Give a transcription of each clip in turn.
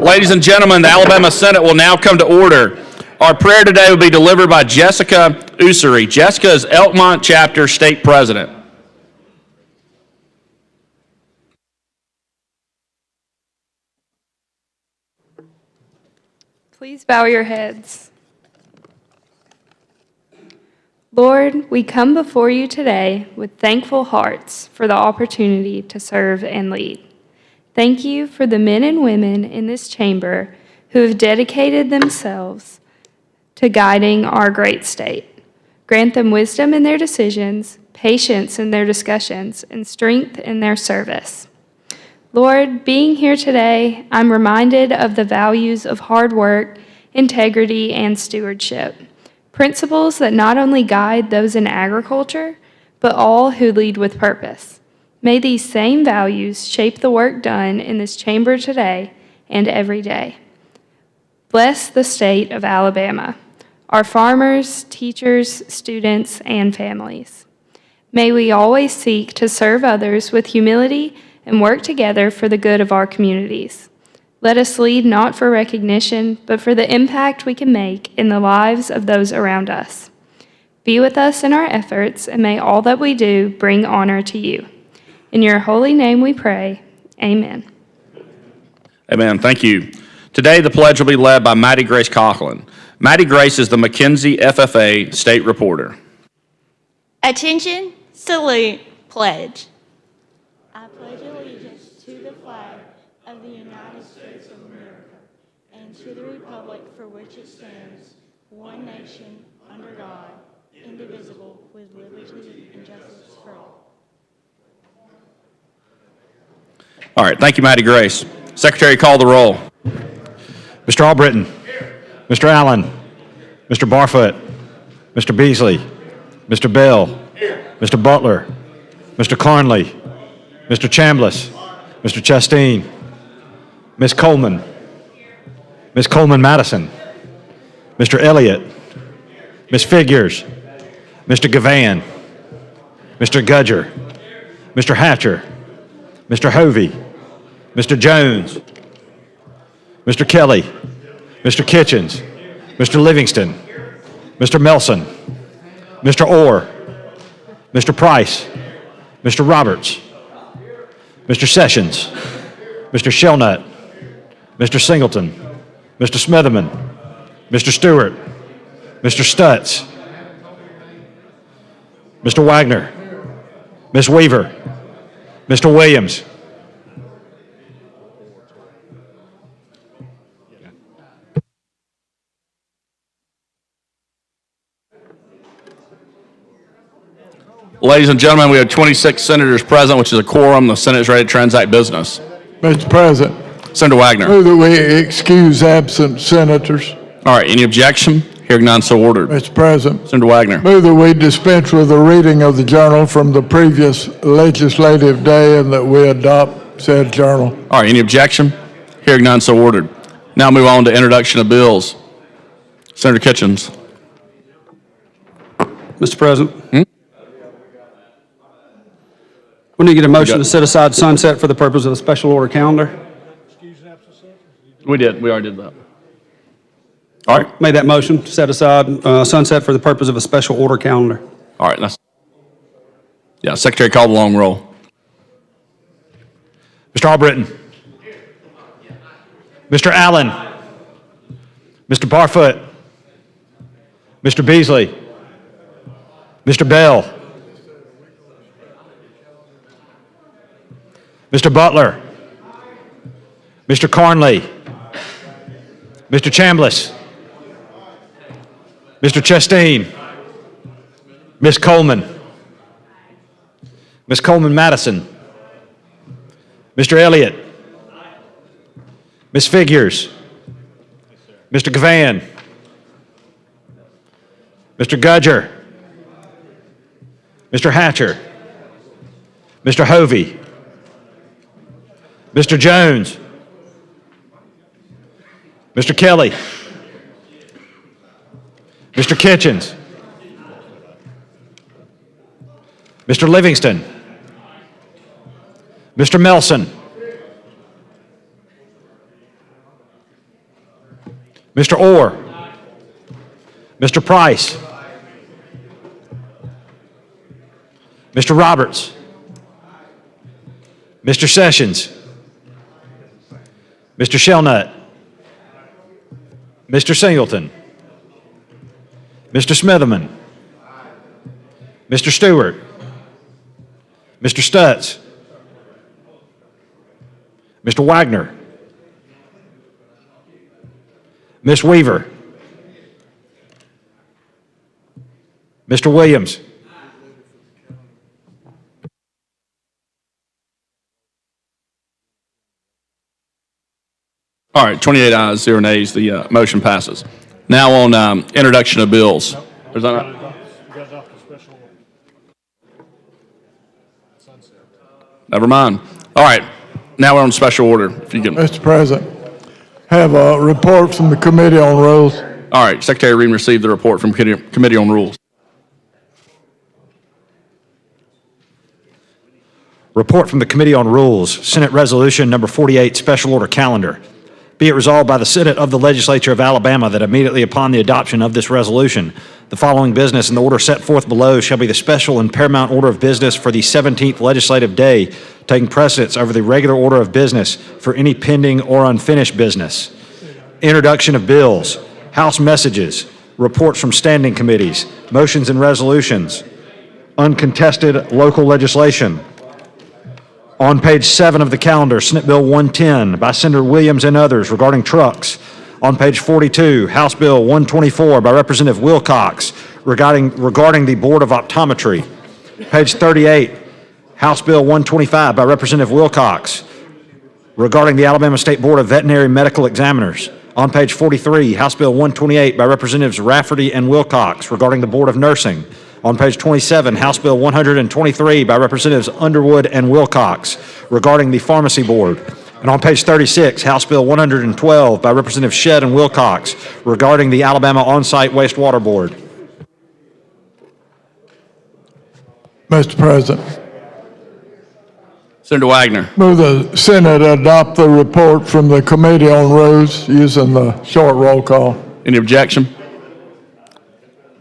Ladies and gentlemen, the Alabama Senate will now come to order. Our prayer today will be delivered by Jessica Ussery. Jessica is Elkmont Chapter State President. Please bow your heads. Lord, we come before you today with thankful hearts for the opportunity to serve and lead. Thank you for the men and women in this chamber who have dedicated themselves to guiding our great state. Grant them wisdom in their decisions, patience in their discussions, and strength in their service. Lord, being here today, I'm reminded of the values of hard work, integrity, and stewardship, principles that not only guide those in agriculture, but all who lead with purpose. May these same values shape the work done in this chamber today and every day. Bless the state of Alabama, our farmers, teachers, students, and families. May we always seek to serve others with humility and work together for the good of our communities. Let us lead not for recognition, but for the impact we can make in the lives of those around us. Be with us in our efforts, and may all that we do bring honor to you. In your holy name we pray, amen. Amen, thank you. Today the pledge will be led by Maddie Grace Coughlin. Maddie Grace is the McKinsey FFA State Reporter. Attention, salute, pledge. I pledge allegiance to the flag of the United States of America and to the republic for which it stands, one nation, under God, indivisible, with liberty and justice for all. All right, thank you, Maddie Grace. Secretary, call the roll. Mr. Albritton. Mr. Allen. Mr. Barfoot. Mr. Beasley. Mr. Bell. Mr. Butler. Mr. Carnley. Mr. Chambliss. Mr. Chasteen. Ms. Coleman. Ms. Coleman-Madison. Mr. Elliott. Ms. Figures. Mr. Gavan. Mr. Gudger. Mr. Hatcher. Mr. Hovey. Mr. Jones. Mr. Kelly. Mr. Kitchens. Mr. Livingston. Mr. Melson. Mr. Orr. Mr. Price. Mr. Roberts. Mr. Sessions. Mr. Shelnut. Mr. Singleton. Mr. Smitherman. Mr. Stewart. Mr. Stutz. Mr. Wagner. Ms. Weaver. Mr. Williams. Ladies and gentlemen, we have 26 senators present, which is a quorum. The Senate is ready to transact business. Mr. President. Senator Wagner. Move that we excuse absent senators. All right, any objection? Hearing none, so ordered. Mr. President. Senator Wagner. Move that we dispense with the reading of the journal from the previous legislative day and that we adopt said journal. All right, any objection? Hearing none, so ordered. Now move on to introduction of bills. Senator Kitchens. Mr. President. We need to get a motion to set aside sunset for the purpose of the special order calendar. We already did that. All right. Made that motion to set aside sunset for the purpose of a special order calendar. All right. Secretary, call the long roll. Mr. Albritton. Mr. Allen. Mr. Barfoot. Mr. Beasley. Mr. Bell. Mr. Butler. Mr. Carnley. Mr. Chambliss. Mr. Chasteen. Ms. Coleman. Ms. Coleman-Madison. Mr. Elliott. Ms. Figures. Mr. Gavan. Mr. Gudger. Mr. Hatcher. Mr. Hovey. Mr. Jones. Mr. Kelly. Mr. Kitchens. Mr. Livingston. Mr. Melson. Mr. Orr. Mr. Price. Mr. Roberts. Mr. Sessions. Mr. Shelnut. Mr. Singleton. Mr. Smitherman. Mr. Stewart. Mr. Stutz. Mr. Wagner. Ms. Weaver. Mr. Williams. All right, 28 ayes, 0 nays. The motion passes. Now on introduction of bills. Is that right? Never mind. All right, now we're on special order. If you can. Mr. President, have a report from the Committee on Rules. All right, Secretary Reed received the report from Committee on Rules. Report from the Committee on Rules, Senate Resolution Number 48, Special Order Calendar. Be it resolved by the Senate of the Legislature of Alabama that immediately upon the adoption of this resolution, the following business in the order set forth below shall be the special and paramount order of business for the 17th legislative day, taking precedence over the regular order of business for any pending or unfinished business. Introduction of bills, House messages, reports from standing committees, motions and resolutions, uncontested local legislation. On page 7 of the calendar, Senate Bill 110 by Senator Williams and others regarding trucks. On page 42, House Bill 124 by Representative Wilcox regarding the Board of Optometry. Page 38, House Bill 125 by Representative Wilcox regarding the Alabama State Board of Veterinary Medical Examiners. On page 43, House Bill 128 by Representatives Rafferty and Wilcox regarding the Board of Nursing. On page 27, House Bill 123 by Representatives Underwood and Wilcox regarding the Pharmacy Board. And on page 36, House Bill 112 by Representatives Shedd and Wilcox regarding the Alabama On-Site Wastewater Board. Mr. President, Senator Wagner. move the Senate adopt the report from the Committee on Rules using the short roll call. Any objection?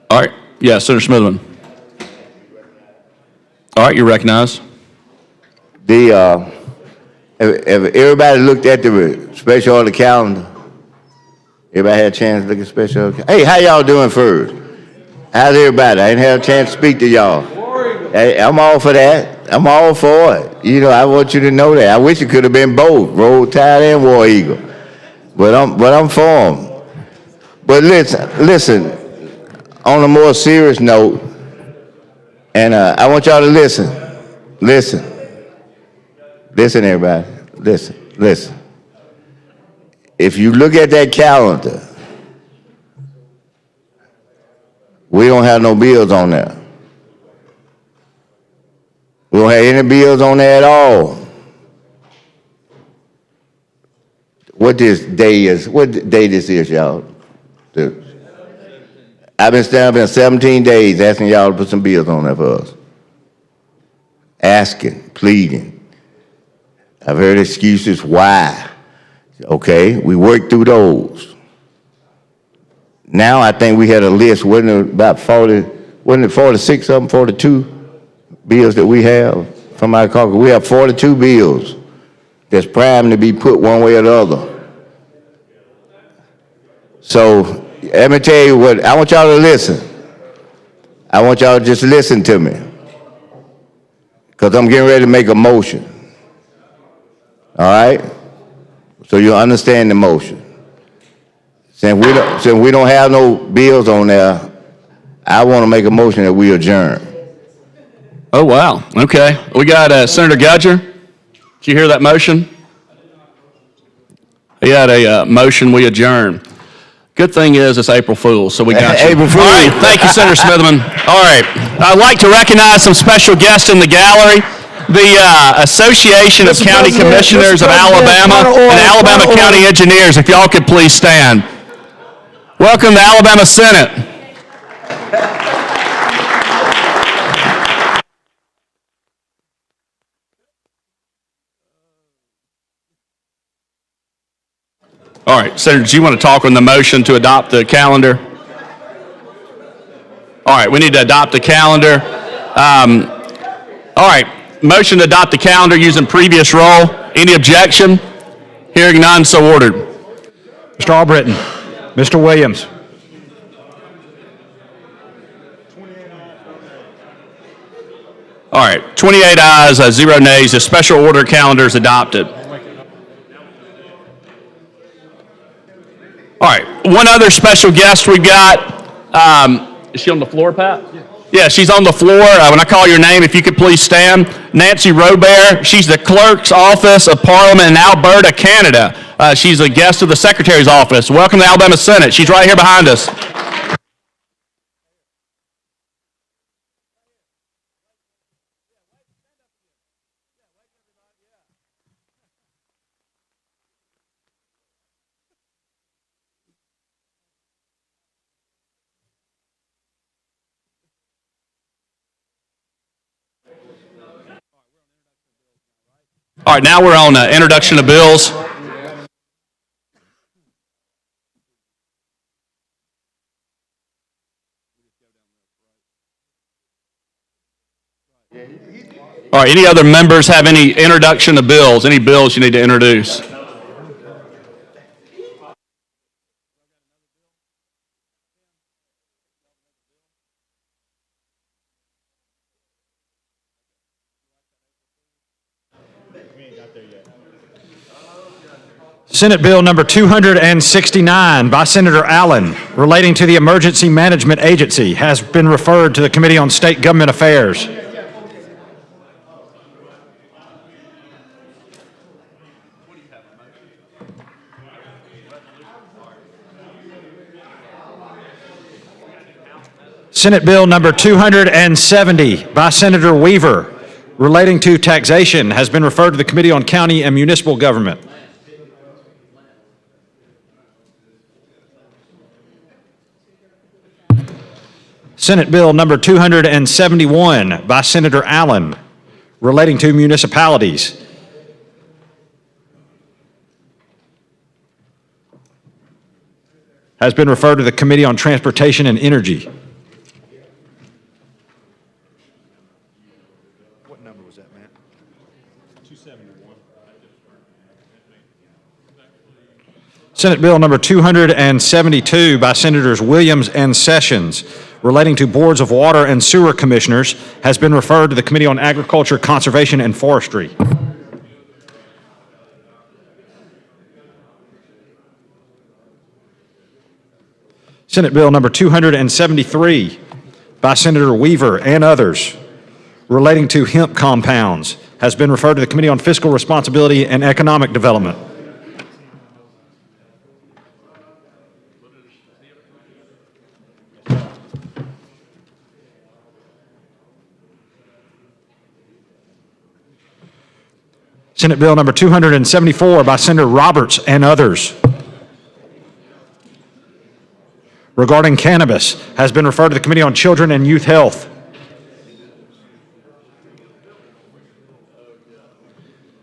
All right. Yeah, Senator Smitherman. All right, you're recognized. Have everybody looked at the special order calendar? Everybody had a chance to look at special order? Hey, how y'all doing first? How's everybody? I didn't have a chance to speak to y'all. Hey, I'm all for that. I'm all for it. You know, I want you to know that. I wish it could have been both, Roll Tide and War Eagle. But I'm for them. But listen, on a more serious note, and I want y'all to listen, everybody, listen. If you look at that calendar, we don't have no bills on there. We don't have any bills on there at all. What date this is, y'all? I've been standing up in 17 days asking y'all to put some bills on there for us. Asking, pleading. I've heard excuses why. Okay, we worked through those. Now I think we had a list, wasn't it about 40, wasn't it 46 of them, 42 bills that we have from our caucus? We have 42 bills that's primed to be put one way or the other. So let me tell you what, I want y'all to listen. I want y'all to just listen to me. Because I'm getting ready to make a motion. All right? So you'll understand the motion. Since we don't have no bills on there, I want to make a motion that we adjourn. Oh, wow. Okay. We got Senator Gudger. Did you hear that motion? He had a motion, we adjourn. Good thing is it's April Fool's, so we got you. April Fool's. All right, thank you, Senator Smitherman. All right, I'd like to recognize some special guests in the gallery. The Association of County Commissioners of Alabama and Alabama County Engineers, if y'all could please stand. Welcome to Alabama Senate. All right, Senator, do you want to talk on the motion to adopt the calendar? All right, we need to adopt the calendar. All right, motion to adopt the calendar using previous roll. Any objection? Hearing none, so ordered. Mr. Albritton. Mr. Williams. All right, 28 ayes, 0 nays. The special order calendar is adopted. All right, one other special guest we got. Is she on the floor, Pat? Yeah, she's on the floor. When I call your name, if you could please stand. Nancy Robert. She's the Clerk's Office of Parliament in Alberta, Canada. She's a guest of the Secretary's Office. Welcome to the Alabama Senate. She's right here behind us. All right, now we're on introduction of bills. All right, any other members have any introduction of bills? Any bills you need to introduce? Senate Bill number 269 by Senator Allen relating to the Emergency Management Agency has been referred to the Committee on State Government Affairs. Senate Bill number 270 by Senator Weaver relating to taxation has been referred to the Committee on County and Municipal Government. Senate Bill number 271 by Senator Allen relating to municipalities has been referred to the Committee on Transportation and Energy. What number was that, Matt? 271. Senate Bill number 272 by Senators Williams and Sessions relating to boards of water and sewer commissioners has been referred to the Committee on Agriculture, Conservation, and Forestry. Senate Bill number 273 by Senator Weaver and others relating to hemp compounds has been referred to the Committee on Fiscal Responsibility and Economic Development. Senate Bill number 274 by Senator Roberts and others regarding cannabis has been referred to the Committee on Children and Youth Health.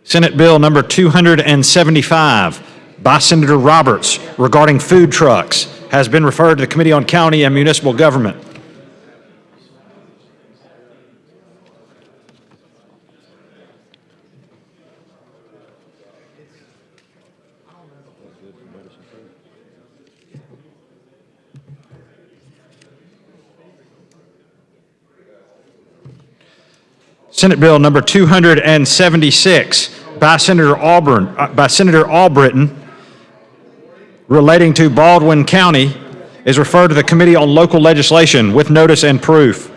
Senate Bill number 275 by Senator Roberts regarding food trucks has been referred to the Committee on County and Municipal Government. Senate Bill number 276 by Senator Albritton relating to Baldwin County is referred to the Committee on Local Legislation with notice and proof.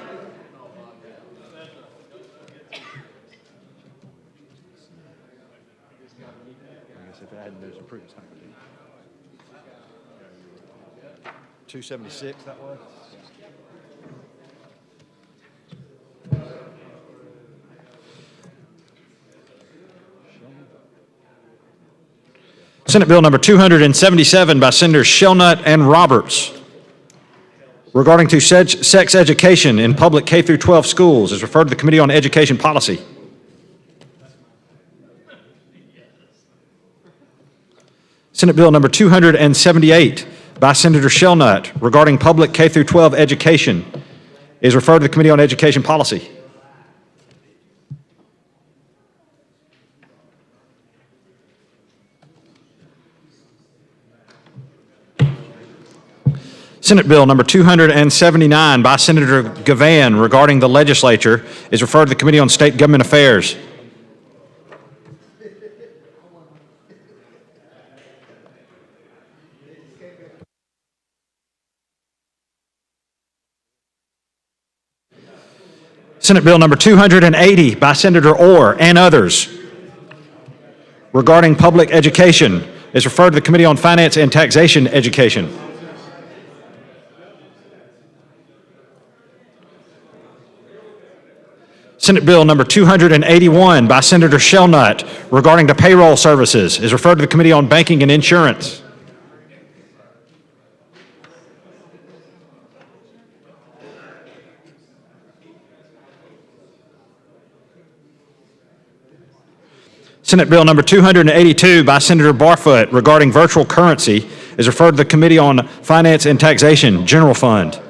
$276, that was? Senate Bill number 277 by Senators Shelnut and Roberts regarding to sex education in public K through 12 schools is referred to the Committee on Education Policy. Senate Bill number 278 by Senator Shelnut regarding public K through 12 education is referred to the Committee on Education Policy. Senate Bill number 279 by Senator Gavan regarding the legislature is referred to the Committee on State Government Affairs. Senate Bill number 280 by Senator Orr and others regarding public education is referred to the Committee on Finance and Taxation Education. Senate Bill number 281 by Senator Shelnut regarding the payroll services is referred to the Committee on Banking and Insurance. Senate Bill number 282 by Senator Barfoot regarding virtual currency is referred to the Committee on Finance and Taxation, General Fund.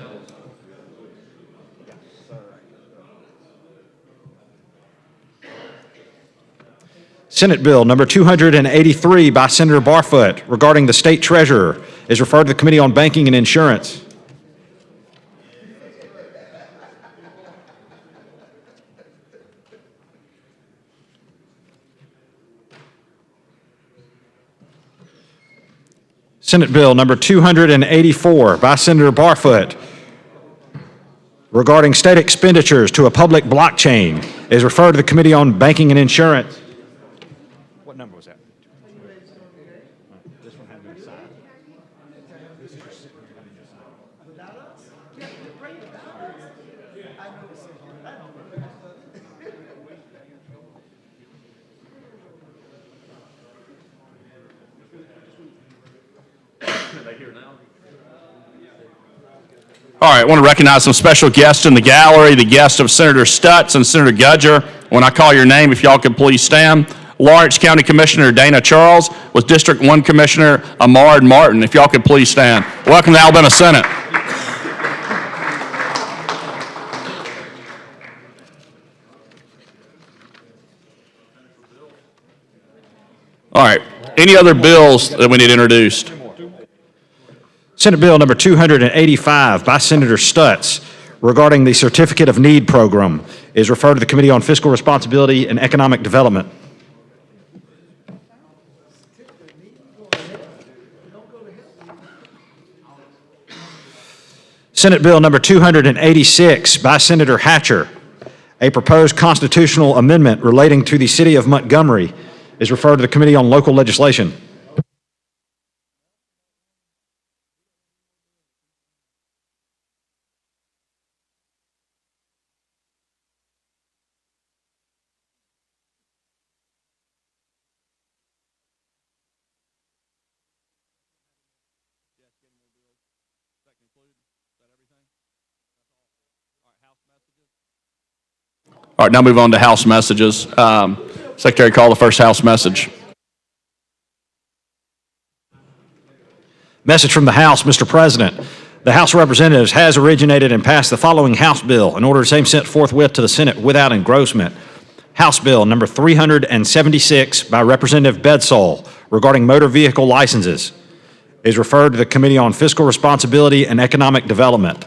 Senate Bill number 283 by Senator Barfoot regarding the State Treasurer is referred to the Committee on Banking and Insurance. Senate Bill number 284 by Senator Barfoot regarding state expenditures to a public blockchain is referred to the Committee on Banking and Insurance. What number was that? This one hadn't been signed. All right, I want to recognize some special guests in the gallery, the guests of Senator Stutz and Senator Gudger. When I call your name, if y'all could please stand. Lawrence County Commissioner Dana Charles with District 1 Commissioner Amard Martin. If y'all could please stand. Welcome to the Alabama Senate. All right, any other bills that we need introduced? Senate Bill number 285 by Senator Stutz regarding the Certificate of Need program is referred to the Committee on Fiscal Responsibility and Economic Development. Senate Bill number 286 by Senator Hatcher, a proposed constitutional amendment relating to the City of Montgomery, is referred to the Committee on Local Legislation. All right, now move on to House messages. Secretary, call the first House message. Message from the House, Mr. President. The House of Representatives has originated and passed the following House bill in order same sent forthwith to the Senate without engrossment. House Bill number 376 by Representative Bedsole regarding motor vehicle licenses is referred to the Committee on Fiscal Responsibility and Economic Development.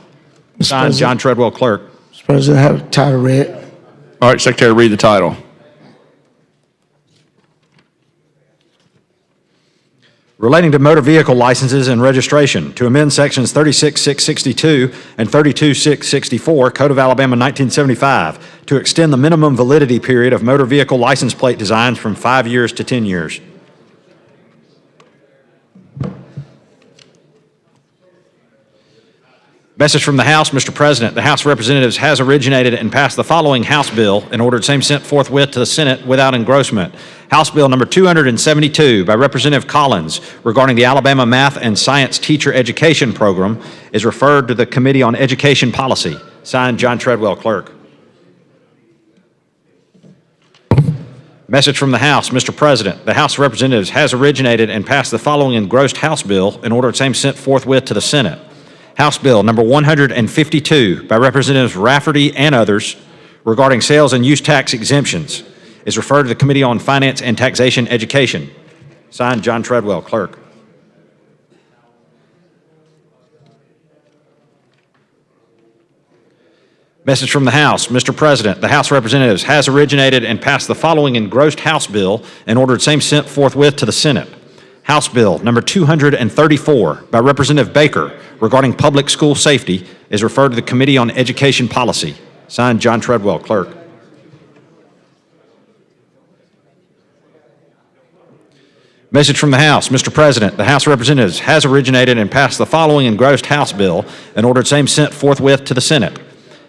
Signed, John Treadwell, Clerk. Mr. President, have the title read. All right, Secretary, read the title. Relating to motor vehicle licenses and registration to amend sections 36,662 and 32,664 Code of Alabama 1975 to extend the minimum validity period of motor vehicle license plate designs from 5 years to 10 years. Message from the House, Mr. President. The House of Representatives has originated and passed the following House bill in order same sent forthwith to the Senate without engrossment. House Bill number 272 by Representative Collins regarding the Alabama Math and Science Teacher Education Program is referred to the Committee on Education Policy. Signed, John Treadwell, Clerk. Message from the House. Mr. President, the House of Representatives has originated and passed the following engrossed House bill and ordered same sent forthwith to the Senate. House Bill number 152 by Representatives Rafferty and others regarding sales and use tax exemptions is referred to the Committee on Finance and Taxation Education. Signed, John Treadwell, Clerk. Message from the House. Mr. President, the House of Representatives has originated and passed the following engrossed House bill and ordered same sent forthwith to the Senate. House Bill number 234 by Representative Baker regarding public school safety is referred to the Committee on Education Policy. Signed, John Treadwell, Clerk. Message from the House. Mr. President, the House of Representatives has originated and passed the following engrossed House bill and ordered same sent forthwith to the Senate.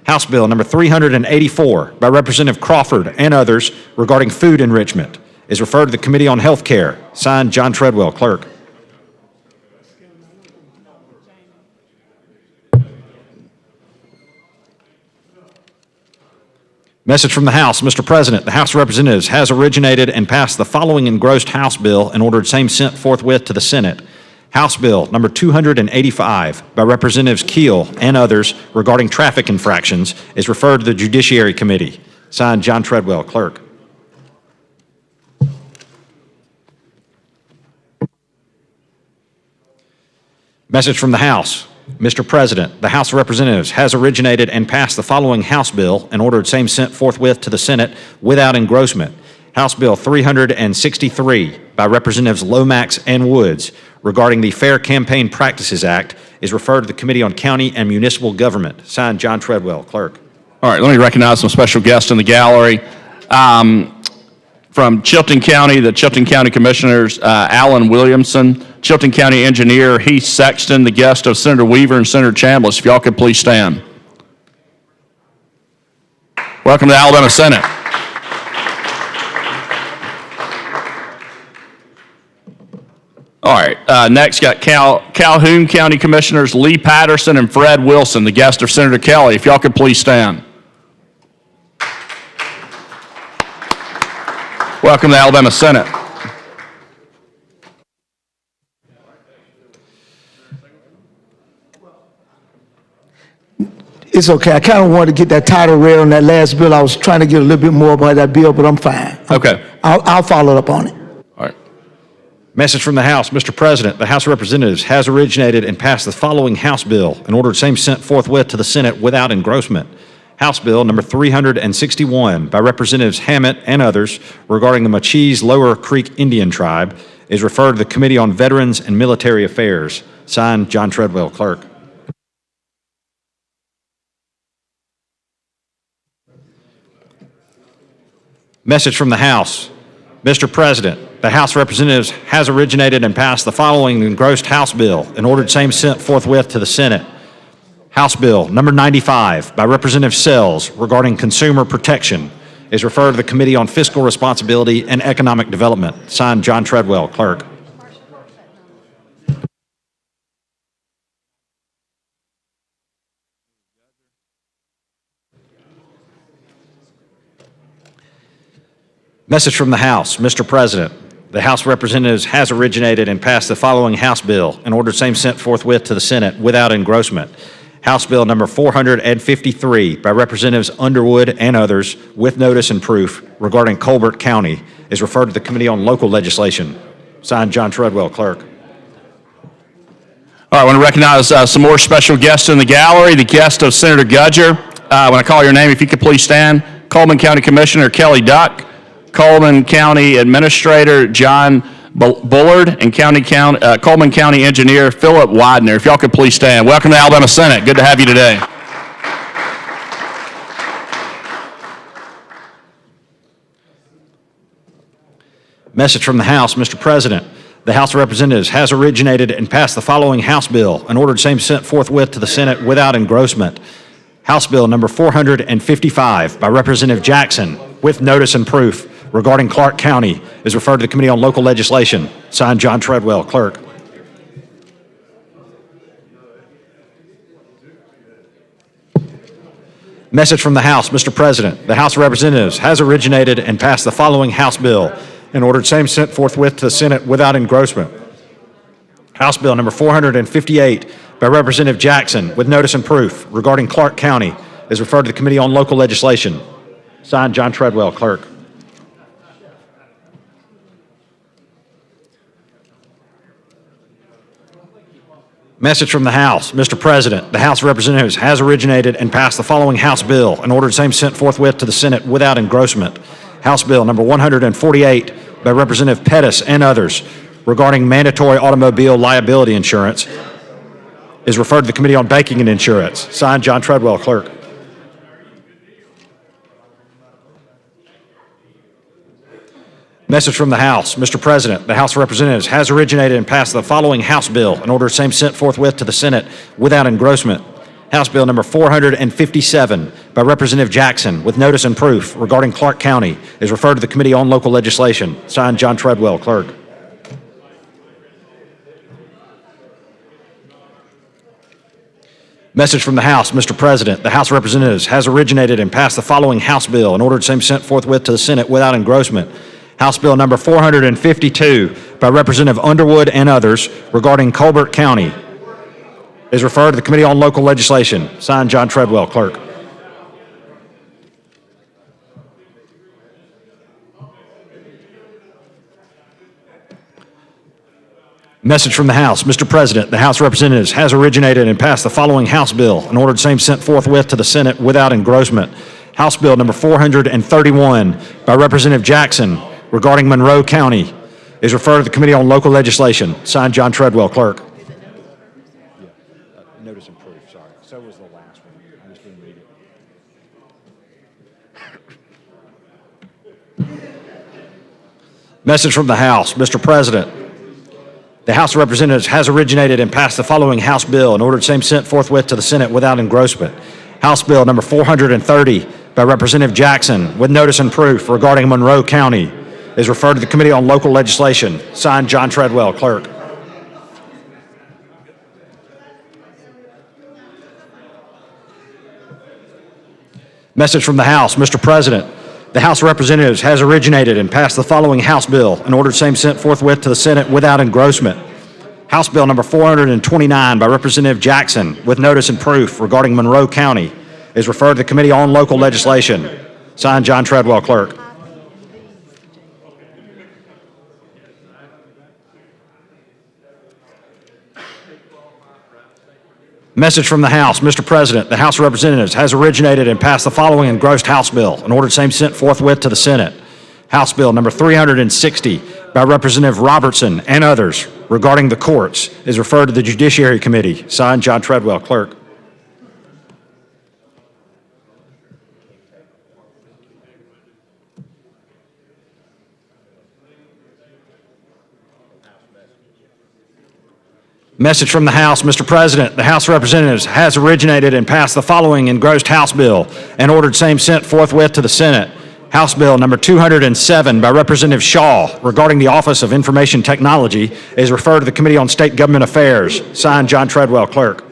House Bill number 384 by Representative Crawford and others regarding food enrichment is referred to the Committee on Health Care. Signed, John Treadwell, Clerk. Message from the House. Mr. President, the House of Representatives has originated and passed the following engrossed House bill and ordered same sent forthwith to the Senate. House Bill number 285 by Representatives Keel and others regarding traffic infractions is referred to the Judiciary Committee. Signed, John Treadwell, Clerk. Message from the House. Mr. President, the House of Representatives has originated and passed the following House bill and ordered same sent forthwith to the Senate without engrossment. House Bill 363 by Representatives Lomax and Woods regarding the Fair Campaign Practices Act is referred to the Committee on County and Municipal Government. Signed, John Treadwell, Clerk. All right, let me recognize some special guests in the gallery. From Chilton County, the Chilton County Commissioners, Alan Williamson, Chilton County Engineer Heath Sexton, the guest of Senator Weaver and Senator Chambliss. If y'all could please stand. Welcome to the Alabama Senate. All right, next got Calhoun County Commissioners Lee Patterson and Fred Wilson, the guest of Senator Kelly. If y'all could please stand. Welcome to the Alabama Senate. It's okay. I kind of wanted to get that title read on that last bill. I was trying to get a little bit more about that bill, but I'm fine. Okay. I'll follow up on it. All right. Message from the House. Mr. President, the House of Representatives has originated and passed the following House bill and ordered same sent forthwith to the Senate without engrossment. House Bill number 361 by Representatives Hammett and others regarding the Machis Lower Creek Indian Tribe is referred to the Committee on Veterans and Military Affairs. Signed, John Treadwell, Clerk. Message from the House. Mr. President, the House of Representatives has originated and passed the following engrossed House bill and ordered same sent forthwith to the Senate. House Bill number 95 by Representative Sells regarding consumer protection is referred to the Committee on Fiscal Responsibility and Economic Development. Signed, John Treadwell, Clerk. Message from the House. Mr. President, the House of Representatives has originated and passed the following House bill and ordered same sent forthwith to the Senate without engrossment. House Bill number 453 by Representatives Underwood and others with notice and proof regarding Colbert County is referred to the Committee on Local Legislation. Signed, John Treadwell, Clerk. All right, I want to recognize some more special guests in the gallery. The guest of Senator Gudger. When I call your name, if you could please stand. Coleman County Commissioner Kelly Duck, Coleman County Administrator John Bullard, and Coleman County Engineer Philip Widener. If y'all could please stand. Welcome to the Alabama Senate. Good to have you today. Message from the House. Mr. President, the House of Representatives has originated and passed the following House bill and ordered same sent forthwith to the Senate without engrossment. House Bill number 455 by Representative Jackson with notice and proof regarding Clark County is referred to the Committee on Local Legislation. Signed, John Treadwell, Clerk. Message from the House, Mr. President. The House of Representatives has originated and passed the following House bill and ordered same sent forthwith to the Senate without engrossment. House Bill number 458 by Representative Jackson with notice and proof regarding Clark County is referred to the Committee on Local Legislation. Signed, John Treadwell, Clerk. Message from the House. Mr. President, the House of Representatives has originated and passed the following House bill and ordered same sent forthwith to the Senate without engrossment. House Bill number 148 by Representative Pettis and others regarding mandatory automobile liability insurance is referred to the Committee on Banking and Insurance. Signed, John Treadwell, Clerk. Message from the House. Mr. President, the House of Representatives has originated and passed the following House bill and ordered same sent forthwith to the Senate without engrossment. House Bill number 457 by Representative Jackson with notice and proof regarding Clark County is referred to the Committee on Local Legislation. Signed, John Treadwell, Clerk. Message from the House. Mr. President, the House of Representatives has originated and passed the following House bill and ordered same sent forthwith to the Senate without engrossment. House Bill number 452 by Representative Underwood and others regarding Colbert County is referred to the Committee on Local Legislation. Signed, John Treadwell, Clerk. Message from the House. Mr. President, the House of Representatives has originated and passed the following House bill and ordered same sent forthwith to the Senate without engrossment. House Bill number 431 by Representative Jackson regarding Monroe County is referred to the Committee on Local Legislation. Signed, John Treadwell, Clerk. Notice and proof, sorry. So was the last one. I just didn't read it. Message from the House. Mr. President, the House of Representatives has originated and passed the following House bill and ordered same sent forthwith to the Senate without engrossment. House Bill number 430 by Representative Jackson with notice and proof regarding Monroe County is referred to the Committee on Local Legislation. Signed, John Treadwell, Clerk. Message from the House. Mr. President, the House of Representatives has originated and passed the following House bill and ordered same sent forthwith to the Senate without engrossment. House Bill number 429 by Representative Jackson with notice and proof regarding Monroe County is referred to the Committee on Local Legislation. Signed, John Treadwell, Clerk. Message from the House. Mr. President, the House of Representatives has originated and passed the following engrossed House bill and ordered same sent forthwith to the Senate. House Bill number 360 by Representative Robertson and others regarding the courts is referred to the Judiciary Committee. Signed, John Treadwell, Clerk. Message from the House. Mr. President, the House of Representatives has originated and passed the following engrossed House bill and ordered same sent forthwith to the Senate. House Bill number 207 by Representative Shaw regarding the Office of Information Technology is referred to the Committee on State Government Affairs. Signed, John Treadwell, Clerk.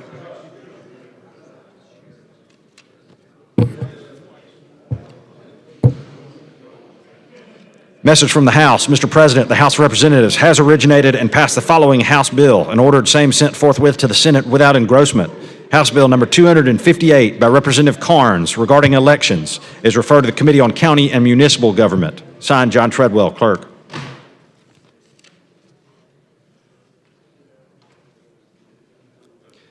Message from the House. Mr. President, the House of Representatives has originated and passed the following House bill and ordered same sent forthwith to the Senate without engrossment. House Bill number 258 by Representative Carnes regarding elections is referred to the Committee on County and Municipal Government. Signed, John Treadwell, Clerk.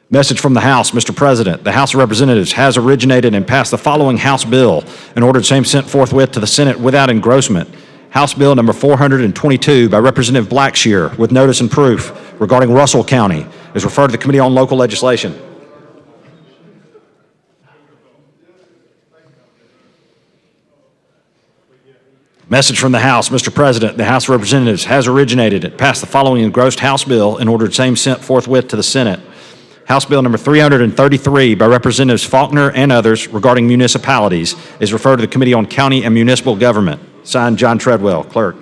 Message from the House. Mr. President, the House of Representatives has originated and passed the following House bill and ordered same sent forthwith to the Senate without engrossment. House Bill number 422 by Representative Blackshear with notice and proof regarding Russell County is referred to the Committee on Local Legislation. Message from the House. Mr. President, the House of Representatives has originated and passed the following engrossed House bill and ordered same sent forthwith to the Senate. House Bill number 333 by Representatives Faulkner and others regarding municipalities is referred to the Committee on County and Municipal Government. Signed, John Treadwell, Clerk.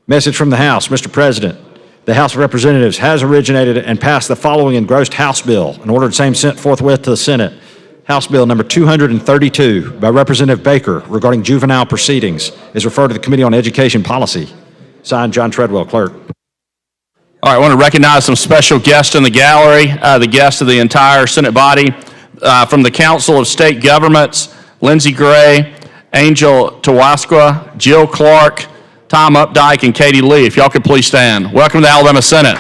Message from the House. Mr. President, the House of Representatives has originated and passed the following engrossed House bill and ordered same sent forthwith to the Senate. House Bill number 232 by Representative Baker regarding juvenile proceedings is referred to the Committee on Education Policy. Signed, John Treadwell, Clerk. All right, I want to recognize some special guests in the gallery, the guests of the entire Senate body. From the Council of State Governments, Lindsey Gray, Angel Tawasqua, Jill Clark, Tom Updike, and Katie Lee. If y'all could please stand. Welcome to the Alabama Senate.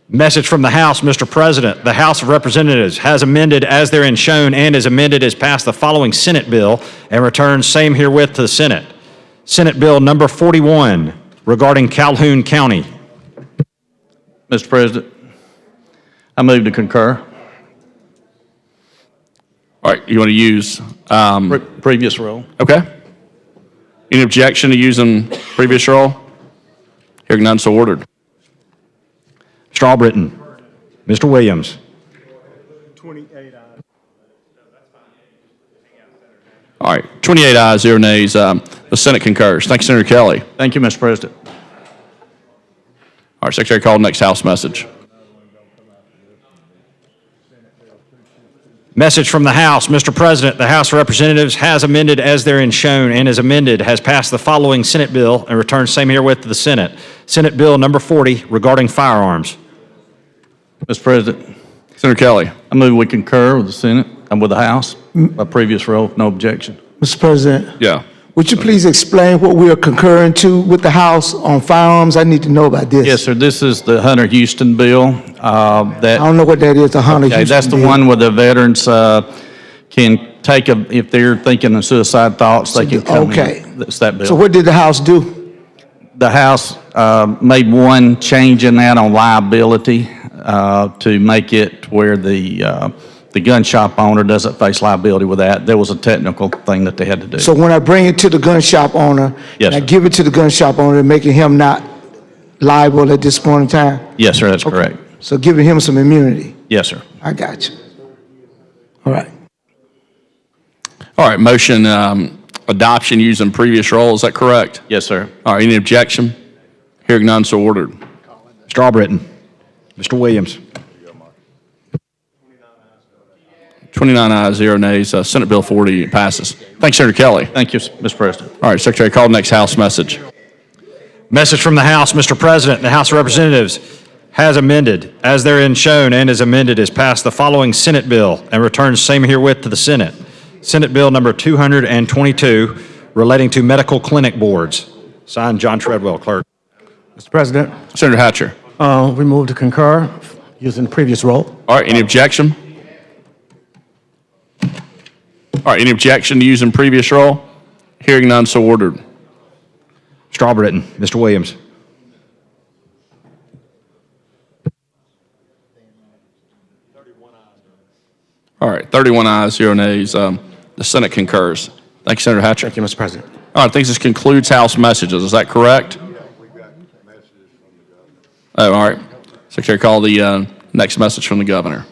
Message from the House, Mr. President. The House of Representatives has amended as therein shown and is amended as passed the following Senate bill and returns same herewith to the Senate. Senate Bill number 41 regarding Calhoun County. Mr. President, I move to concur. All right, you want to use, Previous rule. okay. Any objection to using previous role? Hearing none, so ordered. Mr. Albritton. Mr. Williams. All right, 28 ayes, 0 nays. The Senate concurs. Thank you, Senator Kelly. Thank you, Mr. President. All right, Secretary, call the next House message. Message from the House. Mr. President, the House of Representatives has amended as therein shown and is amended has passed the following Senate bill and returns same herewith to the Senate. Senate Bill number 40 regarding firearms. Mr. President, Senator Kelly. I move we concur with the Senate and with the House. By previous rule, no objection. Mr. President, Yeah. would you please explain what we are concurring to with the House on firearms? I need to know about this. Yes, sir. This is the Hunter Houston bill. I That don't know what that is, the Hunter okay, Houston that's the bill. one where the veterans can take if they're thinking of suicide thoughts, they can come Okay. in. That's that bill. So what did the House do? The House made one change in that on liability to make it where the gun shop owner doesn't face liability with that. There was a technical thing that they had to do. So when I bring it to the gun shop owner, Yes, and I sir. give it to the gun shop owner, making him not liable at this point in time? Yes, sir, that's correct. So giving him some immunity. Yes, sir. I got you. All right. All right, motion adoption using previous role. Is that correct? Yes, sir. All right, any objection? Hearing none, so ordered. Mr. Albritton. Mr. Williams. 29 ayes, 0 nays. Senate Bill 40 passes. Thanks, Senator Kelly. Thank you, Mr. President. All right, Secretary, call the next House message. Message from the House, Mr. President. The House of Representatives has amended as therein shown and is amended as passed the following Senate bill and returns same herewith to the Senate. Senate Bill number 222 relating to medical clinic boards. Signed, John Treadwell, Clerk. Mr. President, Senator Hatcher. we move to concur using the previous role. All right, any objection? All right, any objection to using previous role? Hearing none, so ordered. Mr. Albritton. Mr. Williams. All right, 31 ayes, 0 nays. The Senate concurs. Thank you, Senator Hatcher. Thank you, Mr. President. All right, I think this concludes House messages. Is that correct? Oh, all right. Secretary, call the next message from the governor.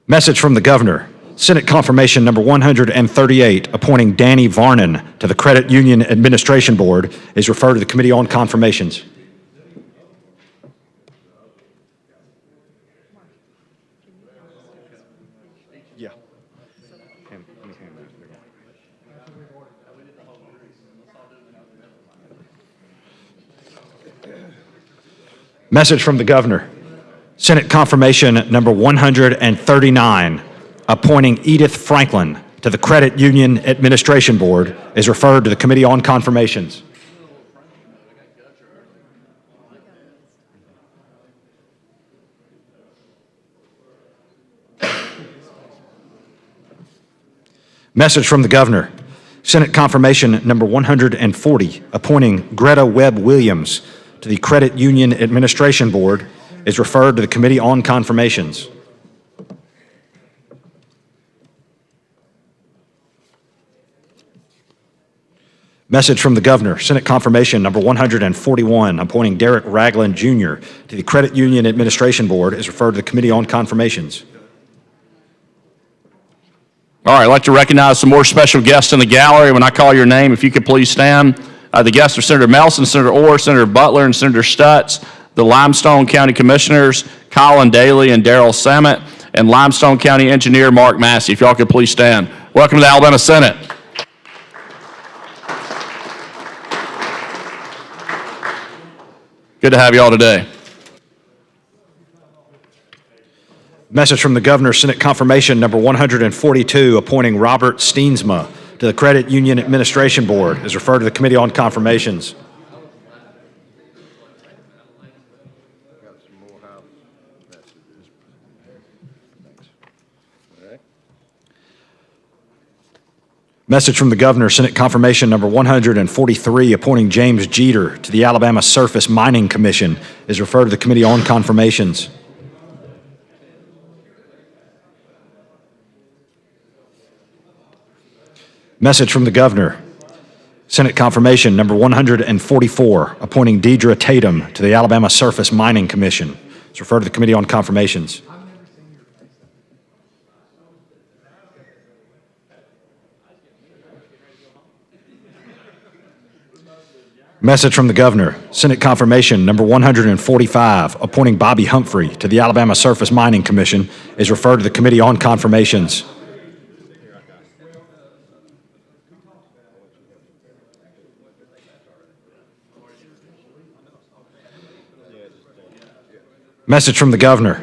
Message from the governor. Senate confirmation number 138, appointing Danny Varnon to the Credit Union Administration Board, is referred to the Committee on Confirmations. Message from the governor. Senate confirmation number 139, appointing Edith Franklin to the Credit Union Administration Board, is referred to the Committee on Confirmations. Message from the governor. Senate confirmation number 140, appointing Greta Webb Williams to the Credit Union Administration Board, is referred to the Committee on Confirmations. Message from the Governor, Senate Confirmation Number 141, appointing Derek Ragland Jr. to the Credit Union Administration Board is referred to the Committee on Confirmations. All right, I'd like to recognize some more special guests in the gallery. When I call your name, if you could please stand. The guests are Senator Melson, Senator Orr, Senator Butler, and Senator Stutz. The Limestone County Commissioners, Colin Daly and Darrell Samet, and Limestone County Engineer Mark Massey. If y'all could please stand. Welcome to the Alabama Senate. Good to have you all today. Message from the Governor, Senate Confirmation Number 142, appointing Robert Steensma to the Credit Union Administration Board is referred to the Committee on Confirmations. Message from the Governor, Senate Confirmation Number 143, appointing James Jeter to the Alabama Surface Mining Commission is referred to the Committee on Confirmations. Message from the Governor, Senate Confirmation Number 144, appointing Deidre Tatum to the Alabama Surface Mining Commission is referred to the Committee on Confirmations. Message from the Governor, Senate Confirmation Number 145, appointing Bobby Humphrey to the Alabama Surface Mining Commission is referred to the Committee on Confirmations. Message from the Governor,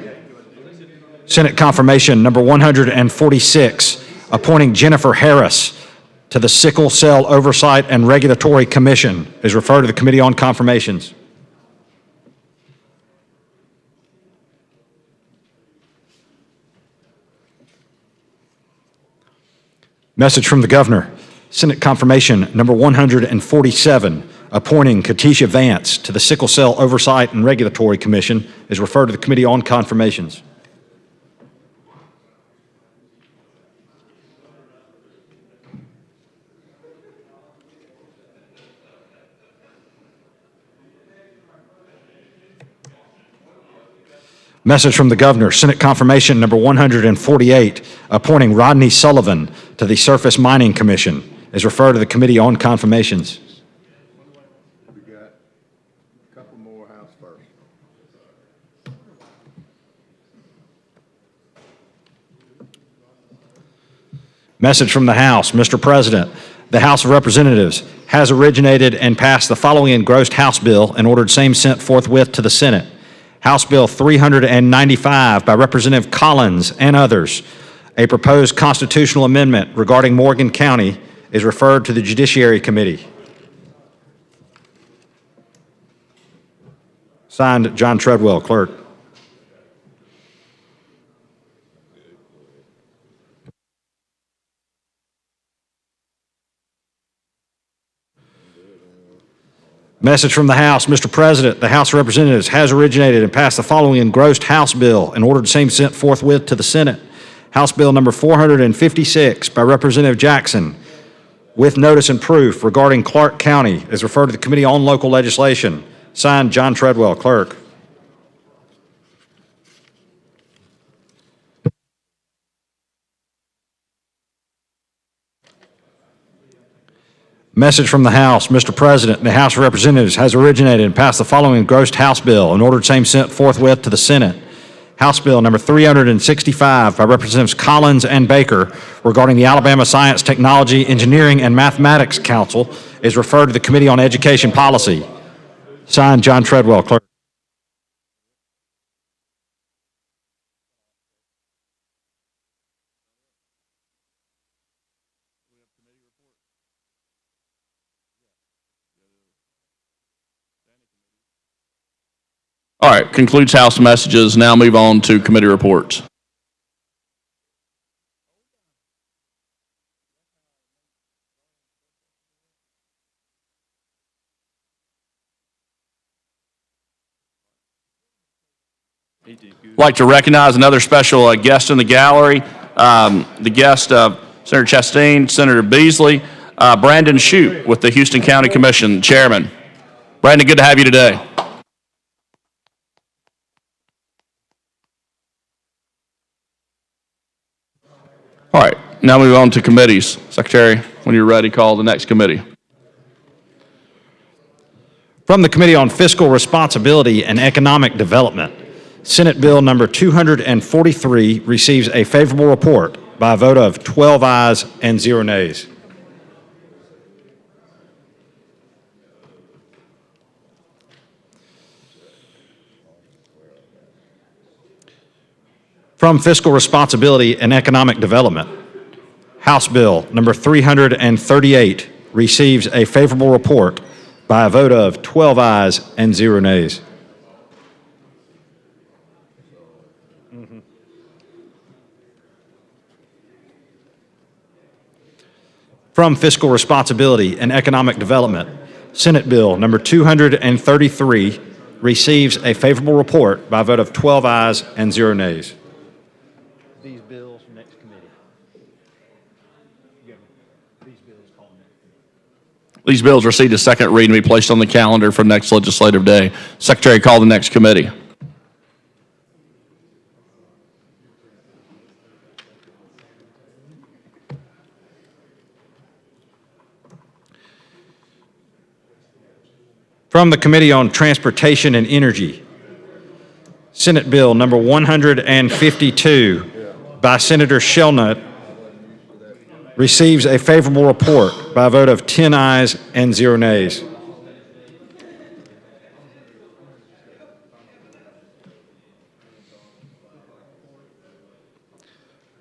Senate Confirmation Number 146, appointing Jennifer Harris to the Sickle Cell Oversight and Regulatory Commission is referred to the Committee on Confirmations. Message from the Governor, Senate Confirmation Number 147, appointing Katisha Vance to the Sickle Cell Oversight and Regulatory Commission is referred to the Committee on Confirmations. Message from the Governor, Senate Confirmation Number 148, appointing Rodney Sullivan to the Surface Mining Commission is referred to the Committee on Confirmations. We got a couple more House first. Message from the House, Mr. President, the House of Representatives has originated and passed the following engrossed House bill and ordered same sent forthwith to the Senate. House Bill 395 by Representative Collins and others, a proposed constitutional amendment regarding Morgan County is referred to the Judiciary Committee. Signed, John Treadwell, Clerk. Message from the House, Mr. President, the House of Representatives has originated and passed the following engrossed House bill and ordered same sent forthwith to the Senate. House Bill Number 456 by Representative Jackson, with notice and proof regarding Clark County, is referred to the Committee on Local Legislation. Signed, John Treadwell, Clerk. Message from the House, Mr. President, the House of Representatives has originated and passed the following engrossed House bill and ordered same sent forthwith to the Senate. House Bill Number 365 by Representatives Collins and Baker regarding the Alabama Science, Technology, Engineering, and Mathematics Council is referred to the Committee on Education Policy. Signed, John Treadwell, Clerk. All right, concludes House messages. Now move on to committee reports. I'd like to recognize another special guest in the gallery, the guest of Senator Chastain, Senator Beasley. Brandon Shoup with the Houston County Commission, Chairman. Brandon, good to have you today. All right, now move on to committees. Secretary, when you're ready, call the next committee. From the Committee on Fiscal Responsibility and Economic Development, Senate Bill number 243 receives a favorable report by a vote of 12 ayes and 0 nays. From Fiscal Responsibility and Economic Development, House Bill number 338 receives a favorable report by a vote of 12 ayes and 0 nays. From Fiscal Responsibility and Economic Development, Senate Bill number 233 receives a favorable report by a vote of 12 ayes and 0 nays. These bills, next committee. These bills received a second reading and be placed on the calendar for next legislative day. Secretary, call the next committee. From the Committee on Transportation and Energy, Senate Bill number 152 by Senator Shelnutt receives a favorable report by a vote of 10 ayes and 0 nays.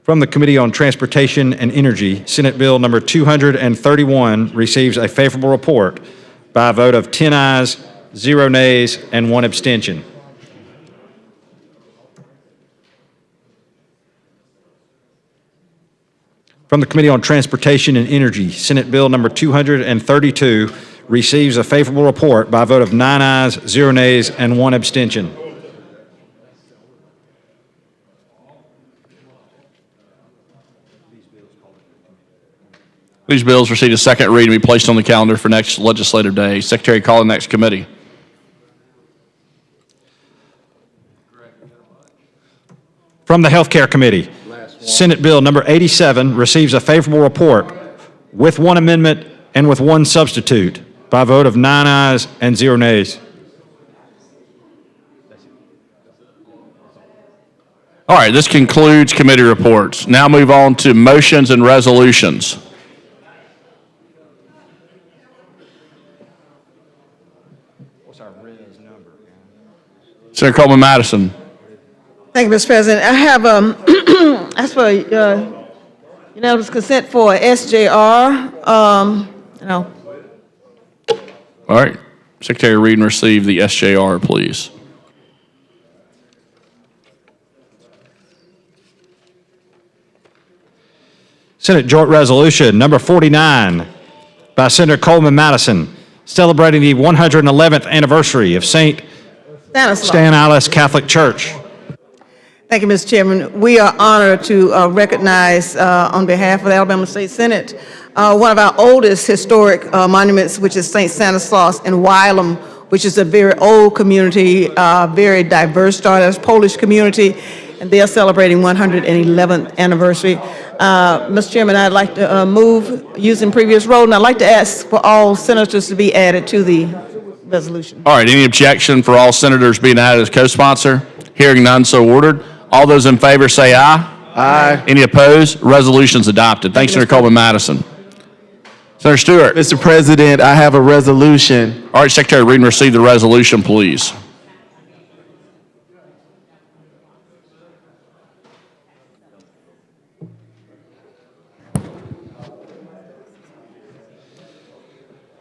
From the Committee on Transportation and Energy, Senate Bill number 231 receives a favorable report by a vote of 10 ayes, 0 nays, and 1 abstention. From the Committee on Transportation and Energy, Senate Bill number 232 receives a favorable report by a vote of 9 ayes, 0 nays, and 1 abstention. These bills received a second reading and be placed on the calendar for next legislative day. Secretary, call the next committee. From the Healthcare Committee, Senate Bill number 87 receives a favorable report with 1 amendment and with 1 substitute by a vote of 9 ayes and 0 nays. All right, this concludes committee reports. Now move on to motions and resolutions. Senator Coleman Madison. Thank you, Mr. President. I have, asked for, unanimous consent for SJR, All right, Secretary, read and receive the SJR, please. Senate Joint Resolution number 49 by Senator Coleman Madison, celebrating the 111th anniversary of St. Stanislaus Catholic Church. Thank you, Mr. Chairman. We are honored to recognize, on behalf of the Alabama State Senate, one of our oldest historic monuments, which is St. Stanislaus in Wylam, which is a very old community, very diverse, started as Polish community, and they are celebrating 111th anniversary. Mr. Chairman, I'd like to move using previous role, and I'd like to ask for all senators to be added to the resolution. All right, any objection for all senators being added as co-sponsor? Hearing none, so ordered. All those in favor say aye. Aye. Any opposed? Resolution's adopted. Thanks, Senator Coleman Madison. Senator Stewart. Mr. President, I have a resolution. All right, Secretary, read and receive the resolution, please.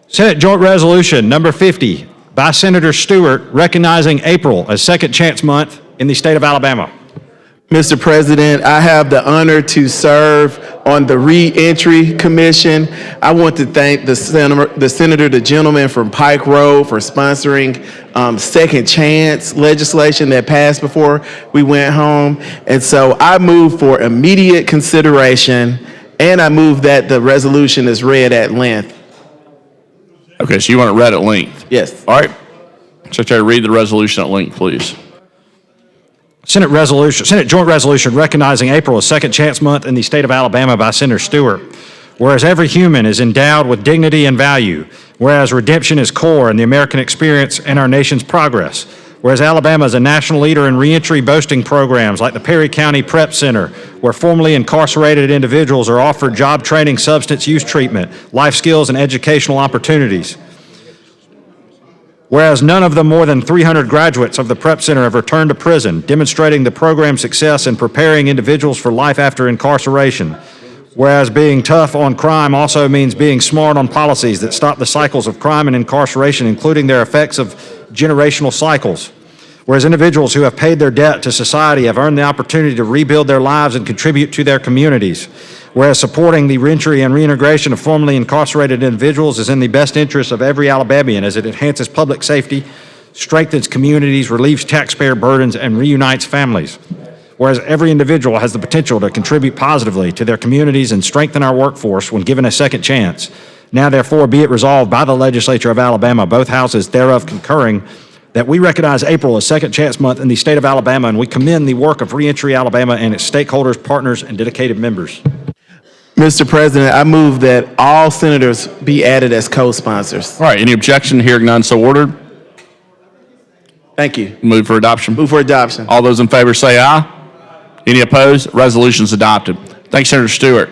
Senate Joint Resolution number 50 by Senator Stewart, recognizing April as Second Chance Month in the state of Alabama. Mr. President, I have the honor to serve on the Reentry Commission. I want to thank the senator, the gentleman from Pike Road, for sponsoring second chance legislation that passed before we went home. And so I move for immediate consideration And I move that the resolution is read at length. Okay, so you want it read at length? Yes. All right. Secretary, read the resolution at length, please. Senate Joint Resolution recognizing April as Second Chance Month in the state of Alabama by Senator Stewart. Whereas every human is endowed with dignity and value, whereas redemption is core in the American experience and our nation's progress, whereas Alabama is a national leader in reentry boasting programs like the Perry County Prep Center, where formerly incarcerated individuals are offered job training, substance use treatment, life skills, and educational opportunities. Whereas none of the more than 300 graduates of the Prep Center have returned to prison, demonstrating the program's success in preparing individuals for life after incarceration. Whereas being tough on crime also means being smart on policies that stop the cycles of crime and incarceration, including their effects of generational cycles. Whereas individuals who have paid their debt to society have earned the opportunity to rebuild their lives and contribute to their communities. Whereas supporting the reentry and reintegration of formerly incarcerated individuals is in the best interest of every Alabamian as it enhances public safety, strengthens communities, relieves taxpayer burdens, and reunites families. Whereas every individual has the potential to contribute positively to their communities and strengthen our workforce when given a second chance. Now therefore be it resolved by the legislature of Alabama, both houses thereof concurring, that we recognize April as Second Chance Month in the state of Alabama, and we commend the work of Reentry Alabama and its stakeholders, partners, and dedicated members. Mr. President, I move that all senators be added as co-sponsors. All right, any objection? Hearing none, so ordered. Thank you. Move for adoption. Move for adoption. All those in favor say aye. Any opposed? Resolution's adopted. Thanks, Senator Stewart.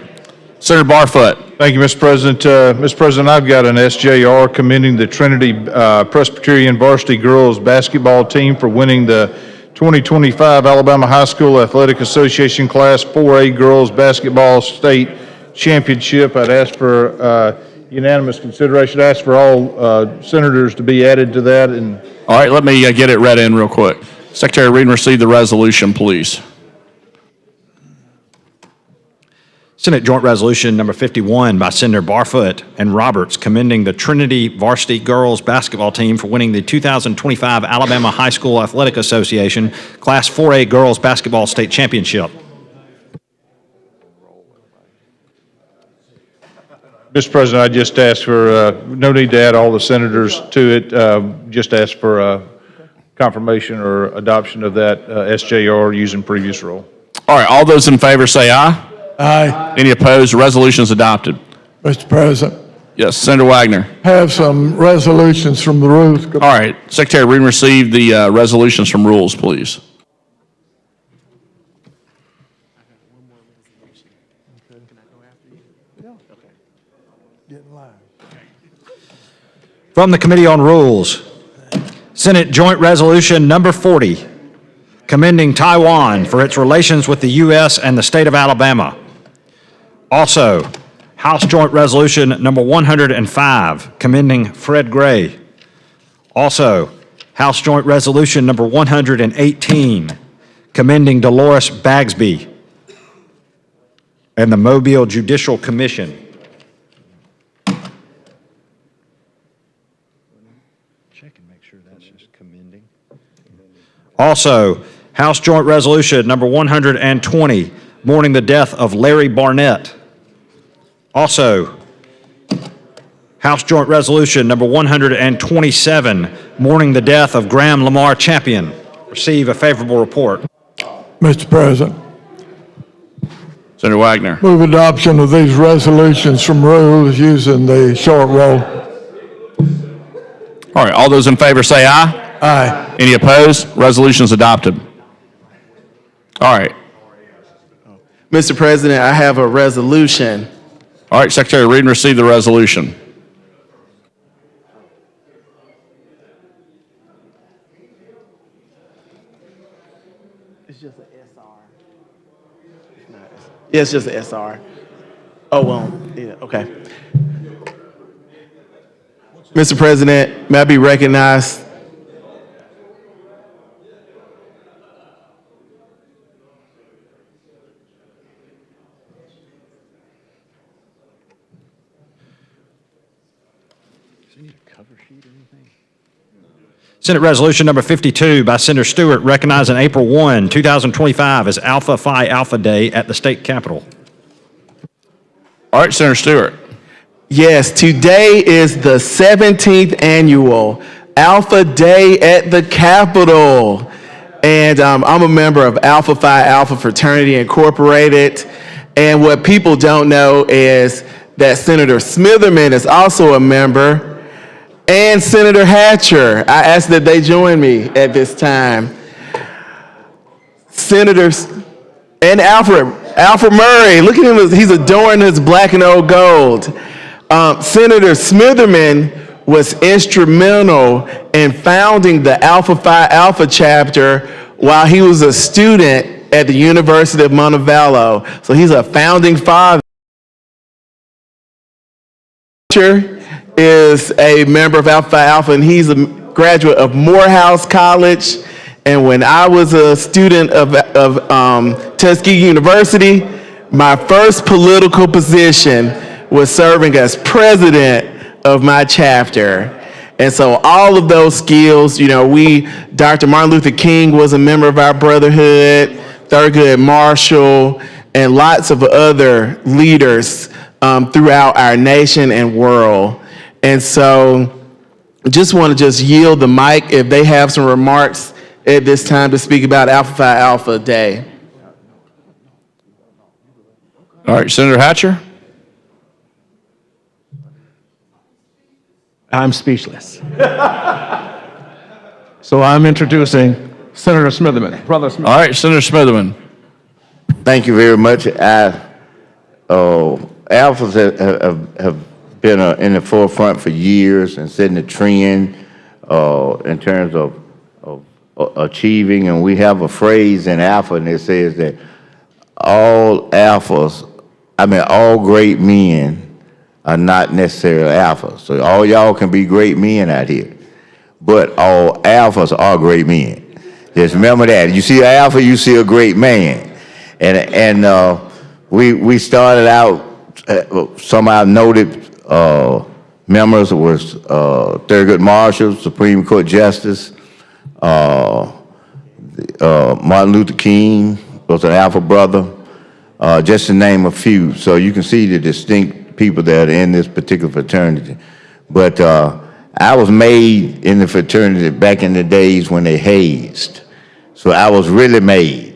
Senator Barfoot. Thank you, Mr. President. Mr. President, I've got an SJR commending the Trinity Presbyterian Varsity Girls Basketball Team for winning the 2025 Alabama High School Athletic Association Class 4A Girls Basketball State Championship. I'd ask for unanimous consideration. I'd ask for all senators to be added to that. And all right, let me get it read in real quick. Secretary, read and receive the resolution, please. Senate Joint Resolution number 51 by Senator Barfoot and Roberts commending the Trinity Varsity Girls Basketball Team for winning the 2025 Alabama High School Athletic Association Class 4A Girls Basketball State Championship. Mr. President, I just ask for, no need to add all the senators to it, just ask for confirmation or adoption of that SJR using previous rule. All right, all those in favor say aye. Aye. Any opposed? Resolution is adopted. Mr. President, Yes, Senator Wagner. have some resolutions from the Rules. All right, Secretary, read and receive the resolutions from rules, please. From the Committee on Rules, Senate Joint Resolution number 40, commending Taiwan for its relations with the U.S. and the state of Alabama. Also, House Joint Resolution number 105, commending Fred Gray. Also, House Joint Resolution number 118, commending Dolores Bagsby and the Mobile Judicial Commission. Also, House Joint Resolution number 120, mourning the death of Larry Barnett. Also, House Joint Resolution number 127, mourning the death of Graham Lamar Champion. Receive a favorable report. Mr. President, Senator Wagner. move adoption of these resolutions from Rules using the short roll. All right, all those in favor say aye. Aye. Any opposed? Resolution is adopted. All right. Mr. President, I have a resolution. All right, Secretary, read and receive the resolution. It's just an SR. Yeah, it's just an SR. Oh, well, yeah, okay. Mr. President, may I be recognized? Senate Resolution number 52 by Senator Stewart recognizing April 1, 2025 as Alpha Phi Alpha Day at the state capitol. All right, Senator Stewart. Yes, today is the 17th annual Alpha Day at the Capitol. And I'm a member of Alpha Phi Alpha Fraternity Incorporated. And what people don't know is that Senator Smitherman is also a member, and Senator Hatcher. I ask that they join me at this time. Senators, and Alfred Murray, look at him, he's adorning his black and old gold. Senator Smitherman was instrumental in founding the Alpha Phi Alpha chapter while he was a student at the University of Montevallo. So he's a founding father. Is a member of Alpha Phi Alpha, and he's a graduate of Morehouse College. And when I was a student of Tuskegee University, my first political position was serving as president of my chapter. And so all of those skills, you know, Dr. Martin Luther King was a member of our brotherhood, Thurgood Marshall, and lots of other leaders throughout our nation and world. And so just want to yield the mic if they have some remarks at this time to speak about Alpha Phi Alpha Day. All right, Senator Hatcher. I'm speechless. So I'm introducing Senator Smitherman, Brother Smitherman. All right, Senator Smitherman. Thank you very much. Alphas have been in the forefront for years and setting the trend in terms of achieving. And we have a phrase in Alpha, and it says that all great men are not necessarily alphas. So all y'all can be great men out here, but all alphas are great men. Just remember that. You see an alpha, you see a great man. And we started out, some of our noted members was Thurgood Marshall, Supreme Court Justice, Martin Luther King was an alpha brother, just to name a few. So you can see the distinct people that are in this particular fraternity. But I was made in the fraternity back in the days when they hazed. So I was really made.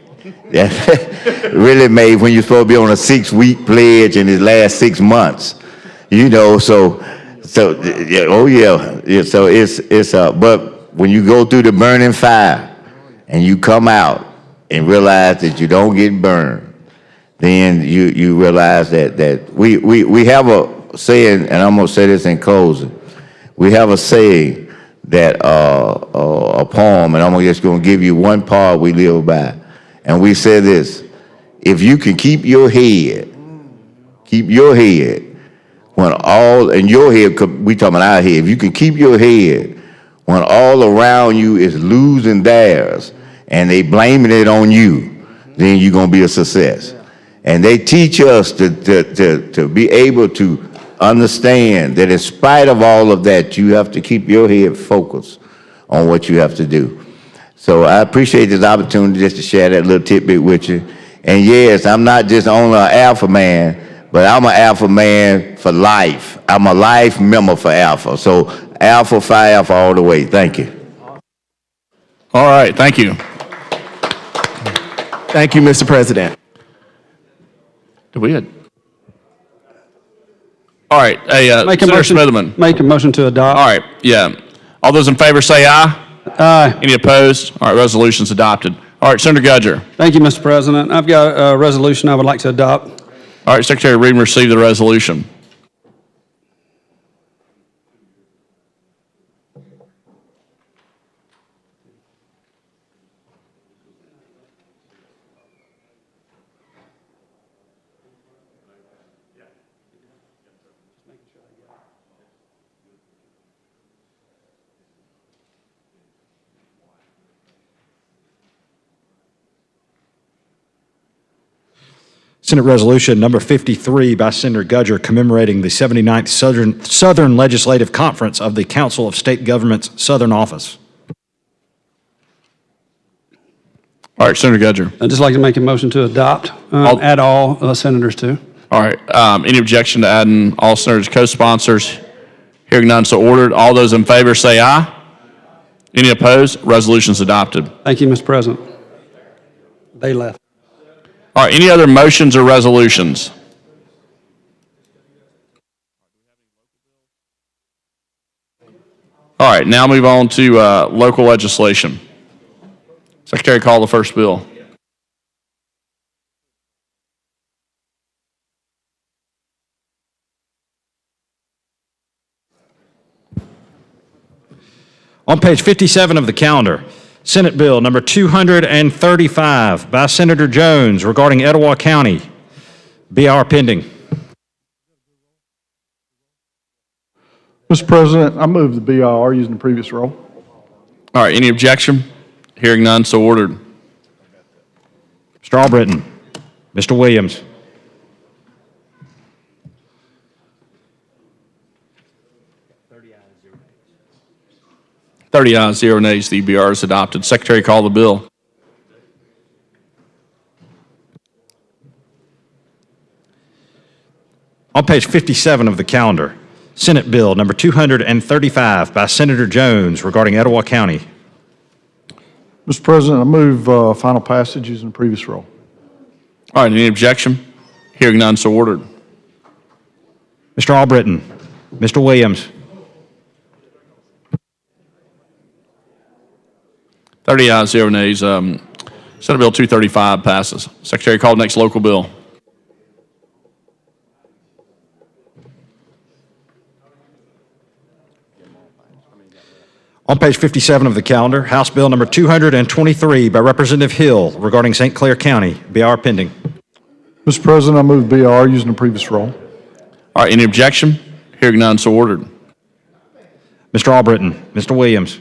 Really made when you're supposed to be on a 6-week pledge in his last 6 months. You know, so yeah, oh yeah. So it's but when you go through the burning fire and you come out and realize that you don't get burned, then you realize that we have a saying, and I'm gonna say this in closing. We have a saying that a poem, and I'm just gonna give you one part we live by, and we say this: if you can keep your head when all in your head, we talking about our head. If you can keep your head when all around you is losing theirs and they blaming it on you, then you're gonna be a success. And they teach us to be able to understand that in spite of all of that, you have to keep your head focused on what you have to do. So I appreciate this opportunity just to share that little tidbit with you. And yes, I'm not just only an alpha man, but I'm an alpha man for life. I'm a life member for Alpha. So Alpha Phi Alpha all the way. Thank you. All right, thank you. Thank you, Mr. President. All right, hey, Make a Senator motion. Smitherman. Make a motion to adopt. All right, yeah. All those in favor say aye. Aye. Any opposed? All right, resolution's adopted. All right, Senator Gudger. Thank you, Mr. President. I've got a resolution I would like to adopt. All right, Secretary, read and receive the resolution. Senate Resolution number 53 by Senator Gudger commemorating the 79th Southern Legislative Conference of the Council of State Governments Southern Office. All right, Senator Gudger. I'd just like to make a motion to adopt, add all senators to. All right, any objection to adding all senators co-sponsors? Hearing none, so ordered. All those in favor say aye. Any opposed? Resolution's adopted. Thank you, Mr. President. They left. All right, any other motions or resolutions? All right, now move on to local legislation. Secretary, call the first bill. On page 57 of the calendar, Senate Bill number 235 by Senator Jones regarding Etowah County. BR pending. Mr. President, I move the BIR using the previous roll. All right, any objection? Hearing none, so ordered. Mr. Albritton. Mr. Williams. Thirty ayes, 0 nays. The BR is adopted. Secretary, call the bill. On page 57 of the calendar, Senate Bill number 235 by Senator Jones regarding Etowah County. Mr. President, I move final passage using the previous roll. All right, any objection? Hearing none, so ordered. Mr. Albritton. Mr. Williams. 30 ayes, 0 nays. Senate Bill 235 passes. Secretary, call the next local bill. On page 57 of the calendar, House Bill number 223 by Representative Hill regarding St. Clair County. BR pending. Mr. President, I move BR using the previous roll. All right, any objection? Hearing none, so ordered. Mr. Albritton. Mr. Williams.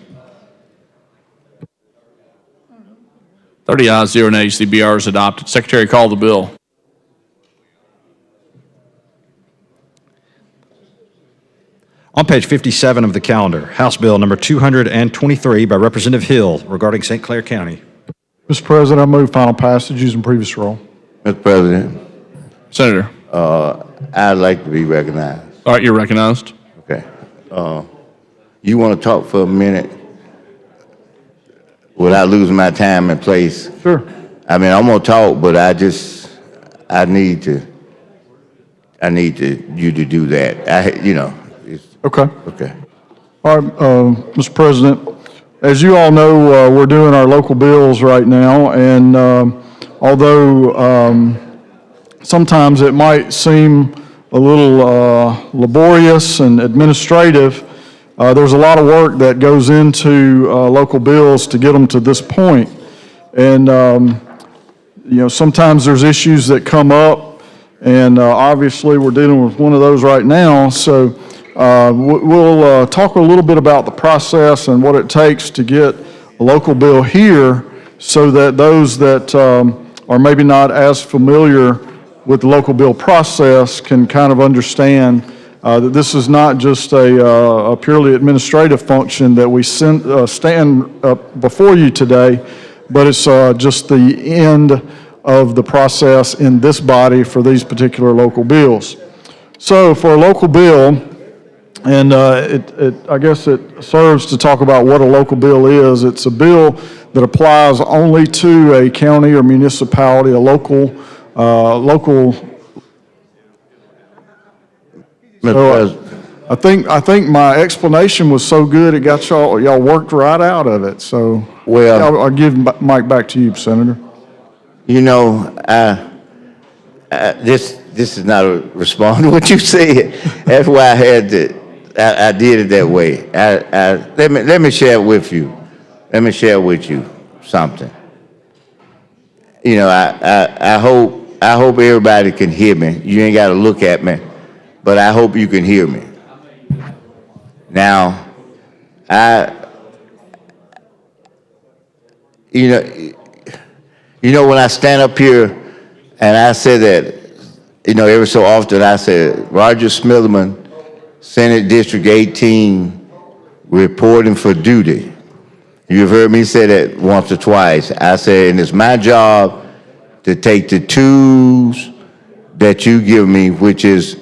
30 ayes, 0 nays. The BR is adopted. Secretary, call the bill. On page 57 of the calendar, House Bill number 223 by Representative Hill regarding St. Clair County. Mr. President, I move final passage using previous roll. Mr. President, Senator. I'd like to be recognized. All right, you're recognized. Okay. You want to talk for a minute without losing my time and place? Sure. I mean, I'm going to talk, but I need you to do that. Okay. Okay. All right, Mr. President, as you all know, we're doing our local bills right now, and although sometimes it might seem a little laborious and administrative, there's a lot of work that goes into local bills to get them to this point. And, sometimes there's issues that come up, and obviously we're dealing with one of those right now, so we'll talk a little bit about the process and what it takes to get a local bill here so that those that are maybe not as familiar with the local bill process can kind of understand that this is not just a purely administrative function that we stand up before you today, but it's just the end of the process in this body for these particular local bills. So for a local bill, and I guess it serves to talk about what a local bill is. It's a bill that applies only to a county or municipality, a local. I think my explanation was so good it got y'all worked right out of it. So I'll give Mike back to you, Senator. This is not a response to what you said. That's why I did it that way. Let me share with you. Let me share with you something. I hope everybody can hear me. You ain't got to look at me, but I hope you can hear me. Now, when I stand up here and I say that, every so often I say, Roger Smitherman, Senate District 18, reporting for duty. You've heard me say that once or twice. I say, and it's my job to take the twos, that you give me, which is,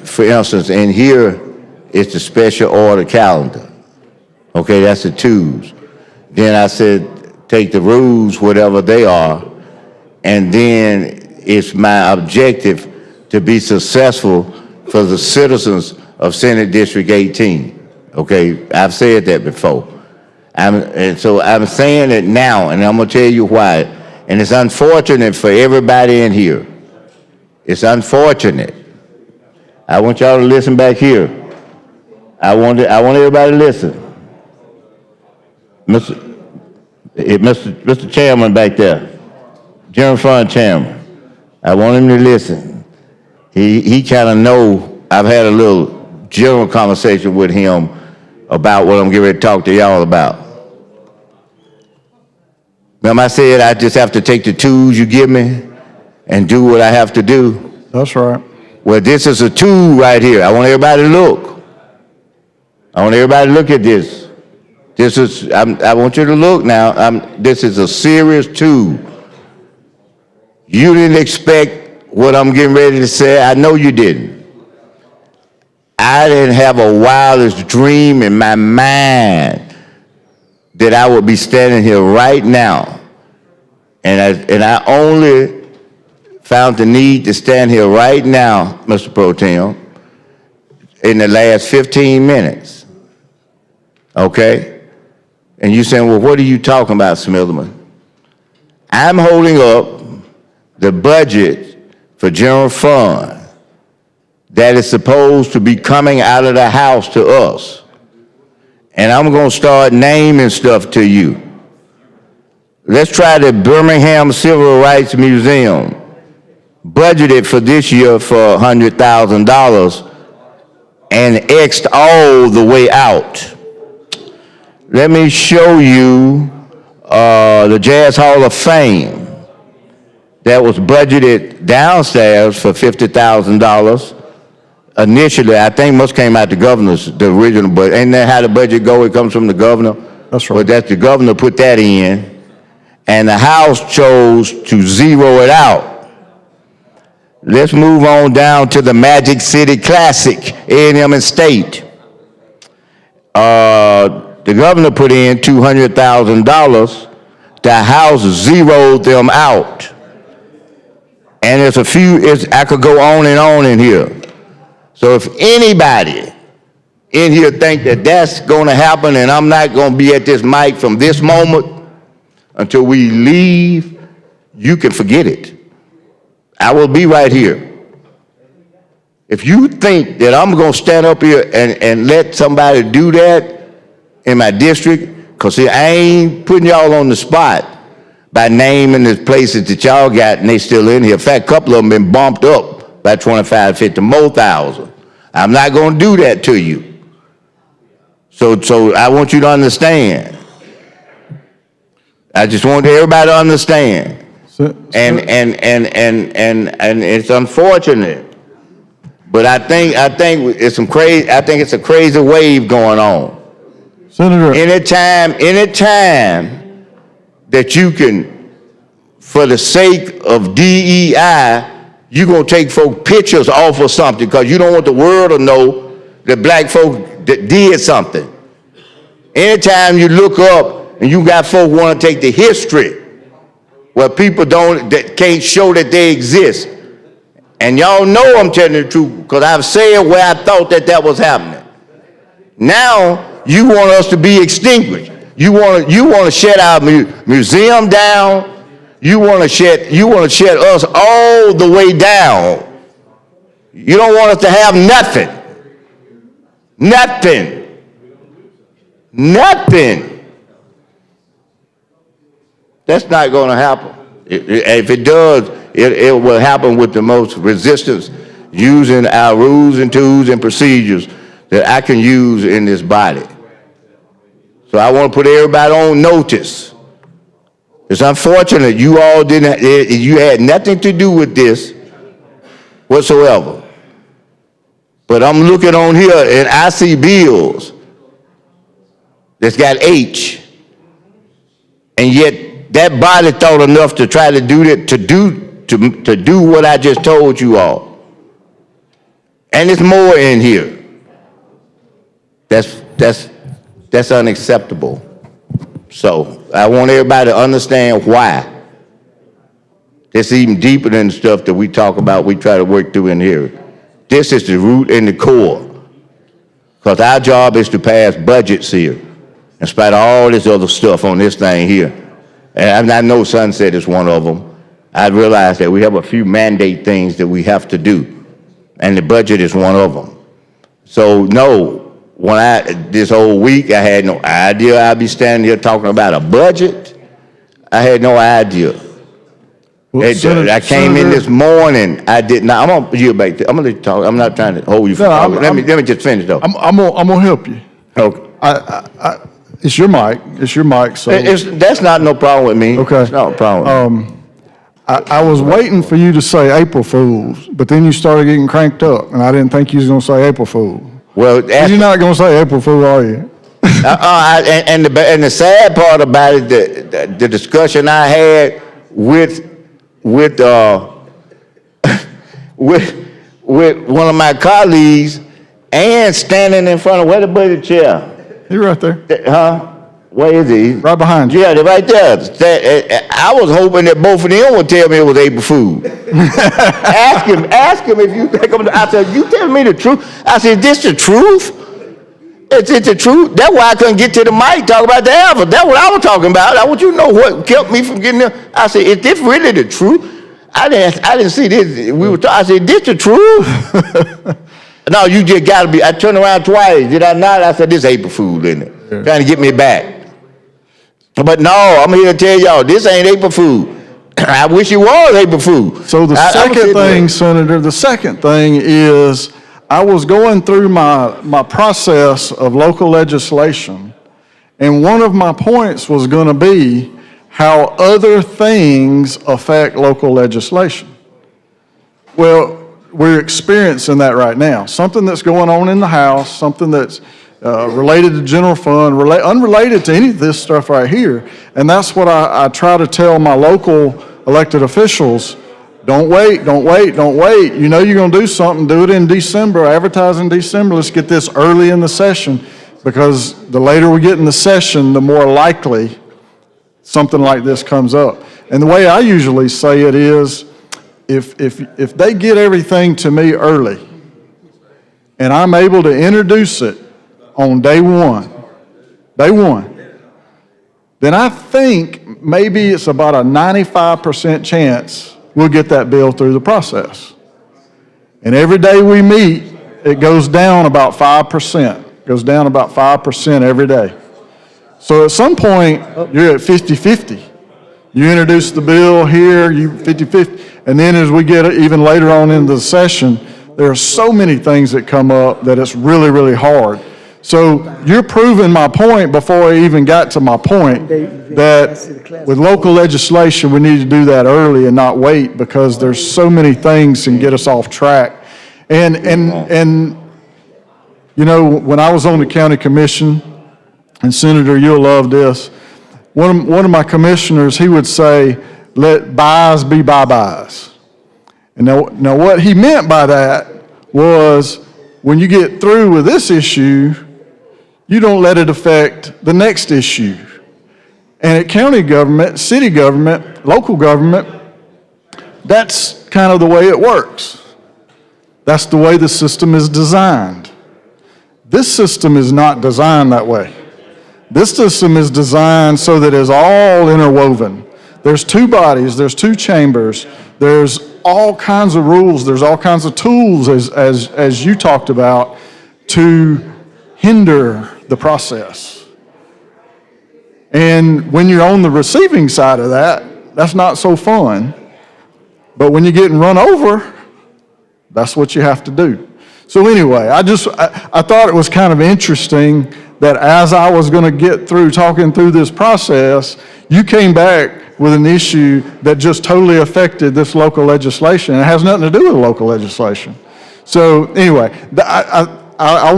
for instance, in here, it's the special order calendar. Okay, that's the twos. Then I said, take the rules, whatever they are, and then it's my objective to be successful for the citizens of Senate District 18. Okay, I've said that before. And so I'm saying it now, and I'm gonna tell you why. And it's unfortunate for everybody in here. It's unfortunate. I want y'all to listen back here. I want everybody to listen. Mr. Chairman back there, General Fund Chairman, I want him to listen. He kind of know, I've had a little general conversation with him about what I'm getting ready to talk to y'all about. Remember I said I just have to take the tools you give me and do what I have to do? That's right. Well, this is a tool right here. I want everybody to look. I want everybody to look at this. This is, I want you to look now. This is a serious tool. You didn't expect what I'm getting ready to say. I know you didn't. I didn't have a wildest dream in my mind that I would be standing here right now. And I only found the need to stand here right now, Mr. Pro Tem, in the last 15 minutes. Okay? And you saying, well, what are you talking about, Smitherman? I'm holding up the budget for general fund that is supposed to be coming out of the House to us. And I'm going to start naming stuff to you. Let's try the Birmingham Civil Rights Museum, budgeted for this year for $100,000 and X'd all the way out. Let me show you the Jazz Hall of Fame that was budgeted downstairs for $50,000. Initially, I think most came out the governor's, the original budget. Ain't that how the budget go? It comes from the governor? That's right. But that's the governor put that in, and the House chose to zero it out. Let's move on down to the Magic City Classic, A&M and State. The governor put in $200,000. The House zeroed them out. And there's a few, I could go on and on in here. So if anybody in here think that that's going to happen and I'm not going to be at this mic from this moment until we leave, you can forget it. I will be right here. If you think that I'm going to stand up here and let somebody do that in my district, because see, I ain't putting y'all on the spot by naming the places that y'all got and they still in here. In fact, a couple of them been bumped up by 25, 50 more thousand. I'm not going to do that to you. So I want you to understand. I just want everybody to understand. And it's unfortunate, but I think it's some crazy. I think it's a crazy wave going on. Senator, anytime that you can, for the sake of DEI, you're going to take folk pictures off of something because you don't want the world to know that black folk did something. Anytime you look up and you got folk want to take the history where people that can't show that they exist. And y'all know I'm telling the truth because I've said where I thought that was happening. Now you want us to be extinguished. You want to shut our museum down. You want to shut us all the way down. You don't want us to have nothing. Nothing. Nothing. That's not going to happen. If it does, it will happen with the most resistance, using our rules and tools and procedures that I can use in this body. So I want to put everybody on notice. It's unfortunate you all you had nothing to do with this whatsoever. But I'm looking on here and I see bills that's got H, and yet that body thought enough to try to do that, to to do what I just told you all. And there's more in here. That's unacceptable. So I want everybody to understand why. It's even deeper than the stuff that we talk about, we try to work through in here. This is the root and the core. Because our job is to pass budgets here, in spite of all this other stuff on this thing here. And I know Sunset is one of them. I realize that we have a few mandate things that we have to do, and the budget is one of them. So no, this whole week, I had no idea I'd be standing here talking about a budget. I had no idea. I came in this morning. I did not. I'm gonna yield back there. I'm gonna let you talk. I'm not trying to hold you. Let me just finish though. I'm gonna help you. Okay. It's your mic. It's your mic. So That's not no problem with me. Okay. It's not a problem. I was waiting for you to say April Fools, but then you started getting cranked up, and I didn't think you was gonna say April Fool. Well, you're not gonna say April Fool, are you? And the sad part about it, the discussion I had with one of my colleagues, and standing in front of where the buddy chair. You're right there. Huh? Where is he? Right behind you. Yeah, they're right there. I was hoping that both of them would tell me it was April Fool. ask him if you think I said, you tell me the truth. I said, this the truth? It's the truth. That's why I couldn't get to the mic talk about the alpha. That's what I was talking about. I want you to know what kept me from getting there. I said, is this really the truth? I didn't see this. I said, this the truth? No, you just got to be. I turned around twice. Did I not? I said, this April Fool, isn't it? Yeah. Trying to get me back. But no, I'm here to tell y'all, this ain't April Fool. I wish it was April Fool. So the second thing, Senator, the second thing is I was going through my process of local legislation, and one of my points was going to be how other things affect local legislation. Well, we're experiencing that right now. Something that's going on in the House, something that's related to general fund, unrelated to any of this stuff right here. And that's what I try to tell my local elected officials. Don't wait, don't wait, don't wait. You know you're going to do something, do it in December, advertise in December. Let's get this early in the session, because the later we get in the session, the more likely something like this comes up. And the way I usually say it is, if they get everything to me early, and I'm able to introduce it on day one, then I think maybe it's about a 95% chance we'll get that bill through the process. And every day we meet, it goes down about 5%. It goes down about 5% every day. So at some point, you're at 50-50. You introduce the bill here, you 50-50. And then as we get even later on in the session, there are so many things that come up that it's really, really hard. So you're proving my point before I even got to my point, that with local legislation, we need to do that early and not wait, because there's so many things that can get us off track. And you know, when I was on the county commission, and Senator, you'll love this, one of my commissioners, he would say, let buys be bye-byes. And now what he meant by that was, when you get through with this issue, you don't let it affect the next issue. And at county government, city government, local government, that's kind of the way it works. That's the way the system is designed. This system is not designed that way. This system is designed so that it's all interwoven. There's two bodies, there's two chambers, there's all kinds of rules, there's all kinds of tools, as you talked about, to hinder the process. And when you're on the receiving side of that, that's not so fun. But when you're getting run over, that's what you have to do. So anyway, I thought it was kind of interesting that as I was going to get through talking through this process, you came back with an issue that just totally affected this local legislation. It has nothing to do with local legislation. So anyway, I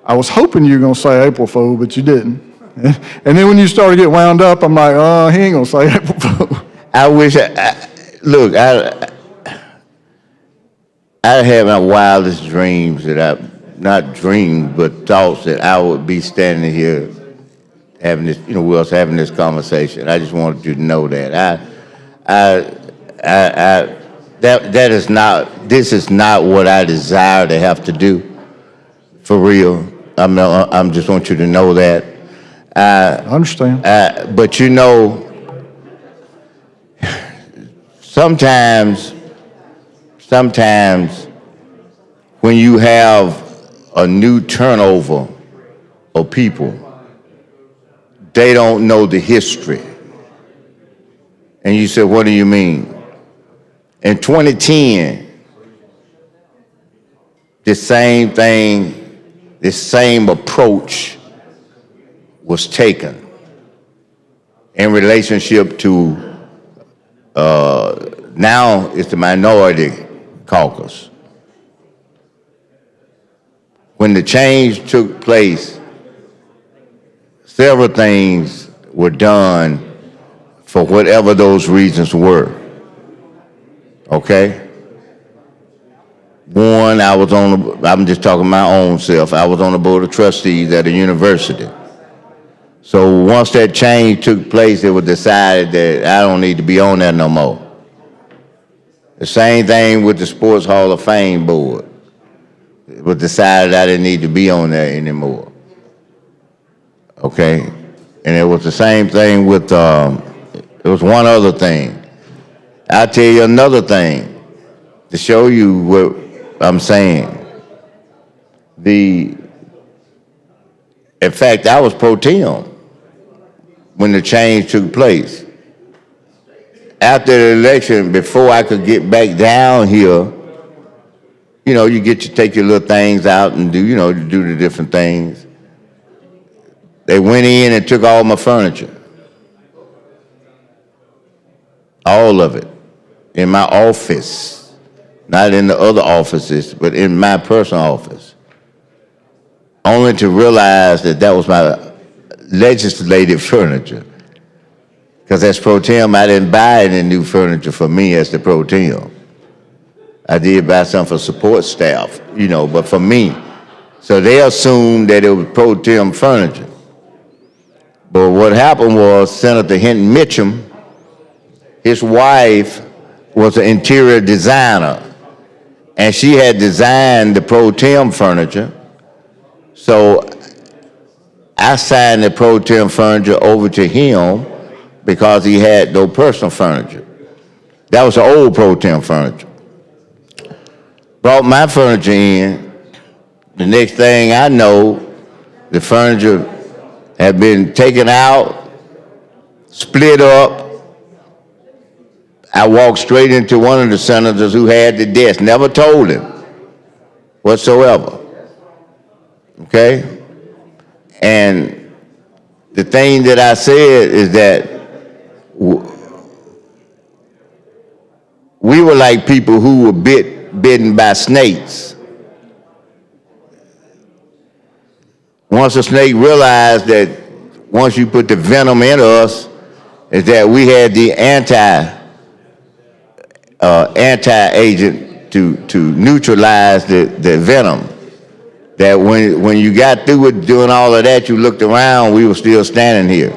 was hoping you were going to say April Fool, but you didn't. And then when you started to get wound up, I'm like, oh, he ain't going to say April Fool. I wish, look, I had my wildest dreams not dreamed, but thoughts that I would be standing here having this, we was having this conversation. I just wanted you to know that. That is not, this is not what I desire to have to do, for real. I'm just want you to know that. I understand. But sometimes when you have a new turnover of people, they don't know the history. And you said, what do you mean? In 2010, the same thing, the same approach was taken in relationship to, now it's the minority caucus. When the change took place, several things were done for whatever those reasons were. Okay? One, I'm just talking my own self, I was on the board of trustees at a university. So once that change took place, it was decided that I don't need to be on that no more. The same thing with the Sports Hall of Fame board. It was decided I didn't need to be on there anymore. Okay? And it was the same thing with, there was one other thing. I'll tell you another thing to show you what I'm saying. In fact, I was pro tem when the change took place. After the election, before I could get back down here, you take your little things out and do the different things. They went in and took all my furniture. All of it. In my office. Not in the other offices, but in my personal office. Only to realize that that was my legislative furniture. Because as pro tem, I didn't buy any new furniture for me as the pro tem. I did buy some for support staff, but for me. So they assumed that it was pro tem furniture. But what happened was Senator Hinton Mitchum, his wife was an interior designer, and she had designed the pro tem furniture. So I signed the pro tem furniture over to him because he had no personal furniture. That was the old pro tem furniture. Brought my furniture in. The next thing I know, the furniture had been taken out, split up. I walked straight into one of the senators who had the desk, never told him whatsoever. Okay? And the thing that I said is that we were like people who were bitten by snakes. Once a snake realized that once you put the venom in us, is that we had the anti-agent to neutralize the venom. That when you got through with doing all of that, you looked around, we were still standing here.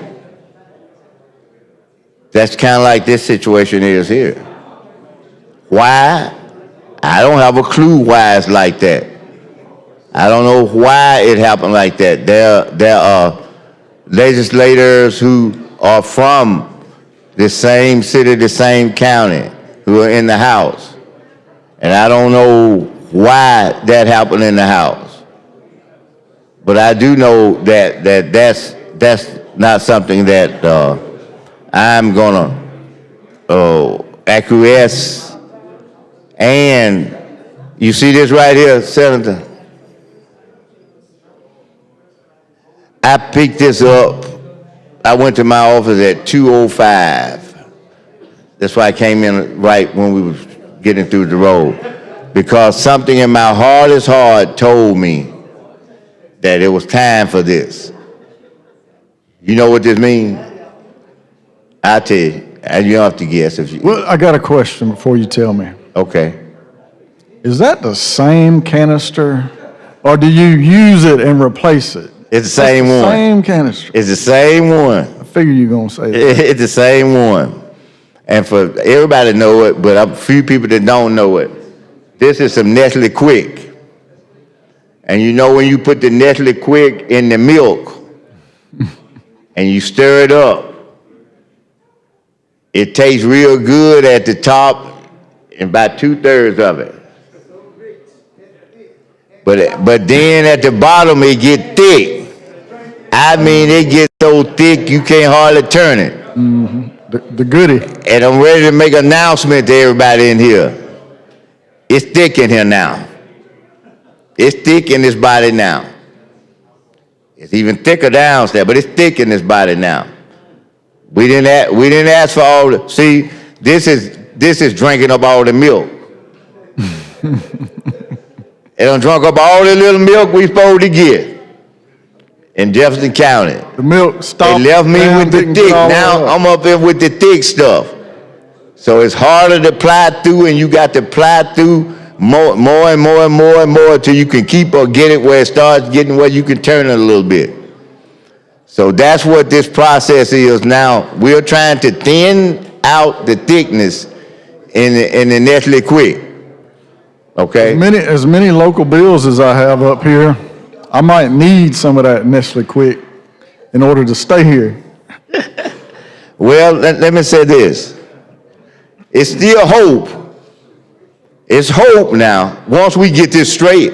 That's kind of like this situation is here. Why? I don't have a clue why it's like that. I don't know why it happened like that. There are legislators who are from the same city, the same county, who are in the House. And I don't know why that happened in the House. But I do know that's not something that I'm gonna acquiesce. And you see this right here, Senator? I picked this up. I went to my office at 2:05. That's why I came in right when we were getting through the road. Because something in my hardest heart told me that it was time for this. You know what this means? I tell you. And you don't have to guess if you. Well, I got a question before you tell me. Okay. Is that the same canister, or do you use it and replace it? It's the same It's the one. Same canister. It's the same one. I figure you're gonna say that. It's the same one. And for everybody to know it, but a few people that don't know it, this is some Nestle Quick. And you know when you put the Nestle Quick in the milk and you stir it up, it tastes real good at the top and about 2/3 of it. But then at the bottom it get thick. I mean, it gets so thick you can't hardly turn it. The goodie. And I'm ready to make an announcement to everybody in here. It's thick in here now. It's thick in this body now. It's even thicker downstairs, but it's thick in this body now. We didn't ask for all the, see, this is drinking up all the milk. It done drunk up all the little milk we supposed to get in Jefferson County. The milk stopped. It left me down, with the didn't thick. get all Now the way up. I'm up in with the thick stuff. So it's harder to ply through, and you got to ply through more and more and more and more till you can keep or get it where it starts getting where you can turn it a little bit. So that's what this process is now. We're trying to thin out the thickness in the Nestle Quick. Okay? As many local bills as I have up here, I might need some of that Nestle Quick in order to stay here. Well, let me say this. It's still hope. It's hope now, once we get this straight.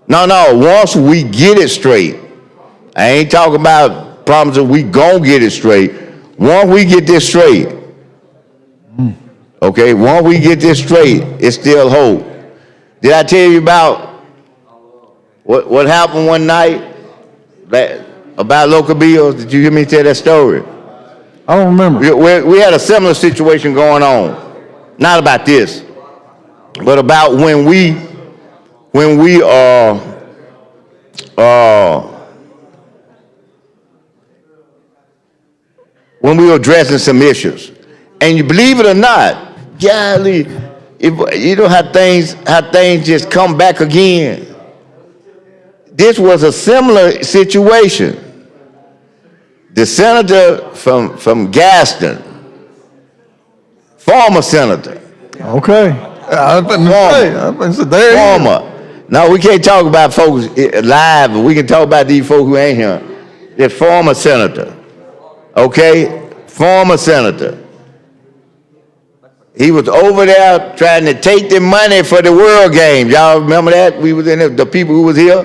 No, once we get it straight. I ain't talking about problems that we gon' get it straight. Once we get this straight, okay, once we get this straight, it's still hope. Did I tell you about what happened one night about local bills? Did you hear me tell that story? I don't remember. We had a similar situation going on. Not about this, but about when we were addressing some issues. And you believe it or not, golly, you know how things just come back again. This was a similar situation. The senator from Gaston, former senator. Okay. Former. No, we can't talk about folks live, but we can talk about these folks who ain't here. The former senator. Okay? Former senator. He was over there trying to take the money for the World Games. Y'all remember that? We was in the people who was here.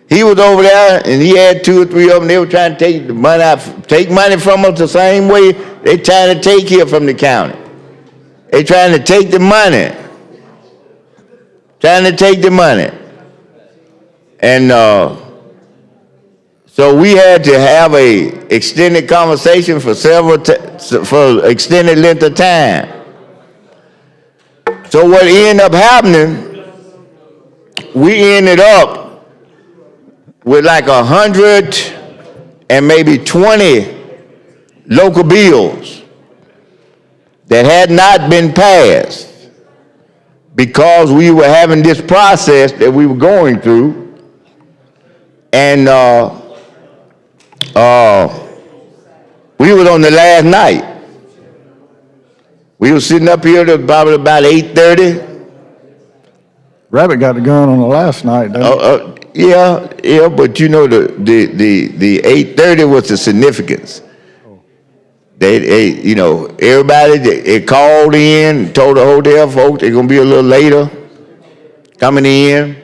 He was over there, and he had 2 or 3 of them. They were trying to take the money out, take money from us the same way they trying to take here from the county. They trying to take the money. Trying to take the money. And so we had to have a extended conversation for for extended length of time. So what ended up happening, we ended up with like 100 and maybe 20 local bills that had not been passed because we were having this process that we were going through. And we was on the last night. We were sitting up here till probably about 8:30. Rabbit got the gun on the last night, though. Yeah, but you know the 8:30 was the significance. They you know, everybody they called in and told the hotel folks they're gonna be a little later coming in.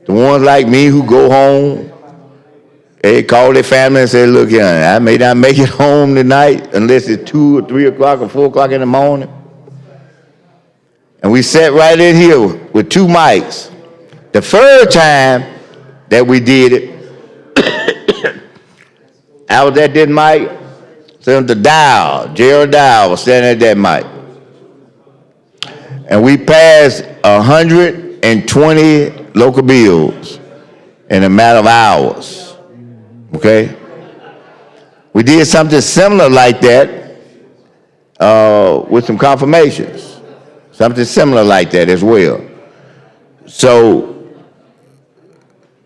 The ones like me who go home, they call their family and say, look here, I may not make it home tonight unless it's 2 or 3 o'clock or 4 o'clock in the morning. And we sat right in here with 2 mics. The first time that we did it, I was at that mic, Senator Dow, Gerald Dow was standing at that mic. And we passed 120 local bills in a matter of hours, okay? We did something similar like that with some confirmations, something similar like that as well. So,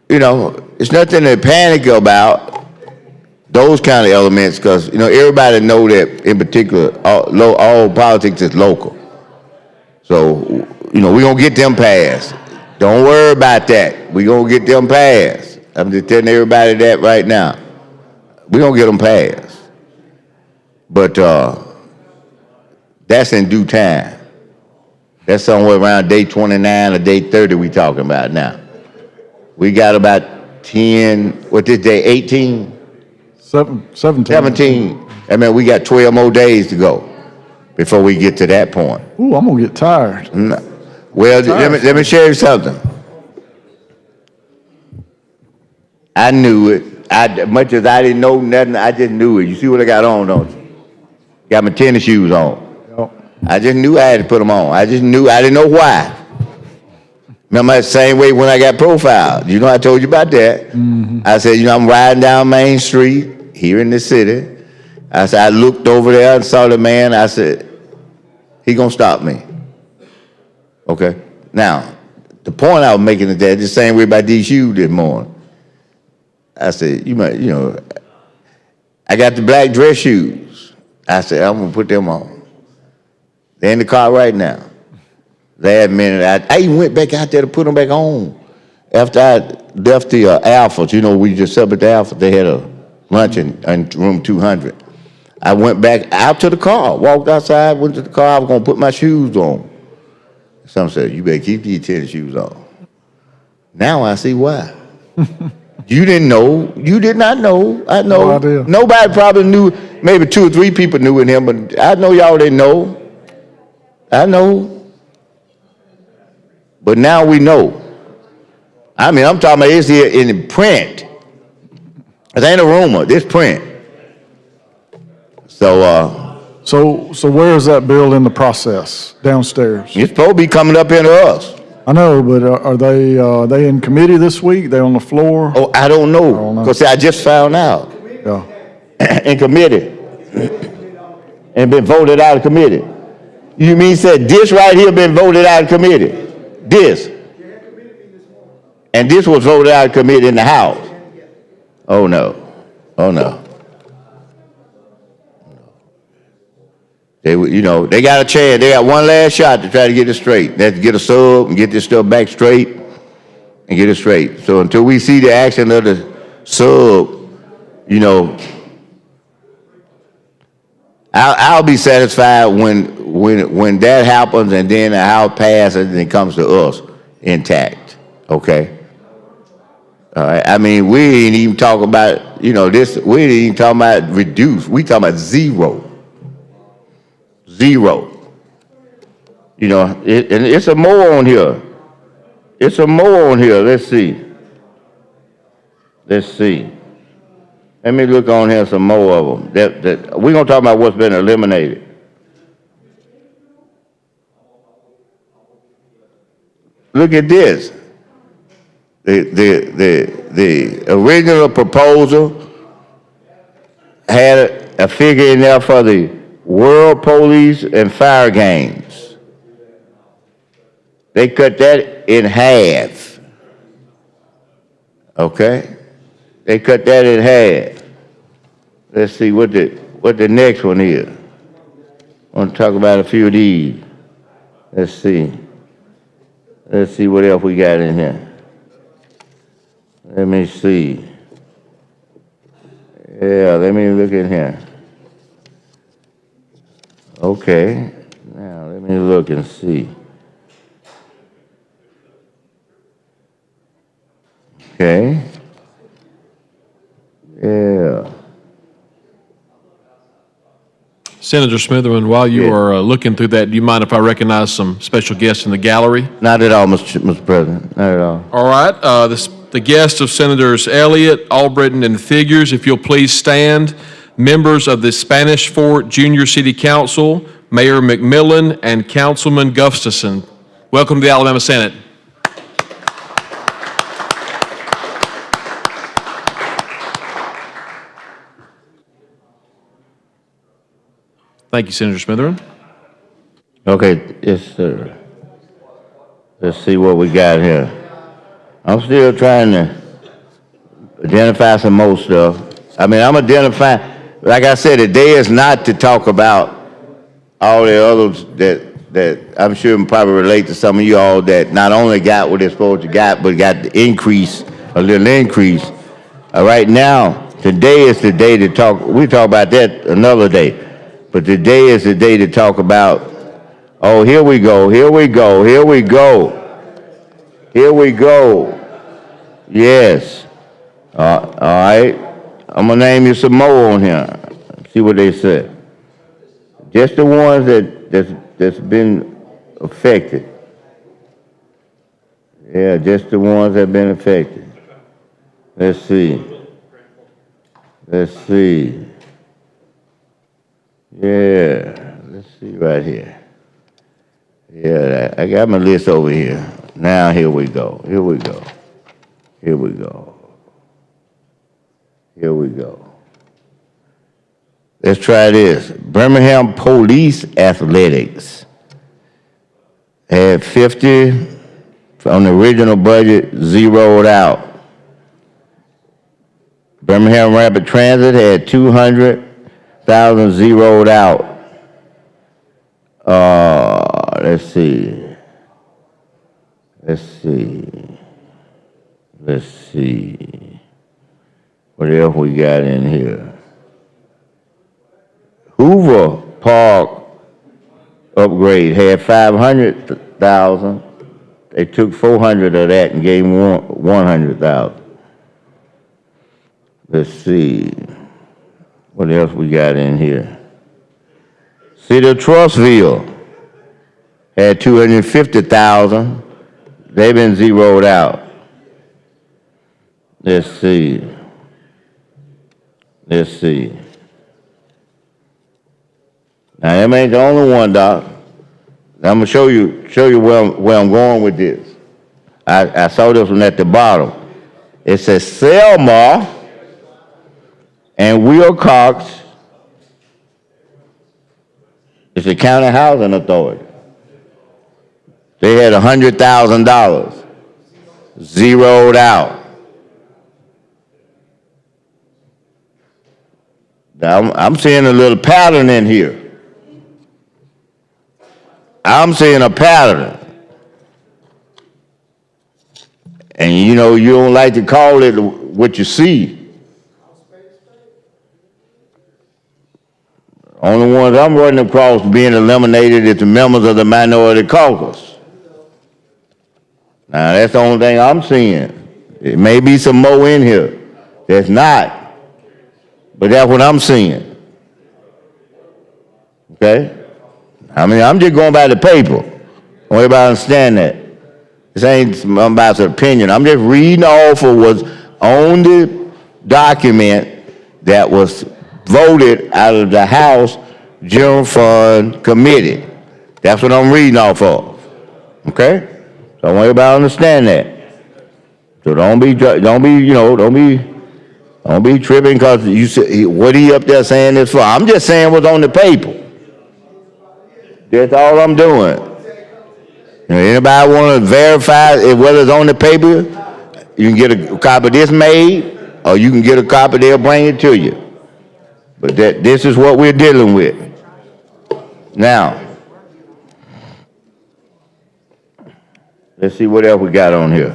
it's nothing to panic about those kind of elements because, everybody know that in particular, all politics is local. So, we're going to get them passed. Don't worry about that. We're going to get them passed. I'm just telling everybody that right now. We're going to get them passed. But that's in due time. That's somewhere around day 29 or day 30 we talking about now. We got about 10, what this day, 18? 17. 17. I mean, we got 12 more days to go before we get to that point. Ooh, I'm gonna get tired. Well, let me share you something. I knew it. Much as I didn't know nothing, I just knew it. You see what I got on, don't you? Got my tennis shoes on. I just knew I had to put them on. I just knew, I didn't know why. Remember the same way when I got profiled. I told you about that. Mm-hmm. I said, I'm riding down Main Street here in the city. I said, I looked over there and saw the man. I said, he gonna stop me. Okay? Now, the point I was making is that the same way about these shoes this morning. I said, I got the black dress shoes. I said, I'm gonna put them on. They're in the car right now. Last minute, I even went back out there to put them back on. After I left the Alphas, we just up at the Alpha. They had a lunch in room 200. I went back out to the car, walked outside, went to the car. I was going to put my shoes on. Some said, you better keep these tennis shoes on. Now I see why. You didn't know. You did not know. I know. No idea. Nobody probably knew. Maybe 2 or 3 people knew in him, but I know y'all didn't know. I know. But now we know. I mean, I'm talking about it's here in print. It ain't a rumor. This print. So, So where is that bill in the process? Downstairs? it's supposed to be coming up into us. I know, but are they in committee this week? They on the floor? Oh, I don't know. Because I just found out. Yeah. In committee. And been voted out of committee. You mean said this right here been voted out of committee? This. And this was voted out of committee in the House. Oh no. Oh no. They got a chance. They got one last shot to try to get it straight. They have to get a sub and get this stuff back straight and get it straight. So until we see the action of the sub, I'll be satisfied when that happens and then the House passes and it comes to us intact. Okay. All right. I mean, we ain't even talking about this. We ain't even talking about reduce. We talking about zero. Zero. And it's a more on here. It's a more on here. Let's see. Let me look on here some more of them. That we're gonna talk about what's been eliminated. Look at this. The original proposal had a figure in there for the World Police and Fire Games. They cut that in half. Okay? They cut that in half. Let's see what the next one is. I want to talk about a few of these. Let's see. Let's see what else we got in here. Let me see. Yeah, let me look in here. Okay. Now, let me look and see. Okay. Yeah. Senator Smitherman, while you are looking through that, do you mind if I recognize some special guests in the gallery? Not at all, Mr. President. Not at all. All right. The guests of Senators Elliott, Albritton, and Figures, if you'll please stand. Members of the Spanish Fort Junior City Council, Mayor McMillan, and Councilman Gustafson. Welcome to the Alabama Senate. Thank you, Senator Smitherman. Okay, yes, sir. Let's see what we got here. I'm still trying to identify some more stuff. I mean, I'm identifying, like I said, the day is not to talk about all the others that I'm sure probably relate to some of you all that not only got what they're supposed to got, but got the increase, a little increase. Right now, today is the day to talk, we talk about that another day, but today is the day to talk about, oh, here we go, here we go, here we go, here we go. Yes. All right. I'm gonna name you some more on here. See what they say. Just the ones that's been affected. Yeah, just the ones that have been affected. Let's see. Let's see. Yeah, let's see right here. Yeah, I got my list over here. Now here we go. Here we go. Here we go. Here we go. Let's try this. Birmingham Police Athletics had 50 on the original budget, zeroed out. Birmingham Rapid Transit had 200,000 zeroed out. Let's see. Let's see. Let's see. What else we got in here? Hoover Park upgrade had 500,000. They took 400 of that and gave 100,000. Let's see. What else we got in here? City of Trussville had 250,000. They've been zeroed out. Let's see. Let's see. Now, that ain't the only one, Doc. I'm gonna show you where I'm going with this. I saw this one at the bottom. It says Selma and Wilcox. It's the County Housing Authority. They had $100,000 zeroed out. Now, I'm seeing a little pattern in here. I'm seeing a pattern. And you know, you don't like to call it what you see. Only ones I'm running across being eliminated is the members of the minority caucus. Now, that's the only thing I'm seeing. It may be some more in here that's not, but that's what I'm seeing. Okay? I mean, I'm just going by the paper. Don't everybody understand that. This ain't somebody's opinion. I'm just reading off of what's on the document that was voted out of the House General Fund Committee. That's what I'm reading off of. Okay? So I want everybody to understand that. So don't be tripping because you say, what he up there saying this for? I'm just saying what's on the paper. That's all I'm doing. You know, anybody want to verify whether it's on the paper? You can get a copy of this made, or you can get a copy, they'll bring it to you. But this is what we're dealing with. Now, let's see what else we got on here.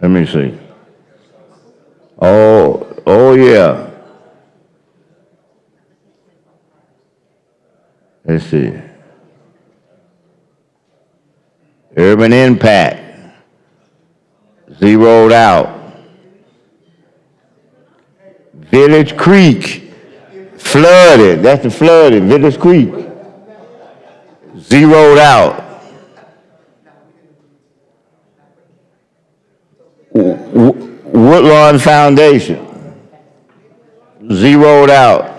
Let me see. Oh yeah. Let's see. Urban impact, zeroed out. Village Creek, flooded, that's the flooding, Village Creek, zeroed out. Woodlawn Foundation, zeroed out.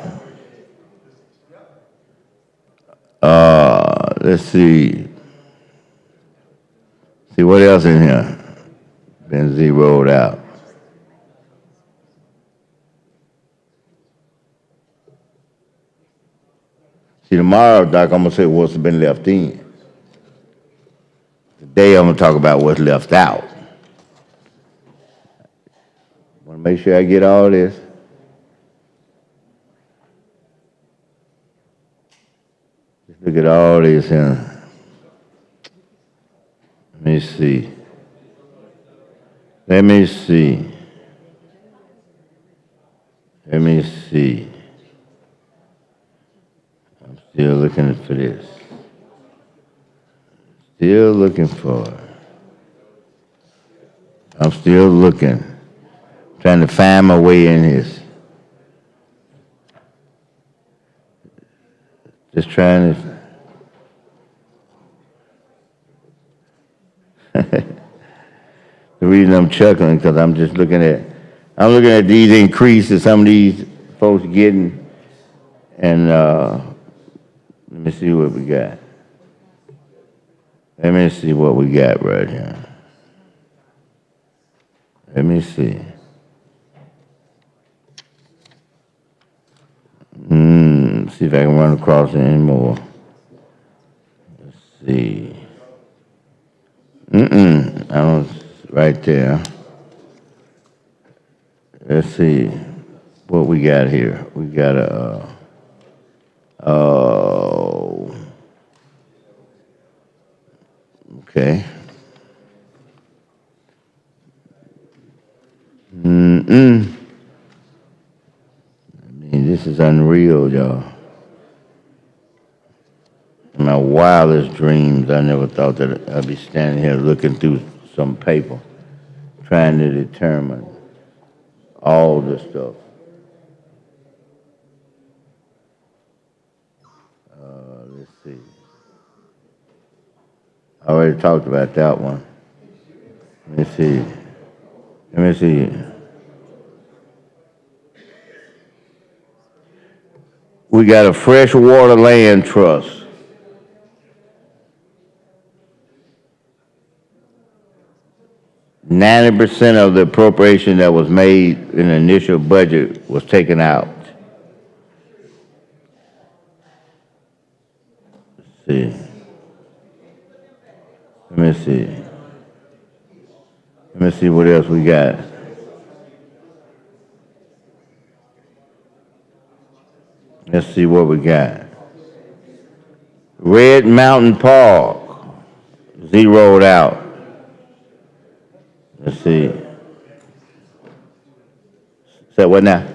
Let's see. See what else in here? Been zeroed out. See, tomorrow, Doc, I'm gonna say what's been left in. Today, I'm gonna talk about what's left out. Wanna make sure I get all this. Just look at all this here. Let me see. Let me see. Let me see. I'm still looking for this. Still looking for it. I'm still looking. Trying to find my way in this. Just trying to. The reason I'm chuckling because I'm just looking at these increases some of these folks getting, and let me see what we got. Let me see what we got right here. Let me see. See if I can run across it anymore. Let's see. I don't, right there. Let's see what we got here. We got okay. I mean, this is unreal, y'all. In my wildest dreams, I never thought that I'd be standing here looking through some paper, trying to determine all this stuff. Let's see. I already talked about that one. Let me see. Let me see. We got a freshwater land trust. %90 of the appropriation that was made in the initial budget was taken out. Let's see. Let me see. Let me see what else we got. Let's see what we got. Red Mountain Park, zeroed out. Let's see. Is that what now?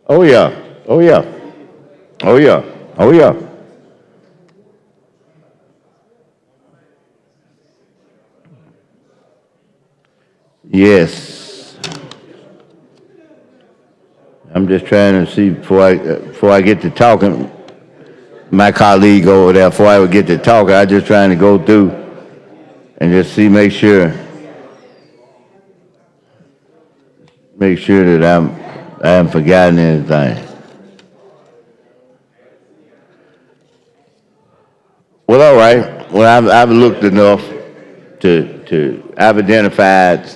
Oh yeah. Oh yeah. Oh yeah. Oh yeah. Yes. I'm just trying to see before I get to talking. My colleague over there, before I would get to talking, I'm just trying to go through and just see, make sure that I haven't forgotten anything. Well, all right. Well, I've looked enough I've identified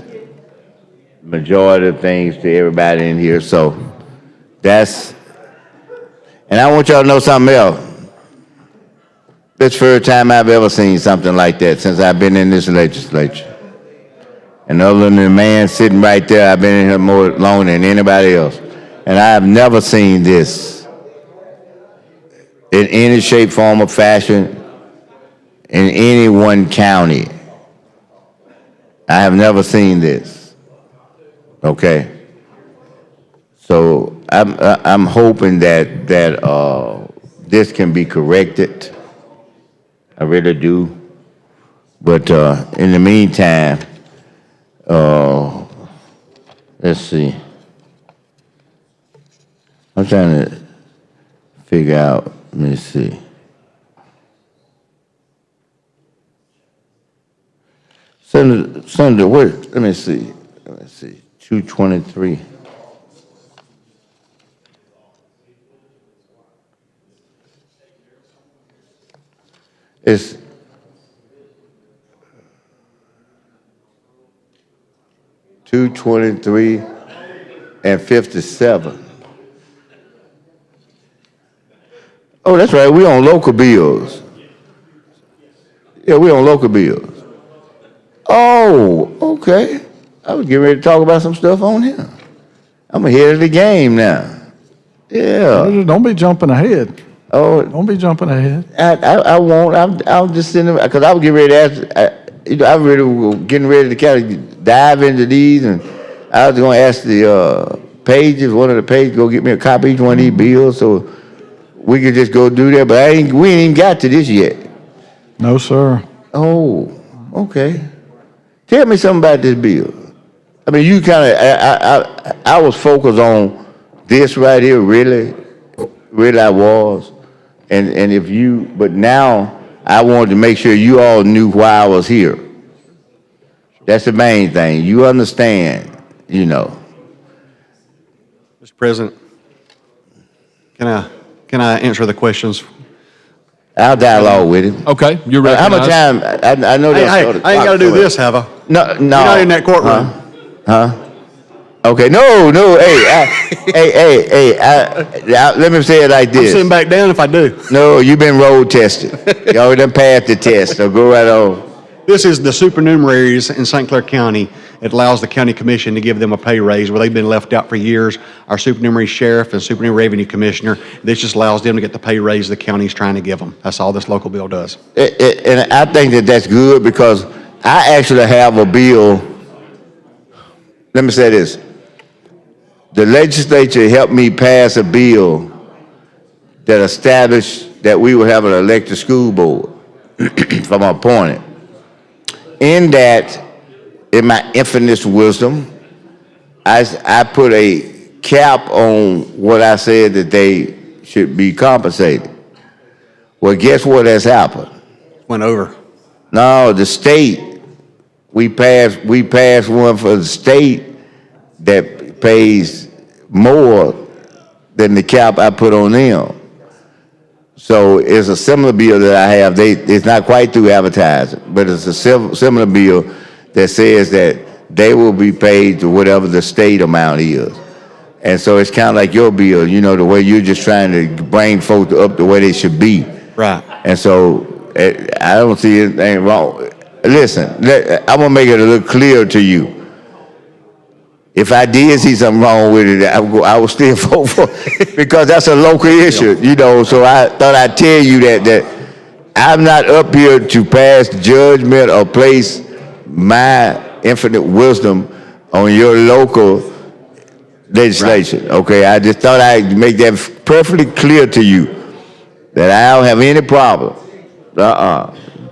majority of things to everybody in here, so and I want y'all to know something else. This is the first time I've ever seen something like that since I've been in this legislature. And other than the man sitting right there, I've been in here more long than anybody else. And I have never seen this in any shape, form, or fashion in any one county. I have never seen this. Okay? So I'm hoping that this can be corrected. I really do. But in the meantime, let's see. I'm trying to figure out, let me see. Senator, what, let me see, 223. It's $223 and 57. Oh, that's right, we on local bills. Yeah, we on local bills. Oh, okay. I was getting ready to talk about some stuff on here. I'm ahead of the game now. Yeah. Don't be jumping ahead. Oh, Don't be jumping ahead. I won't. I'm just sitting there, because I was getting ready to ask, I really was getting ready to kind of dive into these, and I was going to ask the pages, one of the pages, go get me a copy of each one of these bills, so we could just go do that, but we ain't even got to this yet. No, sir. Oh, okay. Tell me something about this bill. I mean, you kind of, I was focused on this right here, really I was. And if you, but now I wanted to make sure you all knew why I was here. That's the main thing. You understand, you know. Mr. President, can I answer the questions? I'll dialogue with him. Okay, you're How recognized. much time? I know Hey, they'll hey, start the I ain't got to clock do for it. this, have I? No. You're not in that courtroom. Huh? Okay, no, hey, let me say it like I'm this. sitting back down if I do. No, you've been road tested. You already done passed the test, so go right on. This is the supernumeraries in St. Clair County. It allows the county commission to give them a pay raise where they've been left out for years. Our supernumerary sheriff and supernumerary revenue commissioner, this just allows them to get the pay raise the county's trying to give them. That's all this local bill does. And I think that that's good, because I actually have a bill. Let me say this. The legislature helped me pass a bill that established that we would have an elected school board from my opponent. In that, in my infinite wisdom, I put a cap on what I said that they should be compensated. Well, guess what has happened? Went over. No, the state, we passed one for the state that pays more than the cap I put on them. So it's a similar bill that I have. It's not quite through advertising, but it's a similar bill that says that they will be paid to whatever the state amount is. And so it's kind of like your bill, you know, the way you're just trying to bring folks up the way they should be. Right. And so I don't see anything wrong. Listen, I'm going to make it a little clearer to you. If I did see something wrong with it, I would still vote for it, because that's a local issue, you know. So I thought I'd tell you that I'm not up here to pass judgment or place my infinite wisdom on your local legislation, right. Okay? I just thought I'd make that perfectly clear to you that I don't have any problem,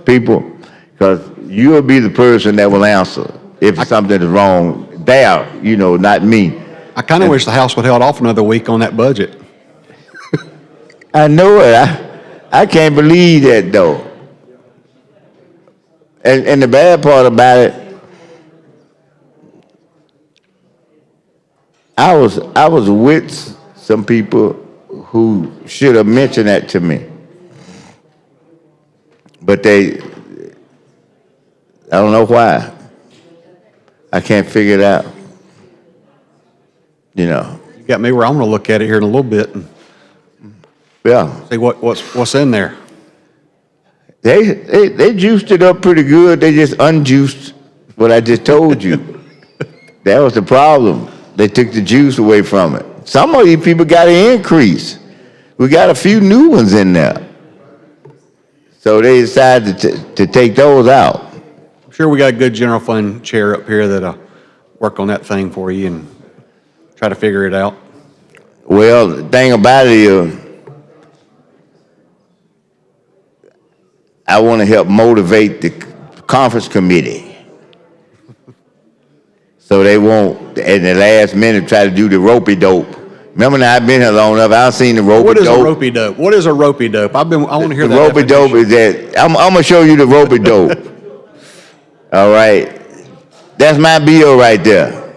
people, because you'll be the person that will answer if something is wrong there, you know, not me. I kind of wish the House would hold off another week on that budget. I know it. I can't believe that, though. And the bad part about it, I was with some people who should have mentioned that to me, but I don't know why. I can't figure it out. You know. You got me where I'm going to look at it here in a little bit and see what's in there. They juiced it up pretty good. They just unjuiced what I just told you. That was the problem. They took the juice away from it. Some of these people got an increase. We got a few new ones in there. So they decided to take those out. I'm sure we got a good general fund chair up here that'll work on that thing for you and try to figure it out. Well, the thing about it is, I want to help motivate the conference committee so they won't, at the last minute, try to do the ropey dope. Remember now, I've been here long enough, I've seen the ropey dope. What is a ropey dope? What is a ropey dope? I want to hear that. The ropey dope is that, I'm going to show you the ropey dope. All right. That's my bill right there.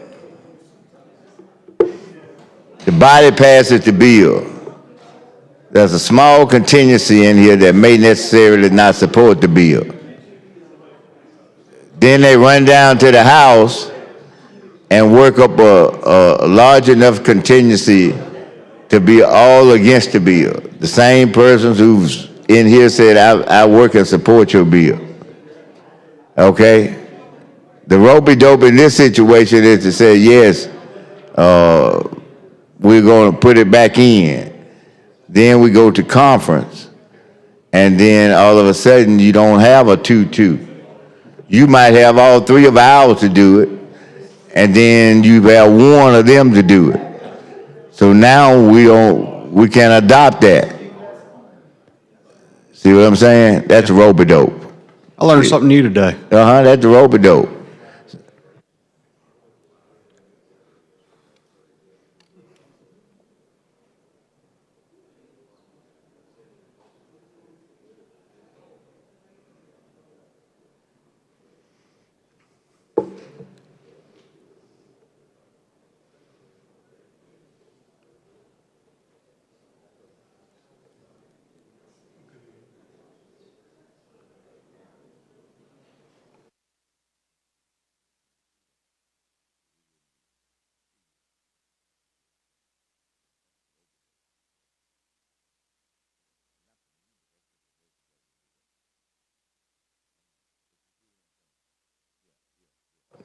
The body passes the bill. There's a small contingency in here that may necessarily not support the bill. Then they run down to the House and work up a large enough contingency to be all against the bill. The same persons who's in here said, I work and support your bill. Okay? The ropey-dope in this situation is to say, yes, we're going to put it back in. Then we go to conference. And then all of a sudden, you don't have a 2-2. You might have all three of ours to do it, and then you have one of them to do it. So now we can adopt that. See what I'm saying? That's ropey-dope. I learned something new today. That's ropey-dope.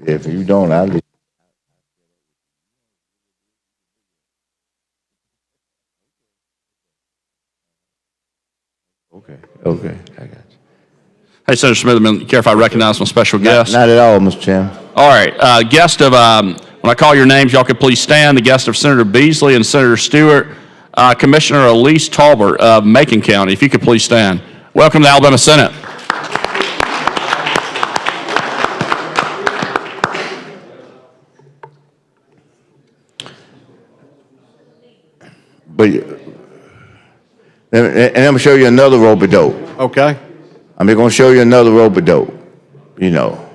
If you don't, I'll leave. Okay, I got you. Hey, Senator Smitherman, you care if I recognize my special guest? Not at all, Mr. Chairman. All right, guest of, when I call your names, y'all could please stand. The guest of Senator Beasley and Senator Stewart, Commissioner Elise Talbert of Macon County, if you could please stand. Welcome to the Alabama Senate. But, and I'm going to show you another rope-a-dope. Okay. I'm going to show you another rope-a-dope, you know.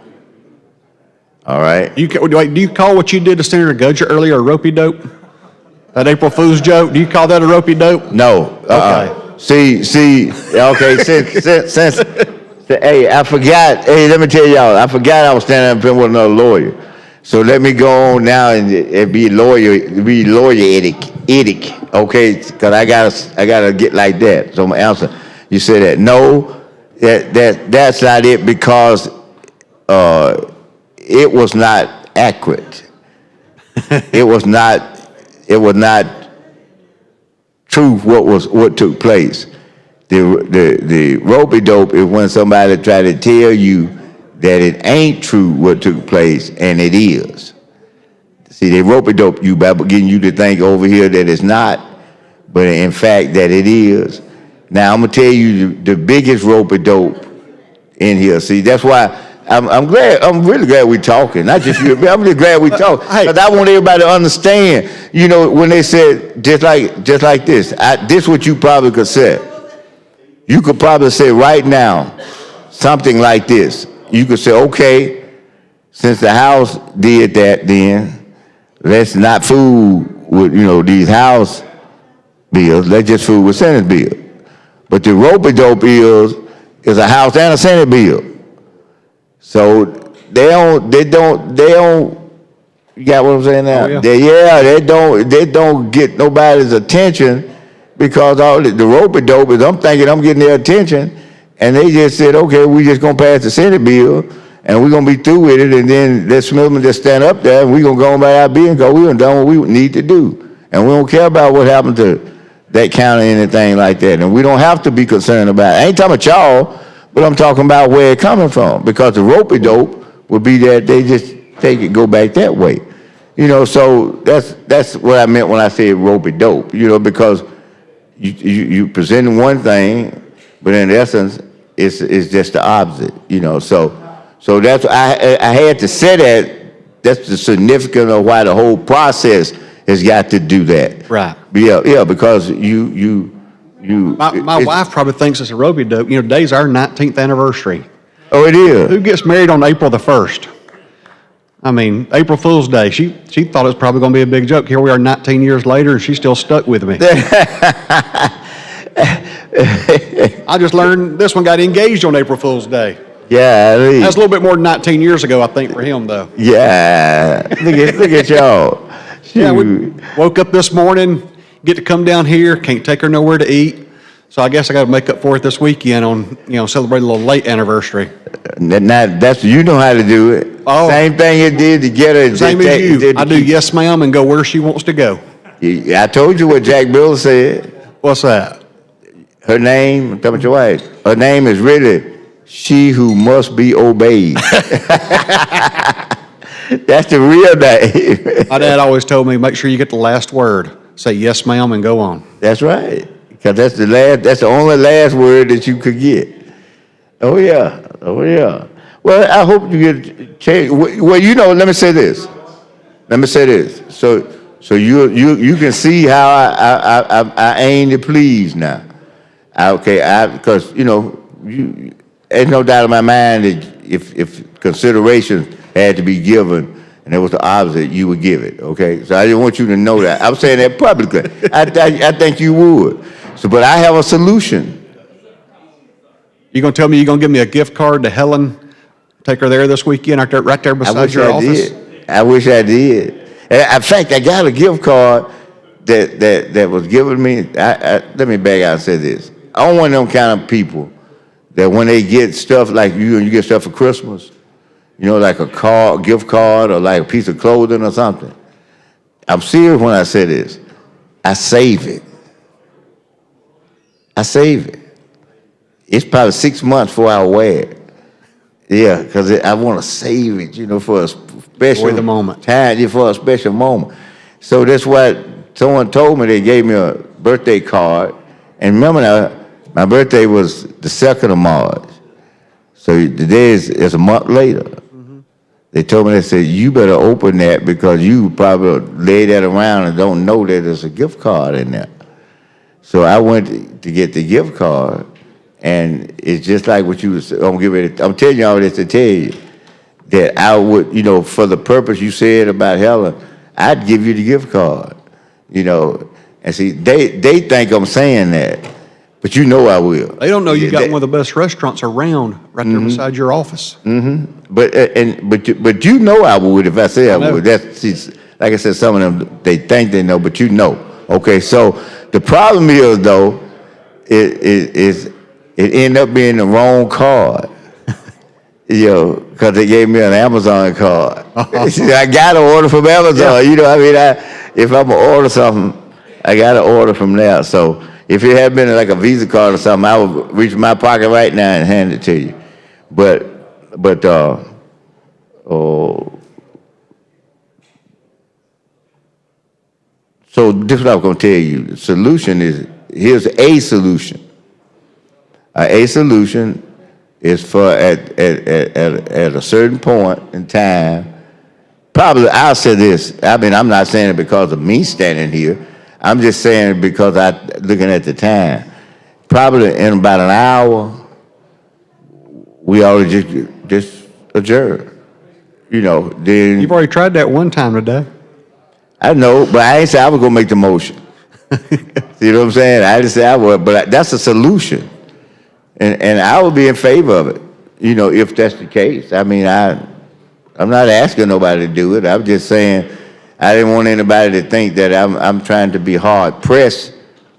All right? Do you call what you did to Senator Gudger earlier a ropey dope? That April Fool's joke, do you call that a ropey dope? No. Okay. See, okay, since hey, I forgot, hey, let me tell y'all, I forgot I was standing up with another lawyer. So let me go on now and be lawyer etic, okay? Because I gotta get like that. So my answer, you say that no, that's not it because it was not accurate. it was not true what took place. The ropey-dope is when somebody try to tell you that it ain't true what took place, and it is. See, they ropey-dope you by getting you to think over here that it's not, but in fact that it is. Now, I'm going to tell you the biggest ropey-dope in here. See, that's why I'm really glad we're talking. Not just you, I'm really glad we're talking. Because I want everybody to understand, you know, when they said just like this, this is what you probably could say. You could probably say right now something like this. You could say, okay, since the House did that, then let's not fool with, you know, these House bills. Let's just fool with Senate bill. But the ropey-dope is a House and a Senate bill. So they don't, you got what I'm saying now? Oh, yeah. They don't get nobody's attention because all the ropey-dope is, I'm thinking I'm getting their attention. And they just said, okay, we just gonna pass the Senate bill and we're gonna be through with it, and then let Smithman just stand up there and we're gonna go on by our bill and go, we done done what we need to do. And we don't care about what happened to that county or anything like that. And we don't have to be concerned about it. I ain't talking about y'all, but I'm talking about where it's coming from. Because the ropey-dope would be that they just take it, go back that way. You know, so that's what I meant when I said ropey-dope, you know, because you presenting one thing, but in essence, it's just the opposite, you know. So that's I had to say that. That's the significance of why the whole process has got to do that. Right. Yeah, because My wife probably thinks it's a ropey dope. You know, today's our 19th anniversary. Oh, it is. Who gets married on April the 1st? I mean, April Fool's Day. She thought it was probably going to be a big joke. Here we are 19 years later, and she's still stuck with me. I just learned this one got engaged on April Fool's Day. Yeah, that's a little bit more than 19 years ago, I think, for him, though. Yeah, look at y'all. Yeah, we woke up this morning get to come down here, can't take her nowhere to eat. So I guess I got to make up for it this weekend on, celebrate a little late anniversary. Now, you know how to do it. Oh. Same thing you did to get her. Same as you. I do yes, ma'am, and go where she wants to go. I told you what Jack Bill said. What's that? Her name, tell me your wife, her name is really She Who Must Be Obeyed. That's the real name. My dad always told me, make sure you get the last word. Say yes, ma'am, and go on. That's right. Because that's the only last word that you could get. Oh, yeah. Oh, yeah. Well, I hope you get changed. Well, let me say this. So you can see how I aim to please now. Because, there's no doubt in my mind that if consideration had to be given, and it was the opposite, you would give it, okay? So I didn't want you to know that. I'm saying that publicly. I think you would. So, but I have a solution. You gonna tell me you're gonna give me a gift card to Helen? Take her there this weekend, right there beside your office? I wish I did. And in fact, I got a gift card that was given me. Let me back out and say this. I'm one of them kind of people that when they get stuff like you, and you get stuff for Christmas, like a gift card, or like a piece of clothing or something. I'm serious when I say this. I save it. It's probably 6 months before I wear it. Yeah, because I want to save it, for a special For the moment. time, for a special moment. So that's what someone told me. They gave me a birthday card. And remember now, my birthday was the 2nd of March. So today is a month later. They told me, they said, you better open that because you probably lay that around and don't know that there's a gift card in there. So I went to get the gift card, and it's just like what you was, I'm telling you all this to tell you that I would, for the purpose you said about Helen, I'd give you the gift card, And see, they think I'm saying that, but I will. They don't know you got one of the best restaurants around right there beside your office. But I would if I said I would. Like I said, some of them they think they know, but Okay, so the problem is though, it ended up being the wrong card. Because they gave me an Amazon card. I got to order from Amazon. If I'm gonna order something, I got to order from there. So if it had been like a Visa card or something, I would reach my pocket right now and hand it to you. So this is what I'm going to tell you. The solution here's a solution. A solution is for at a certain point in time, probably I'll say this. I'm not saying it because of me standing here. I'm just saying it because looking at the time. Probably in about an hour, we already just adjourn. Then You've already tried that one time today. I know, but I ain't say I was gonna make the motion. You know what I'm saying? I didn't say I would, but that's a solution, and I would be in favor of it. If that's the case. I'm not asking nobody to do it. I'm just saying I didn't want anybody to think that I'm trying to be hard pressed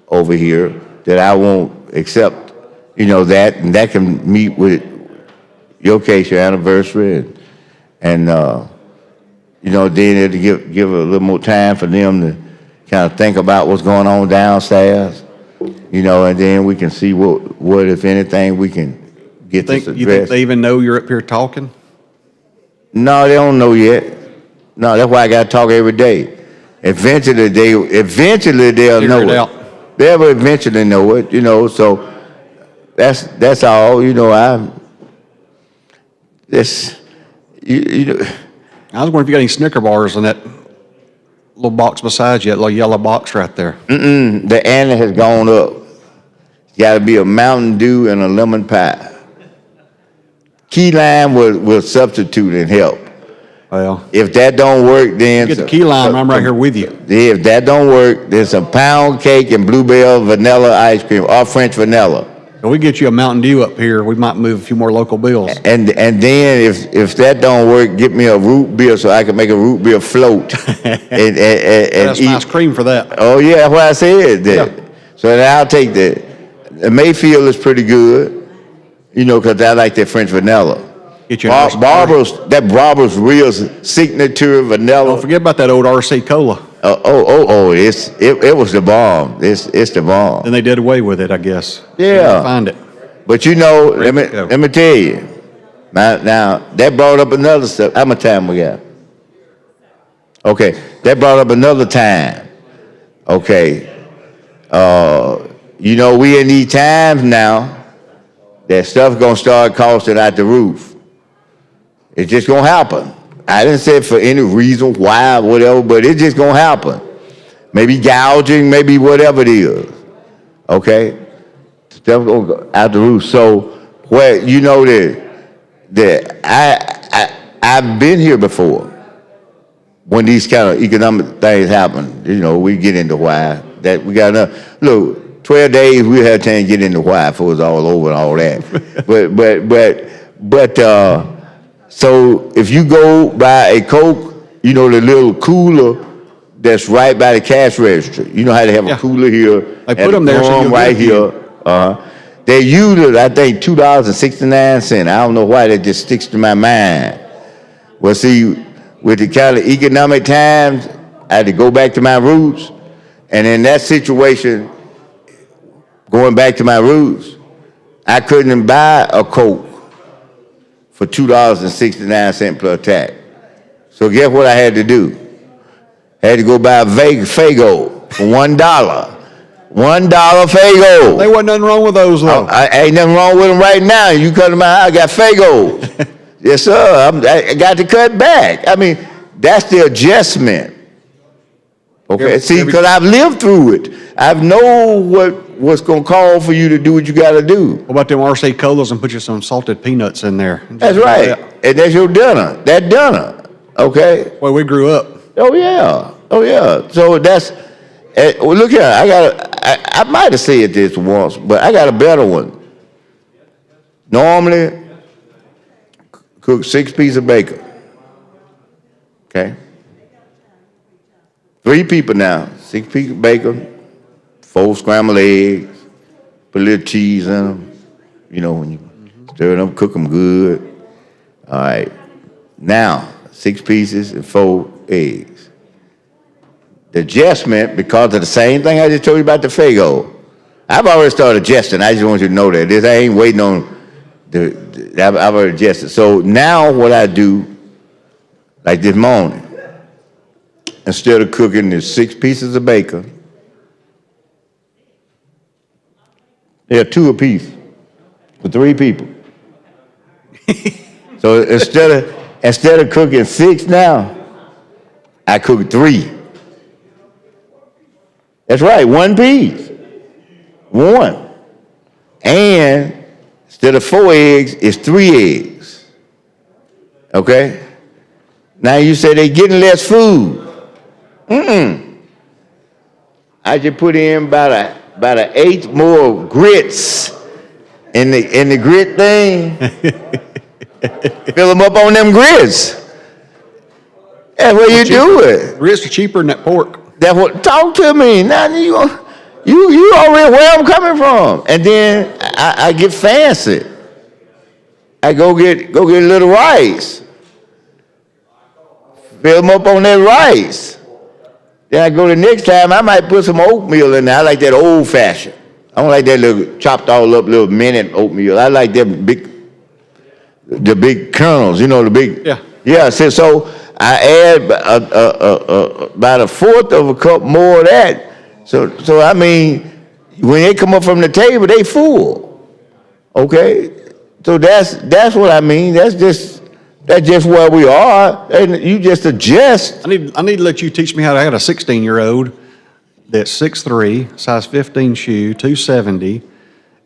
over here, that I won't accept, that, and that can meet with your case, your anniversary, and then it'll give a little more time for them to kind of think about what's going on downstairs, and then we can see what if anything, we can get this addressed. You think they even know you're up here talking? No, they don't know yet. No, that's why I got to talk every day. Eventually they'll know it. They'll eventually know it, so that's all, I was wondering if you got any Snicker bars in that little box beside you, that little yellow box right there. The ante has gone up. It's got to be a Mountain Dew and a lemon pie. Key lime will substitute and help. Well, if that don't work, then get the key lime. I'm right here with you. If that don't work, there's some pound cake and bluebell vanilla ice cream or French vanilla. If we get you a Mountain Dew up here, we might move a few more local bills. And then if that don't work, get me a root beer so I can make a root beer float. and That's eat. nice cream for that. Oh yeah, that's what I said. Yeah. So then I'll take the Mayfield is pretty good, you know, because I like that French vanilla. Get you Barbara's real signature vanilla. Don't forget about that old RC Cola. It was the bomb. It's the bomb. Then they did away with it, I guess. Yeah. Find it. But you know, let me tell you. Now that brought up another stuff. How much time we got? Okay, that brought up another time. Okay, you know, we in these times now that stuff gonna start costing out the roof. It's just gonna happen. I didn't say for any reason why, whatever, but it's just gonna happen. Maybe gouging, maybe whatever it is. Okay, stuff gonna go out the roof. So, where you know that I've been here before when these kind of economic things happen. You know, we get into why that we got enough. Look, 12 days we had time to get into why before it's all over and all that. but so if you go buy a Coke, you know, the little cooler that's right by the cash register. You know how they have a cooler here. They put them there so you'll right get here. They use it, I think, $2.69. I don't know why that just sticks to my mind. Well, see, with the kind of economic times, I had to go back to my roots. And in that situation, going back to my roots, I couldn't buy a Coke for $2.69 plus tax. So guess what I had to do? I had to go buy a Faygo for $1. $1 Faygo. There wasn't nothing wrong with those, though. Ain't nothing wrong with them right now. You come to my house, I got Faygo. Yes, sir. I got to cut back. I mean, that's the adjustment. Okay, see, because I've lived through it. I know what's going to call for you to do what you got to do. What about them RC Colas and put you some salted peanuts in there? That's right. And that's your dinner. That dinner. Okay? Well, we grew up. Oh, yeah. Oh, yeah. So that's, well, look here. I might have said this once, but I got a better one. Normally, cook 6 pieces of bacon. Okay? 3 people now, 6 pieces of bacon, 4 scrambled eggs, put a little cheese in them. You know, when you stir them, cook them good. All right. Now, 6 pieces and 4 eggs. The adjustment, because of the same thing I just told you about the Faygo, I've already started adjusting. I just want you to know that. I ain't waiting on I've already adjusted. So now what I do, like this morning, instead of cooking the 6 pieces of bacon, they're 2 apiece for 3 people. So instead of cooking 6 now, I cook 3. That's right, 1 piece. 1. And instead of 4 eggs, it's 3 eggs. Okay? Now you say they're getting less food. I just put in about an 8 more grits in the grit thing. Fill them up on them grits. That's what you do it. Grits are cheaper than that pork. That's what. Talk to me now. You already where I'm coming from, and then I get fancy. I go get a little rice. Fill them up on that rice. Then I go the next time, I might put some oatmeal in there. I like that old fashioned. I don't like that little chopped all up little minute oatmeal. I like them the big kernels, you know, the big. Yeah. Yeah, so I add about 1/4 of a cup more of that. So I mean, when they come up from the table, they full. Okay? So that's what I mean. That's just where we are, and you just adjust. I need to let you teach me how to. I got a 16-year-old that's 6'3", size 15 shoe, 270,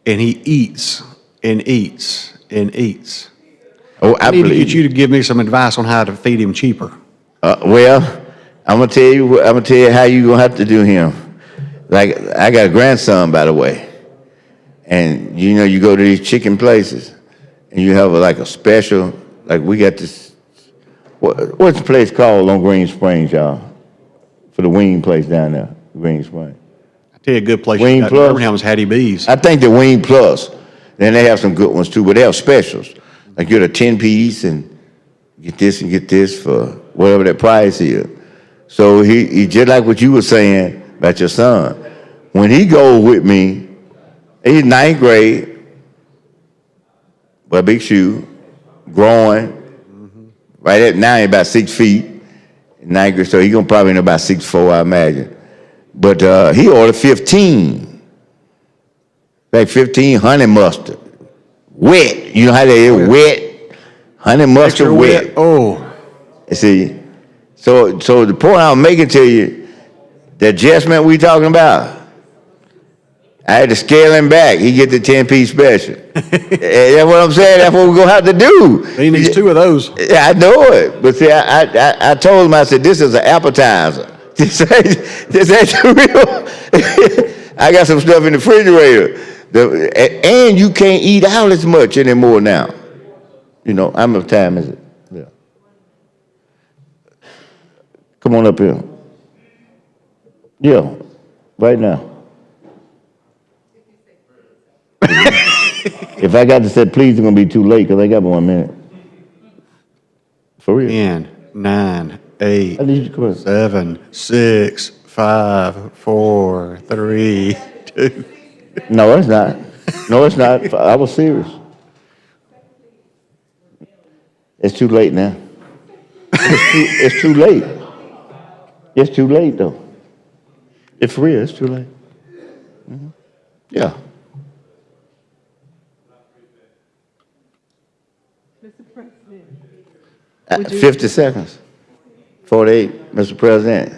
and he eats and eats and eats. Oh, I need to get you to give me some advice on how to feed him cheaper. Well, I'm gonna tell you how you gonna have to do him. Like, I got a grandson, by the way, And you know, you go to these chicken places and you have like a special, like we got this, what's the place called on Green Springs, y'all? For the wing place down there, Green Springs. I tell you a good place. Wing You got Plus? Birmingham's Hattie B's. I think the Wing Plus. Then they have some good ones too, but they have specials. Like you get a 10-piece and get this for whatever that price is. So he just like what you were saying about your son. When he goes with me, he's 9th grade, but a big shoe, growing. Right at now, he's about 6 feet. 9th grade, so he's gonna probably be about 6'4", I imagine. But he ordered 15. Like 15 honey mustard. Wet. You know how they is? Wet. Honey mustard Extra wet. Oh. You see? So the point I'm making to you, the adjustment we talking about, I had to scale him back. He get the 10-piece special. That's what I'm saying. That's what we're going to have to do. He needs 2 of those. Yeah, I know it. But see, I told him, I said, this is an appetizer. This ain't the real. I got some stuff in the refrigerator. And you can't eat out as much anymore now. You know, how much time is it? Yeah. Come on up here. Yeah, right now. If I got to say please, it's going to be too late because I got 1 minute. For real. 10, 9, 8, I need you to come on. 7, 6, 5, 4, 3, 2. No, it's not. No, it's not. I was serious. It's too late now. It's too late. It's too late, though. It's for real. It's too late. Mm-hmm. Yeah. Mr. President. 50 seconds. 48, Mr. President.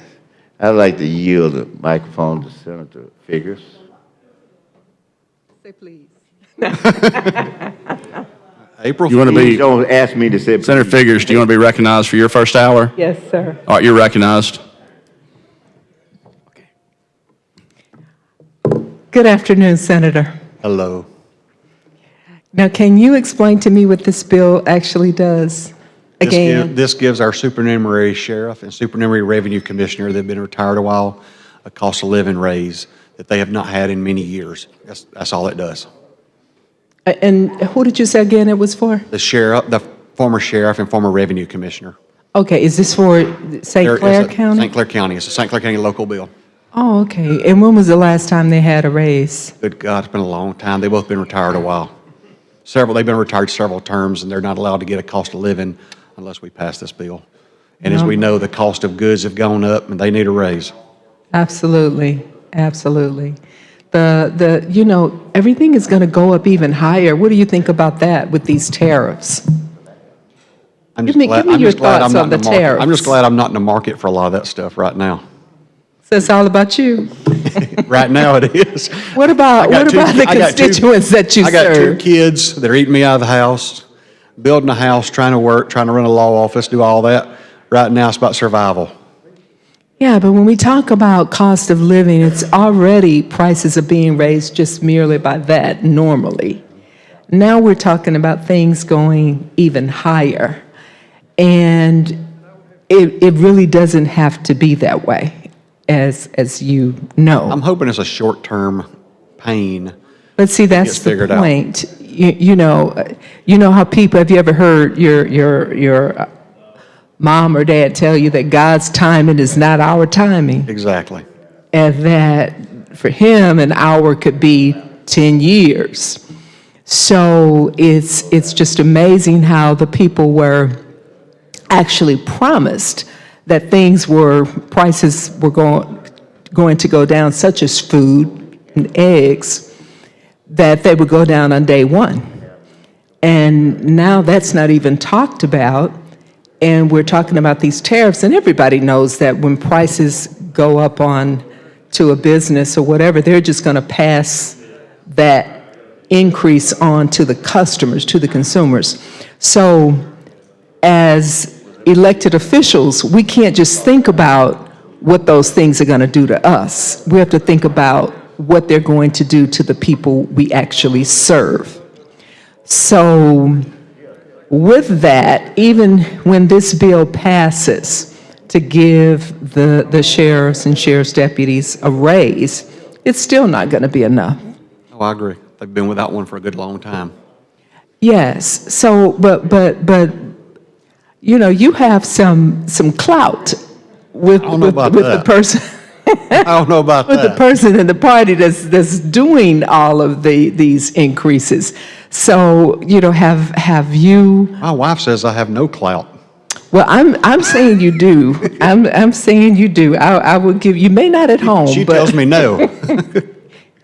I'd like to yield the microphone to Senator Figures. Say please. April. You want to be, Please don't ask me to say. Senator Figures, do you want to be recognized for your first hour? Yes, sir. All right, you're recognized. Good afternoon, Senator. Hello. Now, can you explain to me what this bill actually does? Again, This gives our supernumerary sheriff and supernumerary revenue commissioner, they've been retired a while, a cost of living raise that they have not had in many years. That's all it does. and who did you say again it was for? The sheriff, the former sheriff and former revenue commissioner. Okay, is this for St. Clair County? St. Clair County. It's a St. Clair County local bill. Oh, okay. And when was the last time they had a raise? Good God, it's been a long time. They've both been retired a while. They've been retired several terms, and they're not allowed to get a cost of living unless we pass this bill. And as we know, the cost of goods have gone up, and they need a raise. Absolutely, absolutely. You know, everything is going to go up even higher. What do you think about that with these tariffs? I'm Give me your thoughts on the tariffs. I'm just glad I'm not in the market for a lot of that stuff right now. So it's all about you. Right now it is. What about the constituents that you I got 2 serve? kids that are eating me out of the house, building a house, trying to work, trying to run a law office, do all that. Right now it's about survival. Yeah, but when we talk about cost of living, it's already prices are being raised just merely by that normally. Now we're talking about things going even higher. And it really doesn't have to be that way, as you know. I'm hoping it's a short-term pain. But see, that's gets the figured out. point. You know how people, have you ever heard your mom or dad tell you that God's timing is not our timing? Exactly. And that for him, an hour could be 10 years. So it's just amazing how the people were actually promised that prices were going to go down, such as food and eggs, that they would go down on day one. And now that's not even talked about. And we're talking about these tariffs, and everybody knows that when prices go up on to a business or whatever, they're just going to pass that increase on to the customers, to the consumers. So as elected officials, we can't just think about what those things are going to do to us. We have to think about what they're going to do to the people we actually serve. So with that, even when this bill passes to give the sheriffs and sheriff's deputies a raise, it's still not going to be enough. Oh, I agree. They've been without one for a good long time. Yes, so, but, you know, you have some clout with I don't know about the that. person. I don't know about With the that. person in the party that's doing all of these increases. So, you know, have you, My wife says I have no clout. well, I'm saying you do. I'm saying you do. I will give, you may not at home, She but. tells me no.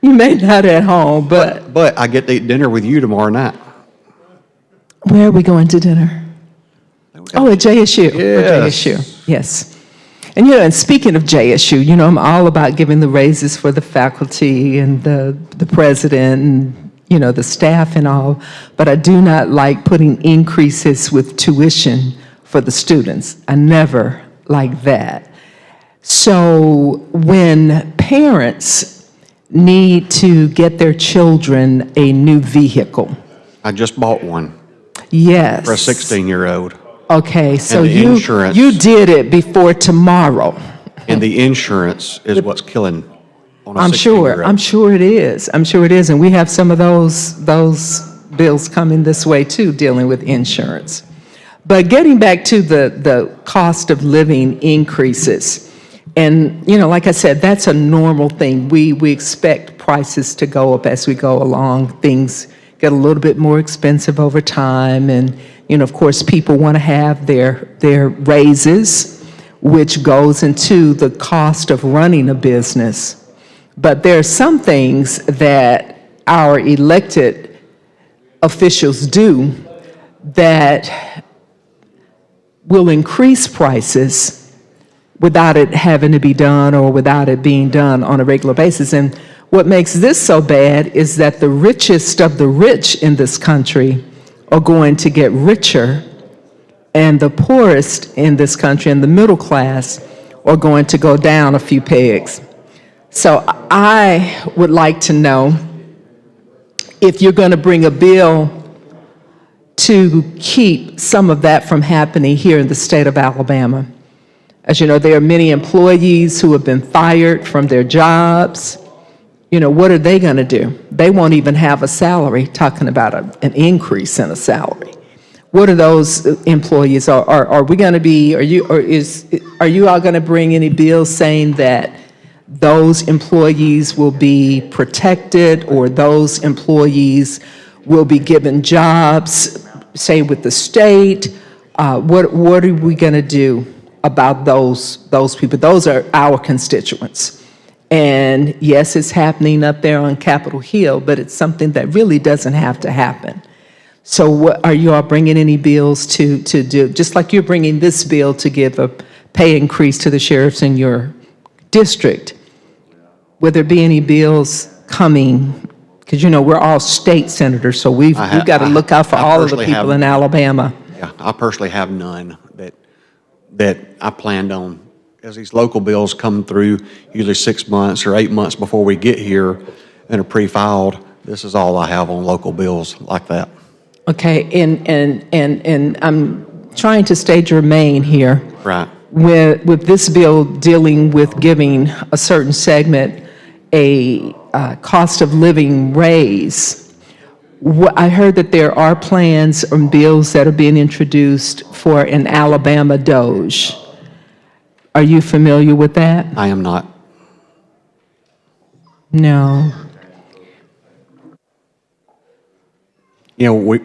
You may not at home, but But I get to eat dinner with you tomorrow night. where are we going to dinner? Oh, at JSU. At Yes. JSU, yes. And, you know, and speaking of JSU, you know, I'm all about giving the raises for the faculty and the president and, you know, the staff and all, but I do not like putting increases with tuition for the students. I never like that. So when parents need to get their children a new vehicle, I just bought one yes. for a 16-year-old. Okay, so the you insurance- you did it before tomorrow. And the insurance is what's killing on a I'm 16-year-old. sure it is. I'm sure it is, and we have some of those bills coming this way too, dealing with insurance. But getting back to the cost of living increases, and, you know, like I said, that's a normal thing. We expect prices to go up as we go along. Things get a little bit more expensive over time, and, you know, of course, people want to have their raises, which goes into the cost of running a business. But there are some things that our elected officials do that will increase prices without it having to be done or without it being done on a regular basis. And what makes this so bad is that the richest of the rich in this country are going to get richer, and the poorest in this country and the middle class are going to go down a few pegs. So I would like to know if you're going to bring a bill to keep some of that from happening here in the state of Alabama. As you know, there are many employees who have been fired from their jobs. You know, what are they going to do? They won't even have a salary, talking about an increase in a salary. What are those employees? Are we going to be, are you all going to bring any bills saying that those employees will be protected, or those employees will be given jobs, say with the state? What are we going to do about those people? Those are our constituents. And yes, it's happening up there on Capitol Hill, but it's something that really doesn't have to happen. So what, are you all bringing any bills to do, just like you're bringing this bill to give a pay increase to the sheriffs in your district? Will there be any bills coming? Because, you know, we're all state senators, so we've got to look out for all of the people in Alabama. Yeah, I personally have none that I planned on. As these local bills come through, usually 6 months or 8 months before we get here and are pre-filed, this is all I have on local bills like that. Okay, and I'm trying to stay germane here. Right. With this bill dealing with giving a certain segment a cost of living raise, I heard that there are plans and bills that are being introduced for an Alabama Doge. Are you familiar with that? I am not. No. You know,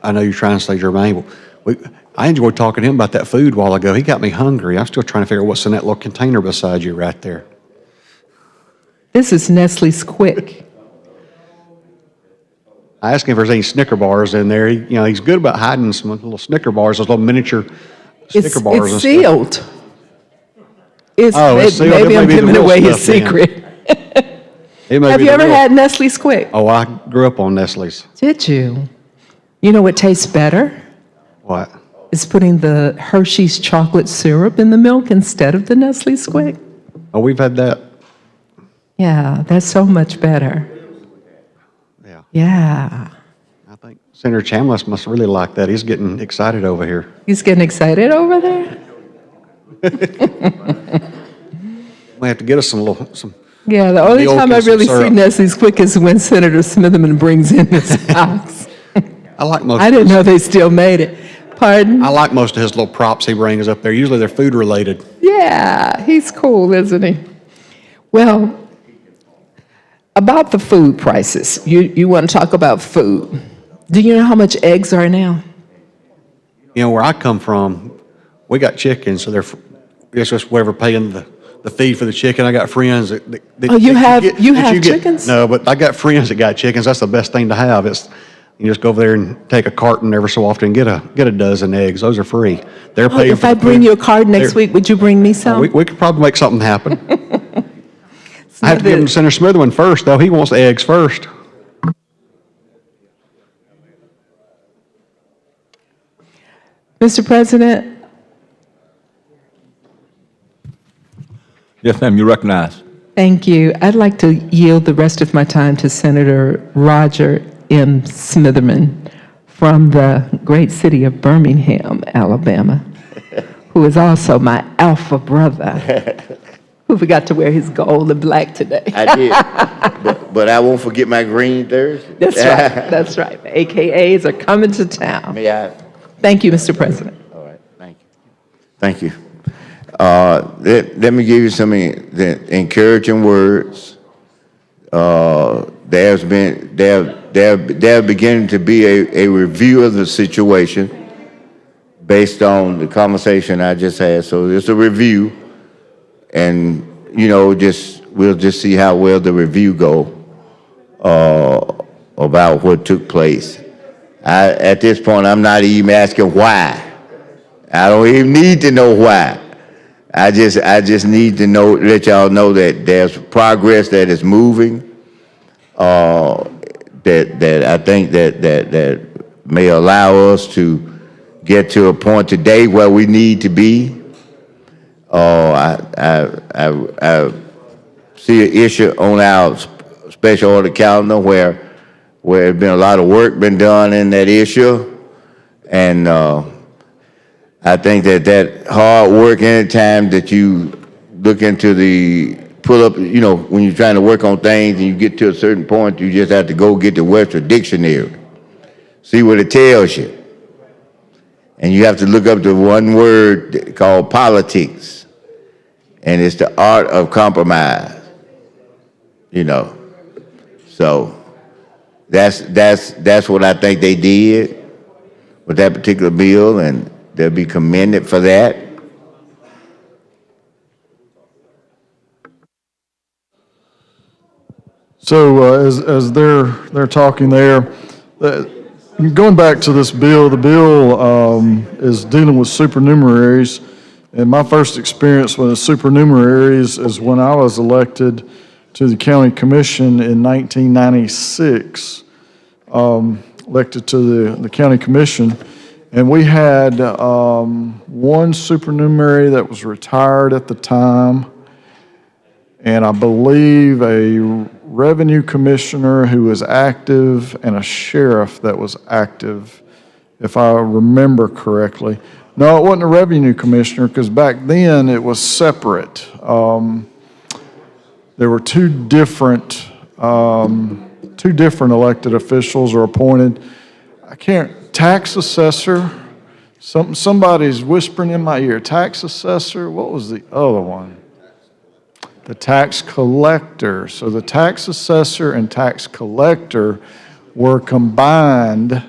I know you're trying to say Jermaine, but I enjoyed talking to him about that food a while ago. He got me hungry. I'm still trying to figure out what's in that little container beside you right there. This is Nestle's Quick. I asked him if there's any Snicker bars in there. He's good about hiding some little Snicker bars, those little miniature Snicker bars and It's stuff. sealed. It's sealed. Maybe It I'm may be the giving real away his stuff then. secret. It may Have be you the ever real- had Nestle's Quick? Oh, I grew up on Nestle's. Did you? You know what tastes better? What? It's putting the Hershey's chocolate syrup in the milk instead of the Nestle's Quick. Oh, we've had that. Yeah, that's so much better. Yeah. Yeah. I think Senator Chambliss must really like that. He's getting excited over here. He's getting excited over there? We have to get us some Yeah, the only milk time and I've some really syrup. seen Nestle's quick is when Senator Smitherman brings in his box. I like most. I didn't know they still made it. Pardon? I like most of his little props he brings up there. Usually they're food related. Yeah, he's cool, isn't he? Well, about the food prices, you want to talk about food. Do you know how much eggs are now? You know, where I come from, we got chickens, so it's just whatever paying the feed for the chicken. I got friends that Oh, you have get- chickens? No, but I got friends that got chickens. That's the best thing to have. It's you just go over there and take a carton every so often and get a dozen eggs. Those are free. They're Oh, paying if for I the bring food. you a card next They're- week, would you bring me some? We could probably make something happen. I have to give him Senator Smitherman first, though. He wants the eggs first. Mr. President, Yes, ma'am, you recognize. thank you. I'd like to yield the rest of my time to Senator Roger M. Smitherman from the great city of Birmingham, Alabama, who is also my alpha brother, who forgot to wear his gold and black today. I did. But I won't forget my green Thursday. That's right, that's right. The AKAs are coming to town. May I? Thank you, Mr. President. All right, thank you. Thank you. Let me give you some encouraging words. There beginning to be a review of the situation based on the conversation I just had. So it's a review, and we'll just see how well the review go about what took place. At this point, I'm not even asking why. I don't even need to know why. I just need to let y'all know that there's progress that is moving. That I think that may allow us to get to a point today where we need to be. I see an issue on our special order calendar where there's been a lot of work been done in that issue, and I think that hard work, anytime that you look into pull up, when you're trying to work on things and you get to a certain point, you just have to go get the Webster Dictionary, see what it tells you. And you have to look up the one word called politics, and it's the art of compromise, So that's what I think they did with that particular bill, and they'll be commended for that. So as they're talking there, going back to this bill, the bill is dealing with supernumeraries. And my first experience with supernumeraries is when I was elected to the county commission in 1996, elected to the county commission. And we had one supernumerary that was retired at the time, and I believe a revenue commissioner who was active and a sheriff that was active, if I remember correctly. No, it wasn't a revenue commissioner, because back then it was separate. There were two different elected officials or appointed. Tax assessor. Somebody's whispering in my ear. Tax assessor. What was the other one? The tax collector. So the tax assessor and tax collector were combined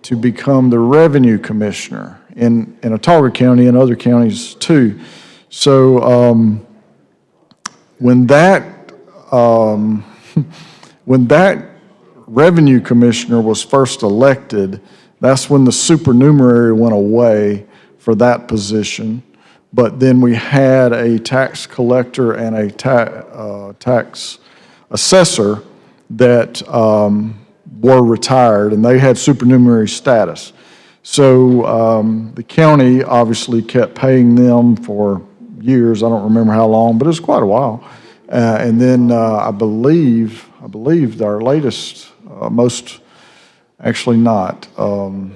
to become the revenue commissioner in Autauga County and other counties too. So when that revenue commissioner was first elected, that's when the supernumerary went away for that position. But then we had a tax collector and a tax assessor that were retired, and they had supernumerary status. So the county obviously kept paying them for years. I don't remember how long, but it was quite a while. And then I believe our latest, actually not, the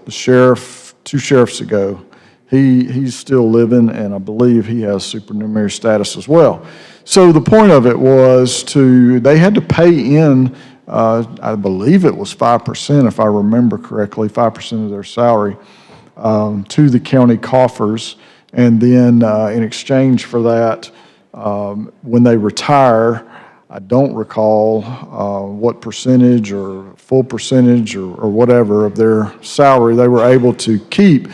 sheriff, 2 sheriffs ago, he's still living, and I believe he has supernumerary status as well. So the point of it was they had to pay in, I believe it was 5%, if I remember correctly, 5% of their salary to the county coffers. And then in exchange for that, when they retire, I don't recall what percentage or full percentage or whatever of their salary they were able to keep.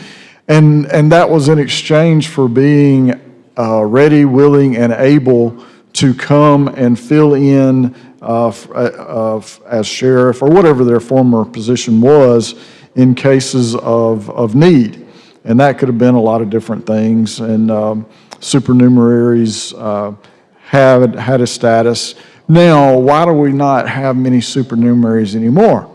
And that was in exchange for being ready, willing, and able to come and fill in as sheriff or whatever their former position was in cases of need. And that could have been a lot of different things. And supernumeraries had a status. Now, why do we not have many supernumeraries anymore?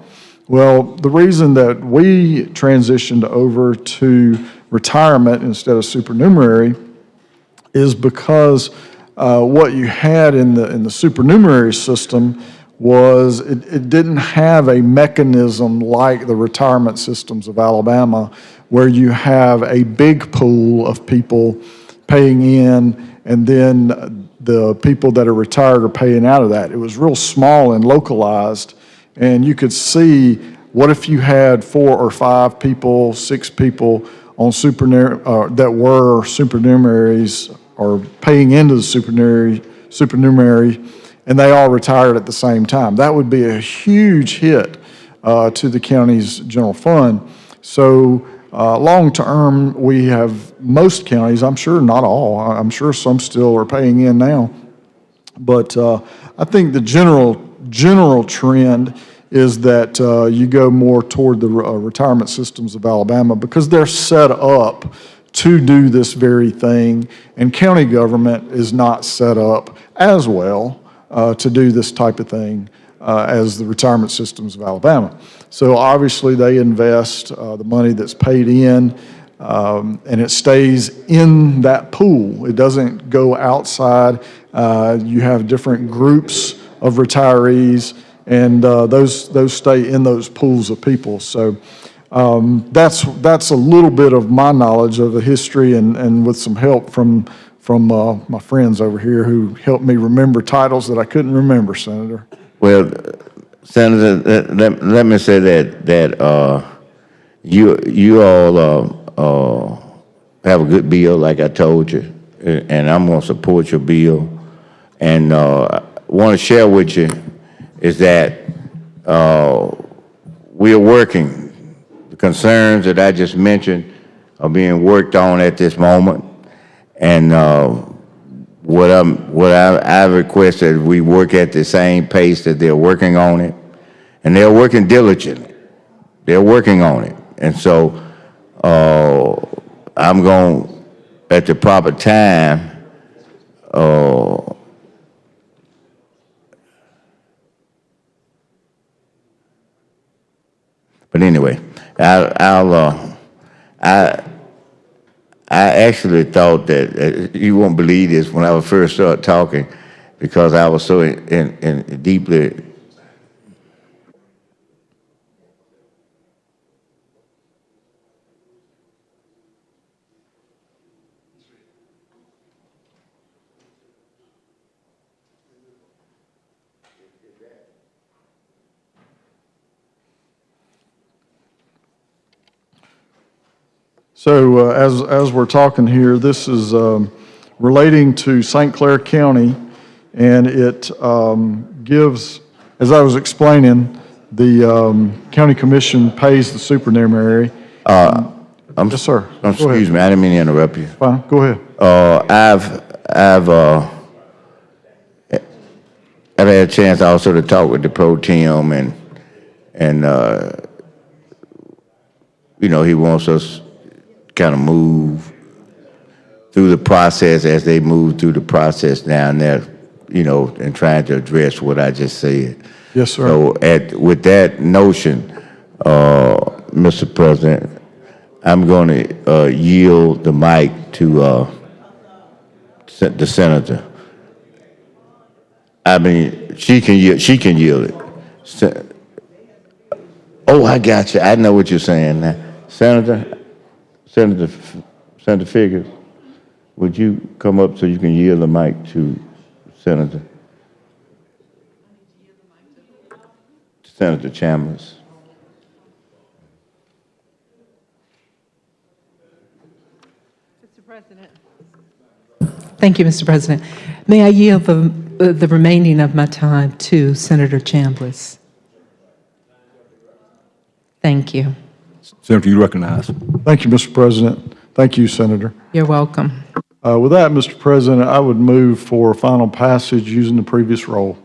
Well, the reason that we transitioned over to retirement instead of supernumerary is because what you had in the supernumerary system was it didn't have a mechanism like the retirement systems of Alabama, where you have a big pool of people paying in, and then the people that are retired are paying out of that. It was real small and localized, and you could see, what if you had 4 or 5 people, 6 people on that were supernumeraries or paying into the supernumerary, and they all retired at the same time. That would be a huge hit to the county's general fund. So long term, we have most counties, I'm sure not all, I'm sure some still are paying in now, but I think the general trend is that you go more toward the retirement systems of Alabama because they're set up to do this very thing, and county government is not set up as well to do this type of thing as the retirement systems of Alabama. So obviously they invest the money that's paid in, and it stays in that pool. It doesn't go outside. You have different groups of retirees, and those stay in those pools of people. So that's a little bit of my knowledge of the history, and with some help from my friends over here who helped me remember titles that I couldn't remember, Senator. Well, Senator, let me say that you all have a good bill, like I told you, and I'm going to support your bill. And want to share with you is that we are working. The concerns that I just mentioned are being worked on at this moment, and what I requested, we work at the same pace that they're working on it, and they're working diligently. They're working on it, and so I'm going at the proper time. But anyway, I actually thought that you won't believe this when I first started talking, because I was so deeply. So as we're talking here, this is relating to St. Clair County, and it gives, as I was explaining, the county commission pays the supernumerary. Yes, sir. Excuse me, I didn't mean to interrupt you. Fine, go ahead. I've had a chance also to talk with the pro tem, and you know, he wants us kind of move through the process as they move through the process down there, you know, and trying to address what I just said. Yes, sir. So with that notion, Mr. President, I'm going to yield the mic to the senator. I mean, she can yield it. Oh, I got you. I know what you're saying now. Senator Figurs, would you come up so you can yield the mic to Senator Chambers? Thank you, Mr. President. May I yield the remaining of my time to Senator Chambliss? Thank you. Senator, you recognize. Thank you, Mr. President. Thank you, Senator. You're welcome. With that, Mr. President, I would move for final passage using the previous roll.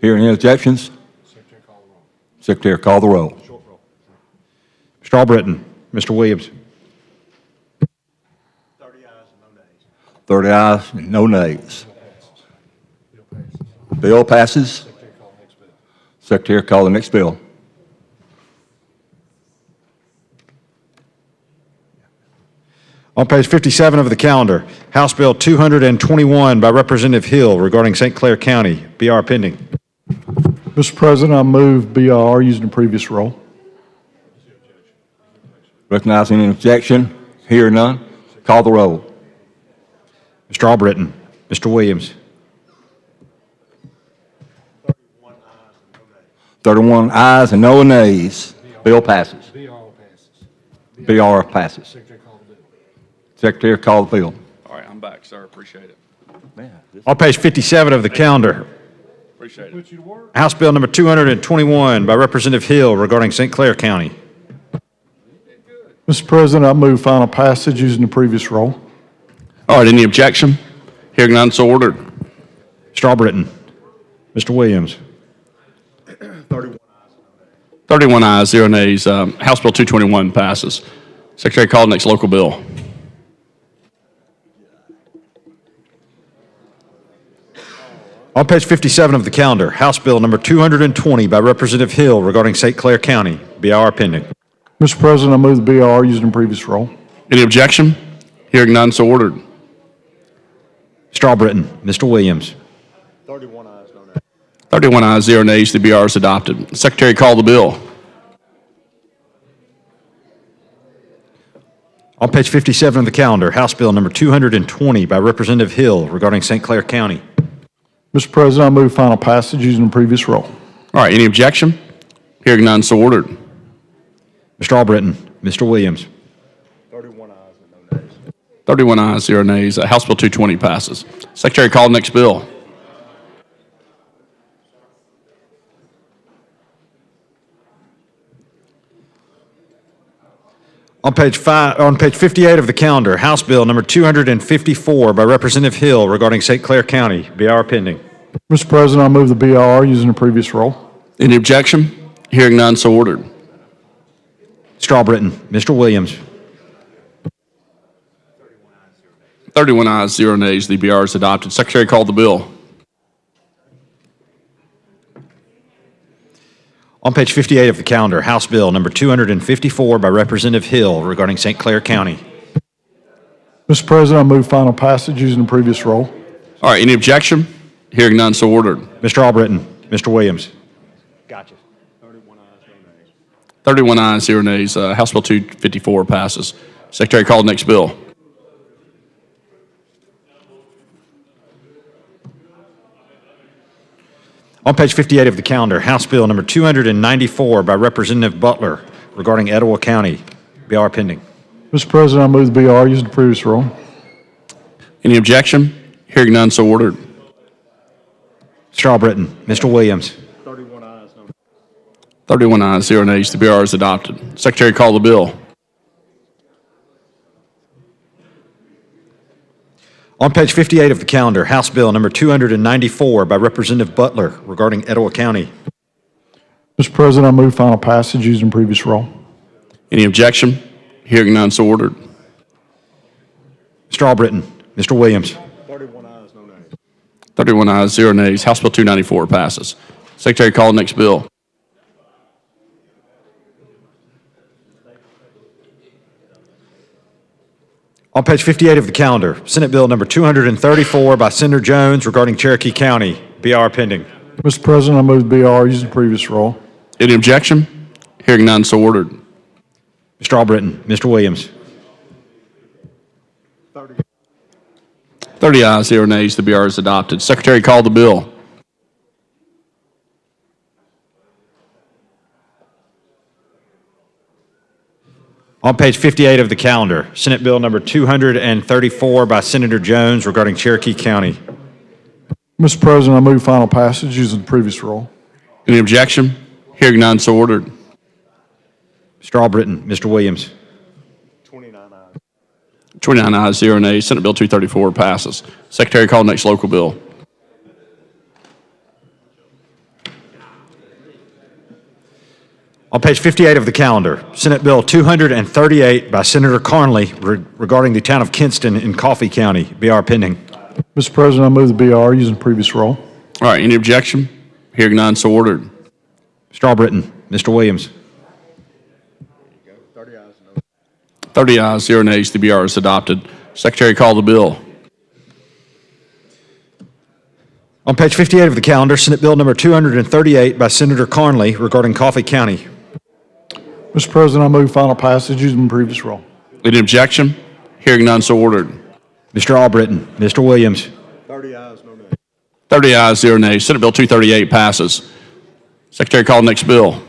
Hearing any objections? Secretary, call the roll. Mr. Albritton, Mr. Williams. 30 ayes and no nays. Bill passes. Secretary, call the next bill. On page 57 of the calendar, House Bill 221 by Representative Hill regarding St. Clair County, BR pending. Mr. President, I move BR using the previous roll. Recognizing an objection? Hear none? Call the roll. Mr. Albritton, Mr. Williams. 31 ayes and no nays. Bill passes. BR passes. Secretary, call the bill. All right, I'm back, sir. Appreciate it. On page 57 of the calendar, Appreciate it. House Bill number 221 by Representative Hill regarding St. Clair County. Mr. President, I move final passage using the previous roll. All right, any objection? Hearing none, so ordered. Mr. Albritton, Mr. Williams. 31 ayes, 0 nays. House Bill 221 passes. Secretary, call the next local bill. On page 57 of the calendar, House Bill number 220 by Representative Hill regarding St. Clair County, BR pending. Mr. President, I move the BR using the previous roll. Any objection? Hearing none, so ordered. Mr. Albritton, Mr. Williams. 31 ayes, 0 nays. The BR is adopted. Secretary, call the bill. On page 57 of the calendar, House Bill number 220 by Representative Hill regarding St. Clair County. Mr. President, I move final passage using the previous roll. All right, any objection? Hearing none, so ordered. Mr. Albritton, Mr. Williams. 31 ayes, 0 nays. House Bill 220 passes. Secretary, call the next bill. On page 58 of the calendar, House Bill number 254 by Representative Hill regarding St. Clair County, BR pending. Mr. President, I move the BR using the previous roll. Any objection? Hearing none, so ordered. Mr. Albritton, Mr. Williams. 31 ayes, 0 nays. The BR is adopted. Secretary, call the bill. On page 58 of the calendar, House Bill number 254 by Representative Hill regarding St. Clair County. Mr. President, I move final passage using the previous roll. All right, any objection? Hearing none, so ordered. Mr. Albritton, Mr. Williams. Gotcha. 31 ayes, 0 nays. House Bill 254 passes. Secretary, call the next bill. On page 58 of the calendar, House Bill number 294 by Representative Butler regarding Etowah County, BR pending. Mr. President, I move the BR using the previous roll. Any objection? Hearing none, so ordered. Mr. Albritton, Mr. Williams. 31 ayes, 0 nays. The BR is adopted. Secretary, call the bill. On page 58 of the calendar, House Bill number 294 by Representative Butler regarding Etowah County. Mr. President, I move final passage using the previous roll. Any objection? Hearing none, so ordered. Mr. Albritton, Mr. Williams. 31 ayes, 0 nays. House Bill 294 passes. Secretary, call the next bill. On page 58 of the calendar, Senate Bill number 234 by Senator Jones regarding Cherokee County. BR pending. Mr. President, I move BR using the previous roll. Any objection? Hearing none, so ordered. Mr. Albritton, Mr. Williams. 30 ayes, 0 nays. The BR is adopted. Secretary, call the bill. On page 58 of the calendar, Senate Bill number 234 by Senator Jones regarding Cherokee County. Mr. President, I move final passage using the previous roll. Any objection? Hearing none, so ordered. Mr. Albritton, Mr. Williams. 29 ayes, 0 nays. Senate Bill 234 passes. Secretary, call the next local bill. On page 58 of the calendar, Senate Bill 238 by Senator Carnley regarding the town of Kinston in Coffee County. BR pending. Mr. President, I move the BR using the previous roll. All right, any objection? Hearing none, so ordered. Mr. Albritton, Mr. Williams. 30 ayes, 0 nays. The BR is adopted. Secretary, call the bill. On page 58 of the calendar, Senate Bill number 238 by Senator Carnley regarding Coffee County. Mr. President, I move final passage using the previous roll. Any objection? Hearing none, so ordered. Mr. Albritton, Mr. Williams. 30 ayes, 0 nays. Senate Bill 238 passes. Secretary, call the next bill.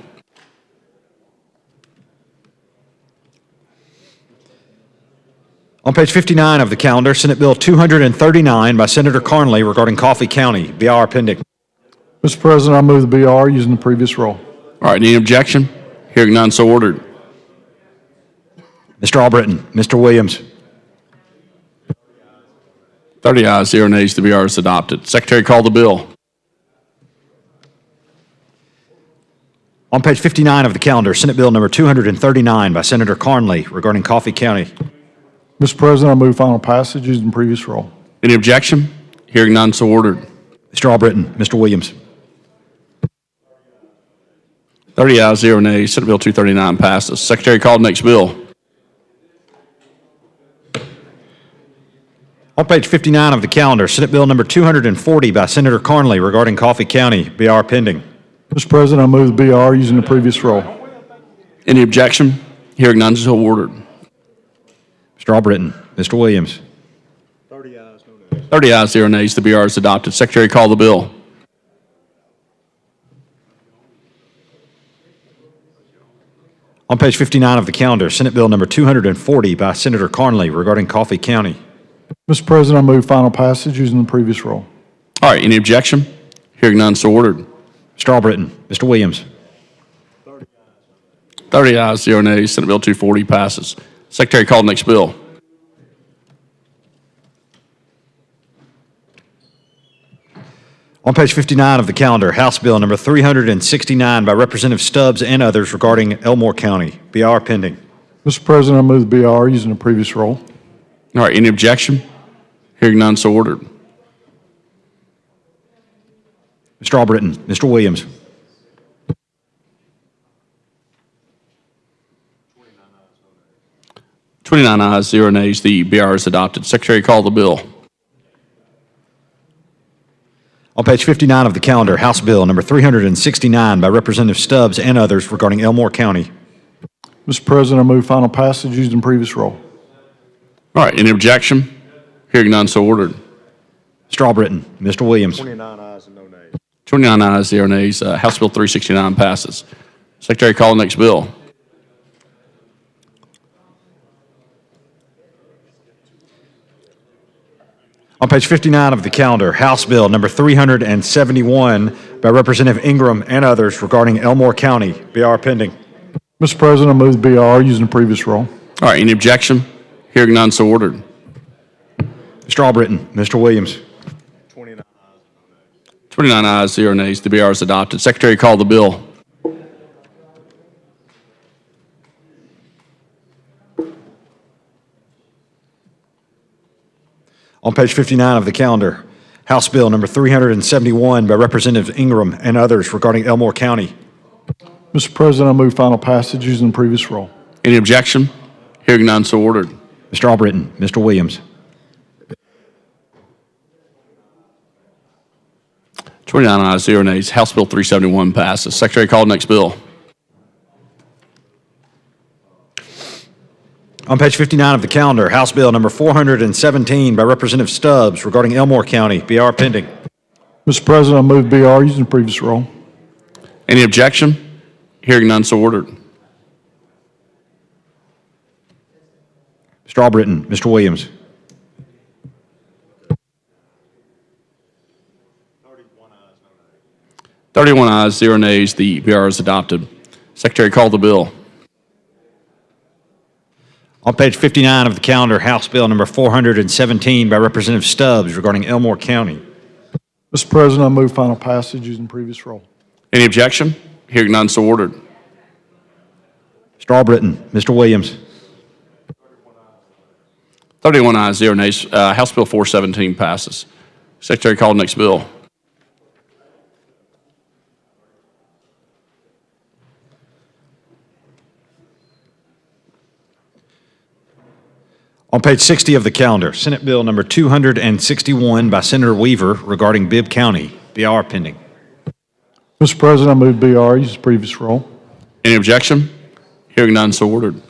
On page 59 of the calendar, Senate Bill 239 by Senator Carnley regarding Coffee County. BR pending. Mr. President, I move the BR using the previous roll. All right, any objection? Hearing none, so ordered. Mr. Albritton, Mr. Williams. 30 ayes, 0 nays. The BR is adopted. Secretary, call the bill. On page 59 of the calendar, Senate Bill number 239 by Senator Carnley regarding Coffee County. Mr. President, I move final passage using the previous roll. Any objection? Hearing none, so ordered. Mr. Albritton, Mr. Williams. 30 ayes, 0 nays. Senate Bill 239 passes. Secretary, call the next bill. On page 59 of the calendar, Senate Bill number 240 by Senator Carnley regarding Coffee County. BR pending. Mr. President, I move the BR using the previous roll. Any objection? Hearing none, so ordered. Mr. Albritton, Mr. Williams. 30 ayes, 0 nays. The BR is adopted. Secretary, call the bill. On page 59 of the calendar, Senate Bill number 240 by Senator Carnley regarding Coffee County. Mr. President, I move final passage using the previous roll. All right, any objection? Hearing none, so ordered. Mr. Albritton, Mr. Williams. 30 ayes, 0 nays. Senate Bill 240 passes. Secretary, call the next bill. On page 59 of the calendar, House Bill number 369 by Representative Stubbs and others regarding Elmore County. BR pending. Mr. President, I move the BR using the previous roll. All right, any objection? Hearing none, so ordered. Mr. Albritton, Mr. Williams. 29 ayes, 0 nays. The BR is adopted. Secretary, call the bill. On page 59 of the calendar, House Bill number 369 by Representative Stubbs and others regarding Elmore County. Mr. President, I move final passage using the previous roll. All right, any objection? Hearing none, so ordered. Mr. Albritton, Mr. Williams. 29 ayes, 0 nays. House Bill 369 passes. Secretary, call the next bill. On page 59 of the calendar, House Bill number 371 by Representative Ingram and others regarding Elmore County. BR pending. Mr. President, I move the BR using the previous roll. All right, any objection? Hearing none, so ordered. Mr. Albritton, Mr. Williams. 29 ayes, 0 nays. The BR is adopted. Secretary, call the bill. On page 59 of the calendar, House Bill number 371 by Representative Ingram and others regarding Elmore County. Mr. President, I move final passage using the previous roll. Any objection? Hearing none, so ordered. Mr. Albritton, Mr. Williams. 29 ayes, 0 nays. House Bill 371 passes. Secretary, call the next bill. On page 59 of the calendar, House Bill number 417 by Representative Stubbs regarding Elmore County, BR pending. Mr. President, I move BR using the previous rule. Any objection? Hearing none, so ordered. Mr. Albritton, Mr. Williams. 31 ayes, 0 nays. The BR is adopted. Secretary, call the bill. On page 59 of the calendar, House Bill number 417 by Representative Stubbs regarding Elmore County. Mr. President, I move final passage using the previous rule. Any objection? Hearing none, so ordered. Mr. Albritton, Mr. Williams. 31 ayes, 0 nays. House Bill 417 passes. Secretary, call the next bill. On page 60 of the calendar, Senate Bill number 261 by Senator Weaver regarding Bibb County, BR pending. Mr. President, I move BR using the previous rule. Any objection? Hearing none, so ordered.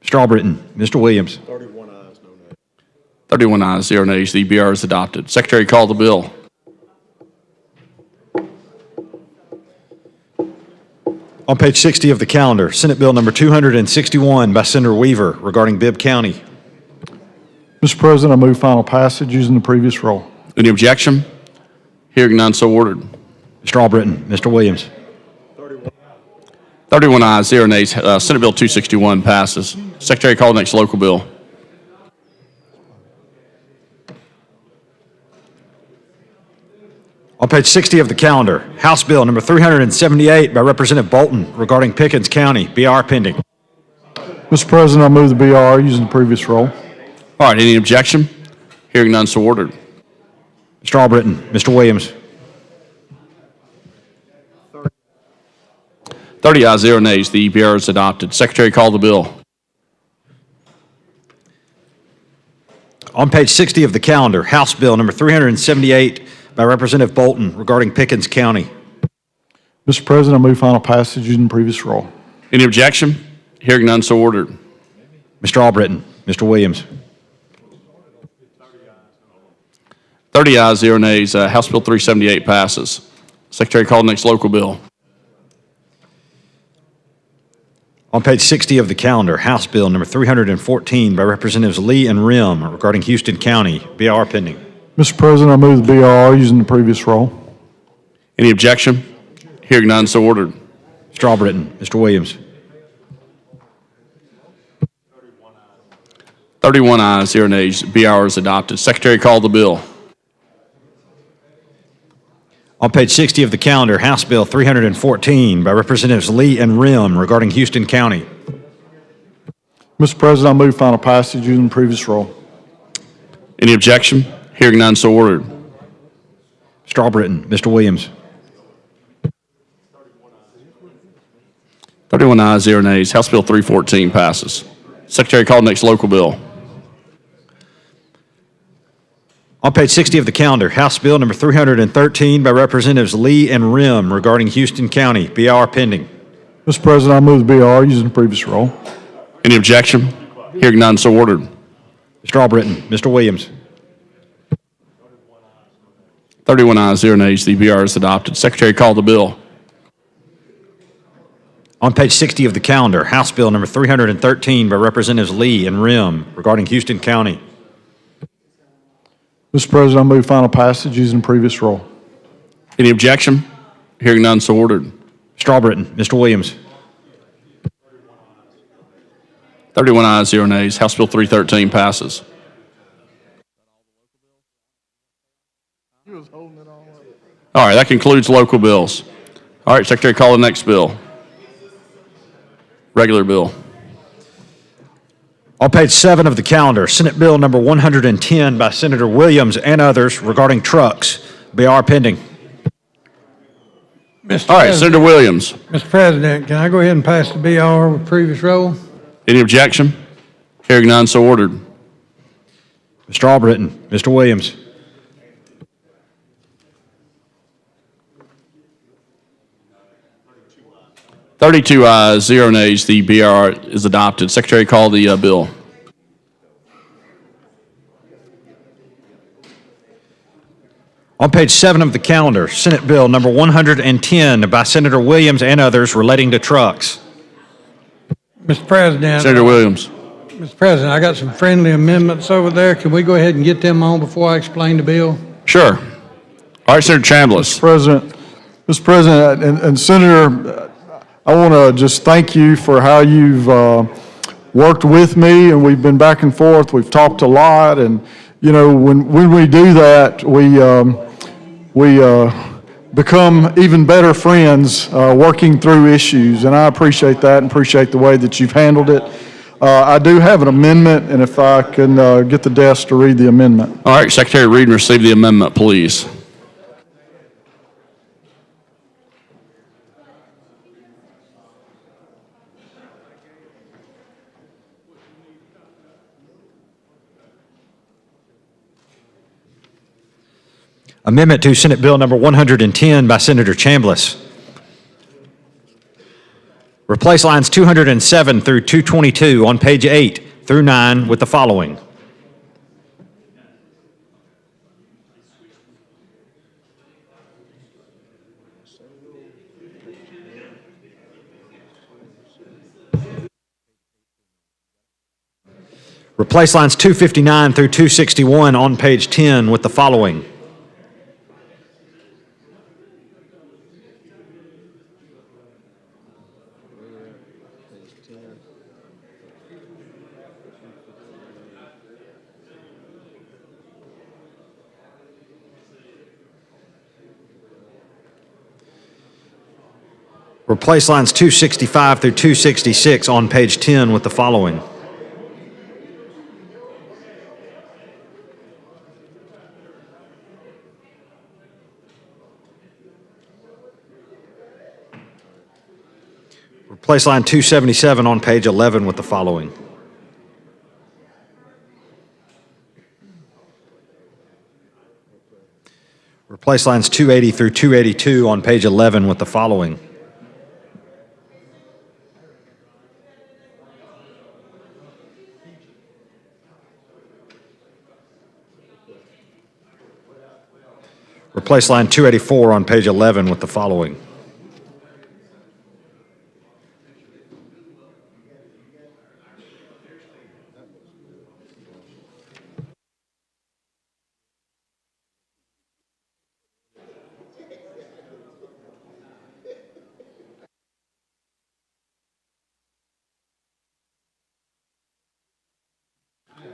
Mr. Albritton, Mr. Williams. 31 ayes, 0 nays. The BR is adopted. Secretary, call the bill. On page 60 of the calendar, Senate Bill number 261 by Senator Weaver regarding Bibb County. Mr. President, I move final passage using the previous rule. Any objection? Hearing none, so ordered. Mr. Albritton, Mr. Williams. 31 ayes, 0 nays. Senate Bill 261 passes. Secretary, call the next local bill. On page 60 of the calendar, House Bill number 378 by Representative Bolton regarding Pickens County, BR pending. Mr. President, I move the BR using the previous rule. All right, any objection? Hearing none, so ordered. Mr. Albritton, Mr. Williams. 30 ayes, 0 nays. The BR is adopted. Secretary, call the bill. On page 60 of the calendar, House Bill number 378 by Representative Bolton regarding Pickens County. Mr. President, I move final passage using the previous rule. Any objection? Hearing none, so ordered. Mr. Albritton, Mr. Williams. 30 ayes, 0 nays. House Bill 378 passes. Secretary, call the next local bill. On page 60 of the calendar, House Bill number 314 by Representatives Lee and Rim regarding Houston County, BR pending. Mr. President, I move the BR using the previous rule. Any objection? Hearing none, so ordered. Mr. Albritton, Mr. Williams. 31 ayes, 0 nays. BR is adopted. Secretary, call the bill. On page 60 of the calendar, House Bill 314 by Representatives Lee and Rim regarding Houston County. Mr. President, I move final passage using the previous rule. Any objection? Hearing none, so ordered. Mr. Albritton, Mr. Williams. 31 ayes, 0 nays. House Bill 314 passes. Secretary, call the next local bill. On page 60 of the calendar, House Bill number 313 by Representatives Lee and Rim regarding Houston County, BR pending. Mr. President, I move the BR using the previous rule. Any objection? Hearing none, so ordered. Mr. Albritton, Mr. Williams. 31 ayes, 0 nays. The BR is adopted. Secretary, call the bill. On page 60 of the calendar, House Bill number 313 by Representatives Lee and Rim regarding Houston County. Mr. President, I move final passage using the previous rule. Any objection? Hearing none, so ordered. Mr. Albritton, Mr. Williams. 31 ayes, 0 nays. House Bill 313 passes. All right, that concludes local bills. All right, Secretary, call the next bill. Regular bill. On page 7 of the calendar, Senate Bill number 110 by Senator Williams and others regarding trucks, BR pending. All right, Senator Williams. Mr. President, can I go ahead and pass the BR with previous rule? Any objection? Hearing none, so ordered. Mr. Albritton, Mr. Williams. Thirty-two ayes, 0 nays. The BR is adopted. Secretary, call the bill. On page 7 of the calendar, Senate Bill number 110 by Senator Williams and others relating to trucks. Mr. President. Senator Williams. Mr. President, I got some friendly amendments over there. Can we go ahead and get them on before I explain the bill? Sure. All right, Senator Chambliss. Mr. President and Senator, I want to just thank you for how you've worked with me, and we've been back and forth. We've talked a lot, and you know, when we do that, we become even better friends working through issues, and I appreciate that and appreciate the way that you've handled it. I do have an amendment, and if I can get the desk to read the amendment. All right, Secretary, read and receive the amendment, please. Amendment to Senate Bill number 110 by Senator Chambliss. Replace lines 207 through 222 on page 8 through 9 with the following. Replace lines 259 through 261 on page 10 with the following. Replace lines 265 through 266 on page 10 with the following. Replace line 277 on page 11 with the following. Replace lines 280 through 282 on page 11 with the following. Replace line 284 on page 11 with the following.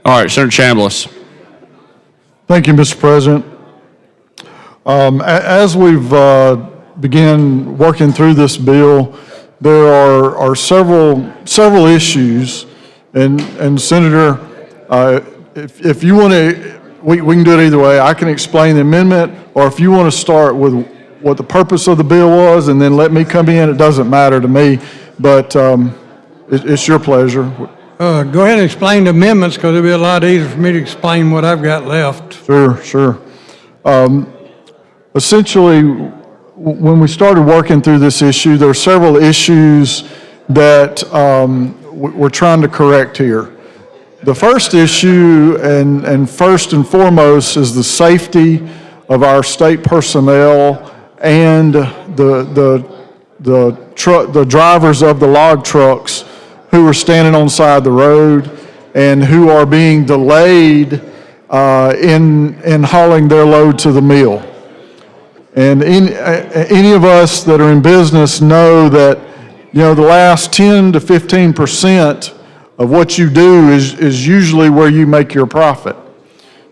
All right, Senator Chambliss. Thank you, Mr. President. As we've began working through this bill, there are several issues, and Senator, if you want to, we can do it either way. I can explain the amendment, or if you want to start with what the purpose of the bill was, and then let me come in, it doesn't matter to me, but it's your pleasure. Go ahead and explain the amendments, because it'll be a lot easier for me to explain what I've got left. Sure. Essentially, when we started working through this issue, there are several issues that we're trying to correct here. The first issue, and first and foremost, is the safety of our state personnel and the drivers of the log trucks who are standing on the side of the road and who are being delayed in hauling their load to the mill. And any of us that are in business know that, you know, the last 10 to 15% of what you do is usually where you make your profit.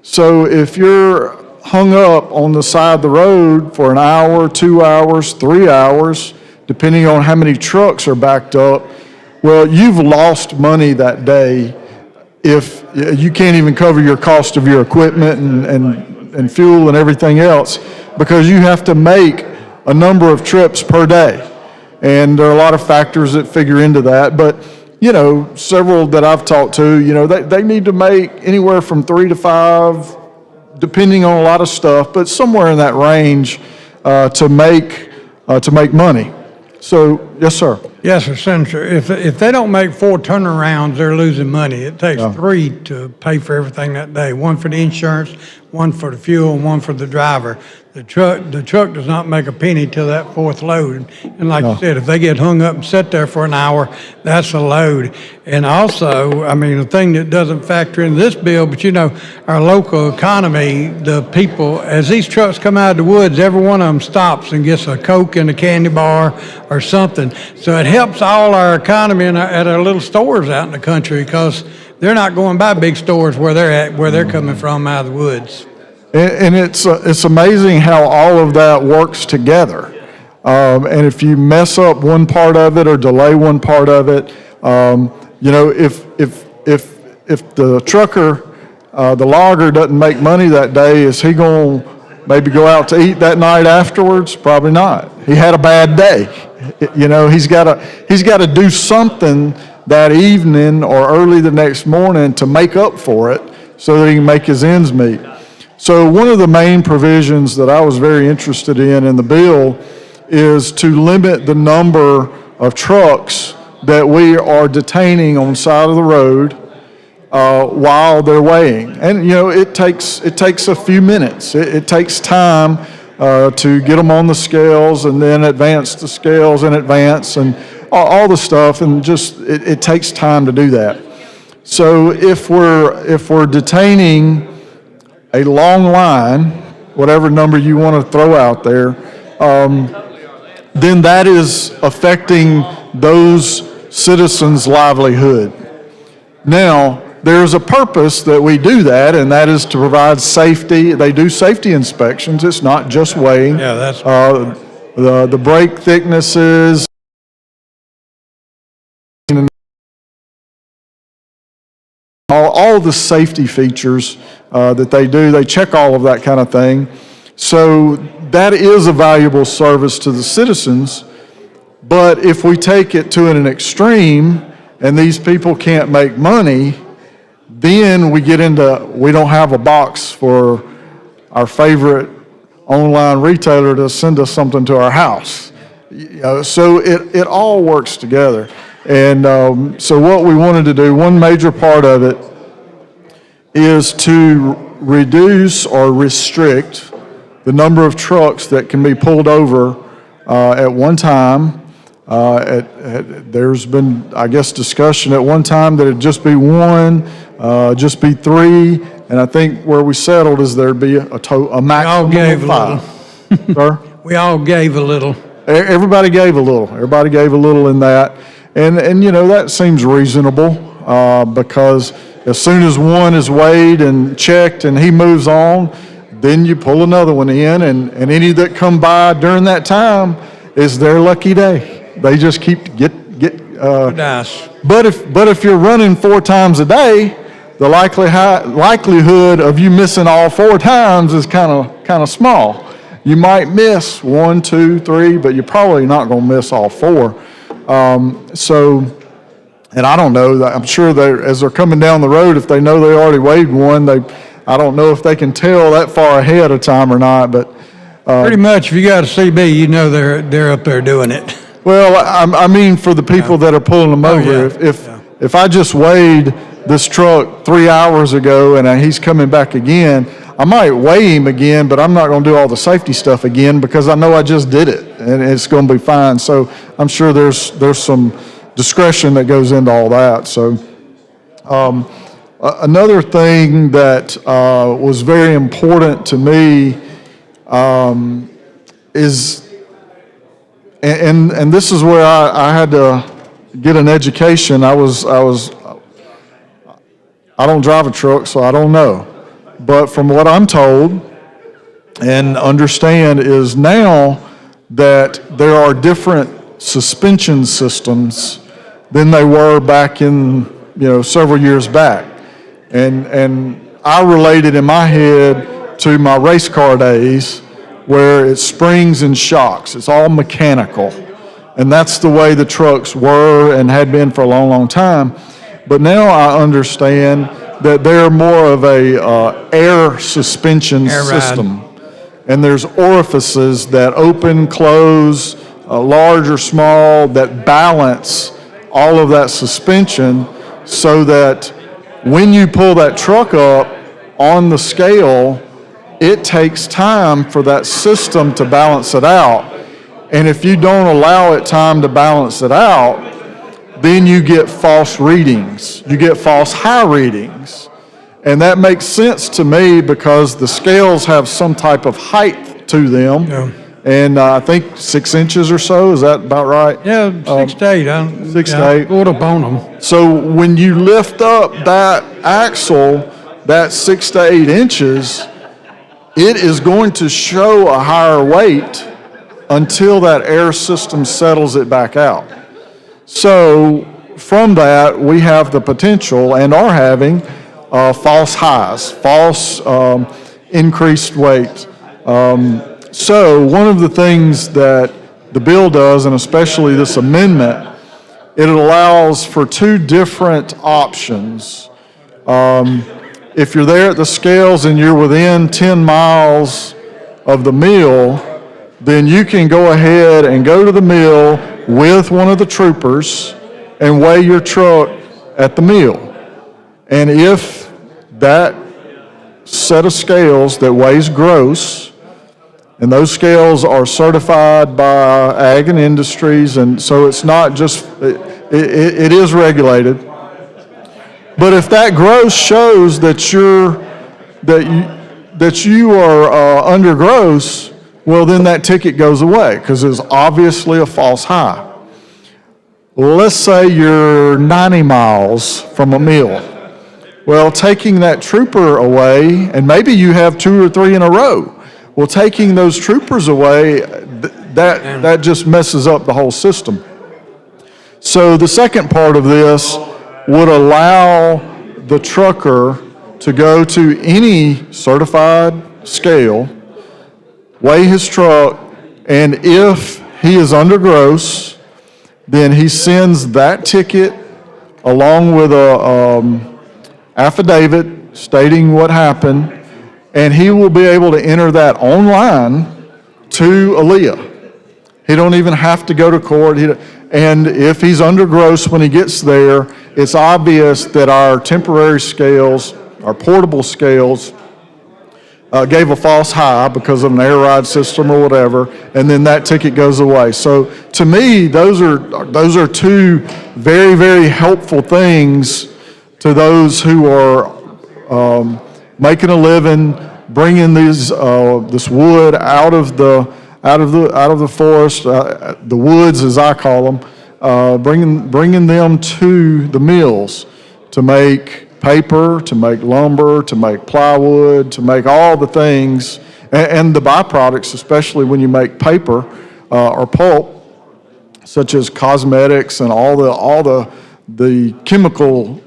So if you're hung up on the side of the road for an hour, 2 hours, 3 hours, depending on how many trucks are backed up, well, you've lost money that day if you can't even cover your cost of your equipment and fuel and everything else, because you have to make a number of trips per day. And there are a lot of factors that figure into that. But, you know, several that I've talked to, you know, they need to make anywhere from 3 to 5, depending on a lot of stuff, but somewhere in that range to make money. So, yes, sir. Yes, sir, Senator. If they don't make 4 turnarounds, they're losing money. It takes 3 to pay for everything that day. 1 for the insurance, 1 for the fuel, and 1 for the driver. The truck does not make a penny till that 4th load. And like you said, if they get hung up and sit there for an hour, that's a load. And also, I mean, the thing that doesn't factor in this bill, but you know, our local economy, the people, as these trucks come out of the woods, every one of them stops and gets a Coke and a candy bar or something. So it helps all our economy at our little stores out in the country, because they're not going by big stores where they're at, where they're coming from out of the woods. And it's amazing how all of that works together. And if you mess up one part of it or delay one part of it, you know, if the trucker, the logger doesn't make money that day, is he going to maybe go out to eat that night afterwards? Probably not. He had a bad day. You know, he's got to do something that evening or early the next morning to make up for it so that he can make his ends meet. So one of the main provisions that I was very interested in the bill is to limit the number of trucks that we are detaining on the side of the road while they're weighing. And, you know, it takes a few minutes. It takes time to get them on the scales and then advance the scales in advance and all the stuff, and just it takes time to do that. So if we're detaining a long line, whatever number you want to throw out there, then that is affecting those citizens' livelihood. Now, there's a purpose that we do that, and that is to provide safety. They do safety inspections. It's not just weighing. Yeah, that's the brake thicknesses, all the safety features that they do. They check all of that kind of thing. So that is a valuable service to the citizens. But if we take it to an extreme and these people can't make money, then we get into, we don't have a box for our favorite online retailer to send us something to our house. You know, so it all works together. And so what we wanted to do, one major part of it, is to reduce or restrict the number of trucks that can be pulled over at one time. There's been, I guess, discussion at one time that it'd just be 1, just be 3, and I think where we settled is there'd be a maximum of 5. Sir? We all gave a little. Everybody gave a little. Everybody gave a little in that. And you know, that seems reasonable because as soon as one is weighed and checked and he moves on, then you pull another one in, and any that come by during that time is their lucky day. They just keep get. Nice. But if you're running 4 times a day, the likelihood of you missing all 4 times is kind of small. You might miss 1, 2, 3, but you're probably not going to miss all 4. And I don't know, I'm sure as they're coming down the road, if they know they already weighed one, I don't know if they can tell that far ahead of time or not, but. Pretty much, if you got a CB, you know they're up there doing it. Well, I mean for the people that are pulling them over. If I just weighed this truck 3 hours ago and he's coming back again, I might weigh him again, but I'm not going to do all the safety stuff again because I know I just did it and it's going to be fine. So I'm sure there's some discretion that goes into all that. So another thing that was very important to me is, and this is where I had to get an education. I don't drive a truck, so I don't know. But from what I'm told and understand is now that there are different suspension systems than they were back in, several years back. And I related in my head to my race car days where it's springs and shocks. It's all mechanical. And that's the way the trucks were and had been for a long, long time. But now I understand that they're more of a air suspension Air ride. system. And there's orifices that open, close, large or small, that balance all of that suspension so that when you pull that truck up on the scale, it takes time for that system to balance it out. And if you don't allow it time to balance it out, then you get false readings. You get false high readings. And that makes sense to me because the scales have some type of height to them. Yeah. And I think 6 inches or so, is that about right? Yeah, 6 to 8. 6 to 8. Pulled up on them. So when you lift up that axle, that 6 to 8 inches, it is going to show a higher weight until that air system settles it back out. So from that, we have the potential and are having false highs, false increased weight. So one of the things that the bill does, and especially this amendment, it allows for 2 different options. If you're there at the scales and you're within 10 miles of the mill, then you can go ahead and go to the mill with one of the troopers and weigh your truck at the mill. And if that set of scales that weighs gross, and those scales are certified by Ag and Industries, and so it's not just, it is regulated. But if that gross shows that you are under gross, well, then that ticket goes away because it's obviously a false high. Let's say you're 90 miles from a mill. Well, taking that trooper away, and maybe you have 2 or 3 in a row. Well, taking those troopers away, that just messes up the whole system. So the second part of this would allow the trucker to go to any certified scale, weigh his truck, and if he is under gross, then he sends that ticket along with a affidavit stating what happened, and he will be able to enter that online to ALEA. He don't even have to go to court. And if he's under gross when he gets there, it's obvious that our temporary scales, our portable scales, gave a false high because of an air ride system or whatever, and then that ticket goes away. So to me, those are 2 very, very helpful things to those who are making a living, bringing this wood out of the forest, the woods as I call them, bringing them to the mills to make paper, to make lumber, to make plywood, to make all the things, and the byproducts, especially when you make paper or pulp, such as cosmetics and all the chemical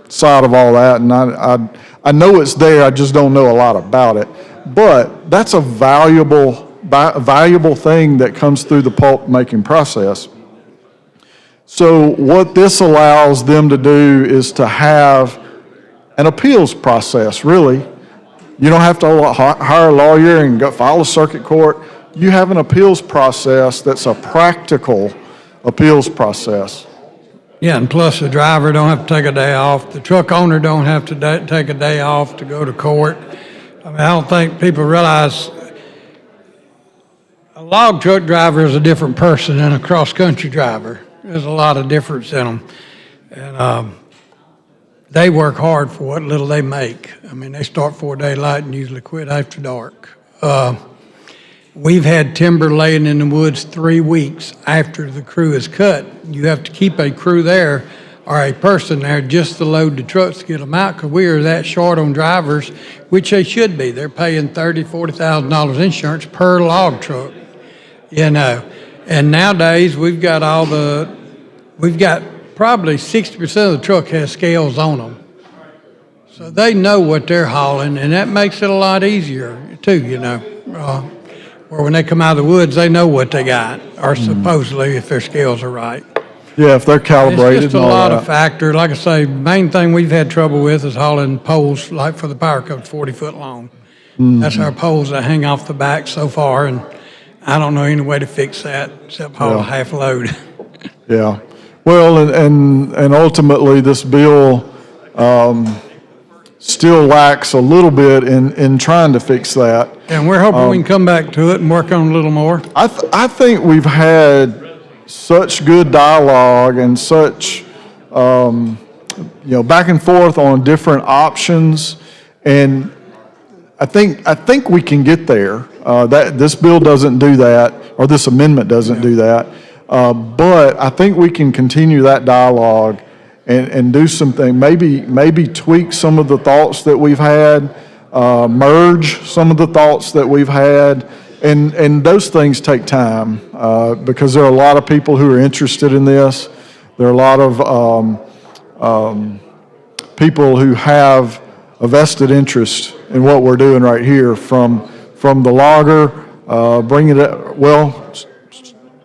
side of all that. And I know it's there, I just don't know a lot about it. But that's a valuable thing that comes through the pulp making process. So what this allows them to do is to have an appeals process, really. You don't have to hire a lawyer and go file a circuit court. You have an appeals process that's a practical appeals process. Yeah, and plus the driver don't have to take a day off. The truck owner don't have to take a day off to go to court. I mean, I don't think people realize a log truck driver is a different person than a cross-country driver. There's a lot of difference in them. And they work hard for what little they make. I mean, they start before daylight and usually quit after dark. We've had timber laying in the woods 3 weeks after the crew is cut. You have to keep a crew there or a person there just to load the trucks to get them out because we are that short on drivers, which they should be. They're paying $30,000, $40,000 insurance per log truck, you know. And nowadays, we've got probably 60% of the truck has scales on them. So they know what they're hauling, and that makes it a lot easier, too, you know. where when they come out of the woods, they know what they got, or supposedly, if their scales are right. Yeah, if they're calibrated It's just and a all lot of that. factor. Like I say, main thing we've had trouble with is hauling poles, like for the power cut, 40-foot long. That's our poles that hang off the back so far, and I don't know any way to fix that except haul a Yeah. half load. Yeah. Well, and ultimately, this bill still lacks a little bit in trying to fix that. And we're hoping we can come back to it and work on it a little more. I think we've had such good dialogue and such, back and forth on different options, and I think we can get there. That this bill doesn't do that, or this amendment doesn't do that. But I think we can continue that dialogue and do something, maybe tweak some of the thoughts that we've had, merge some of the thoughts that we've had, and those things take time, because there are a lot of people who are interested in this. There are a lot of people who have a vested interest in what we're doing right here, from the logger, bringing it,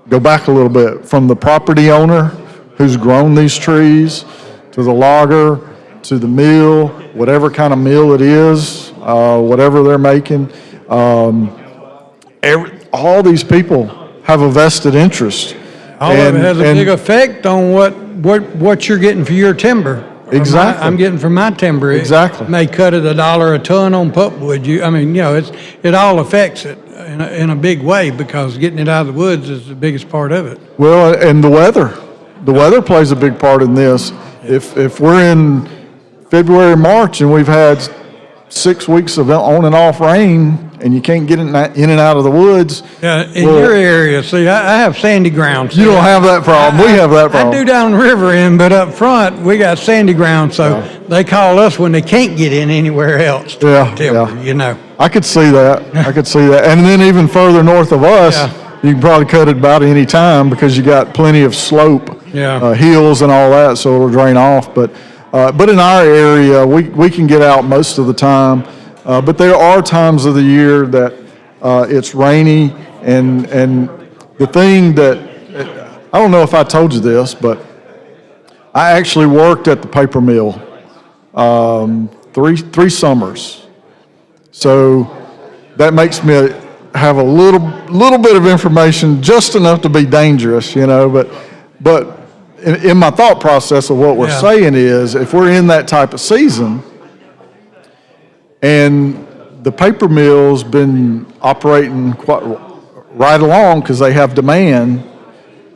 go back a little bit, from the property owner who's grown these trees, to the logger, to the mill, whatever kind of mill it is, whatever they're making. All these people have a vested interest. All of it has a big effect on what you're getting for your timber. Exactly. I'm getting for my timber. Exactly. It may cut it $1 a ton on pulpwood. It all affects it in a big way, because getting it out of the woods is the biggest part of it. Well, and the weather plays a big part in this. If we're in February, March, and we've had 6 weeks of on and off rain, and you can't get in and out of the woods. Yeah, in your area, see, I have sandy ground. You don't have that problem. We have that problem. I do down the river end, but up front, we got sandy ground, so they call us when they can't get in anywhere else. Timber. I could see that. And then even further north of us, you can probably cut it about any time, because you got plenty of slope, hills and all that, so it'll drain off. But in our area, we can get out most of the time. But there are times of the year that it's rainy, and the thing that, I don't know if I told you this, but I actually worked at the paper mill three summers. So that makes me have a little bit of information, just enough to be dangerous, but in my thought process of what we're saying is, if we're in that type of season, and the paper mill's been operating quite right along because they have demand,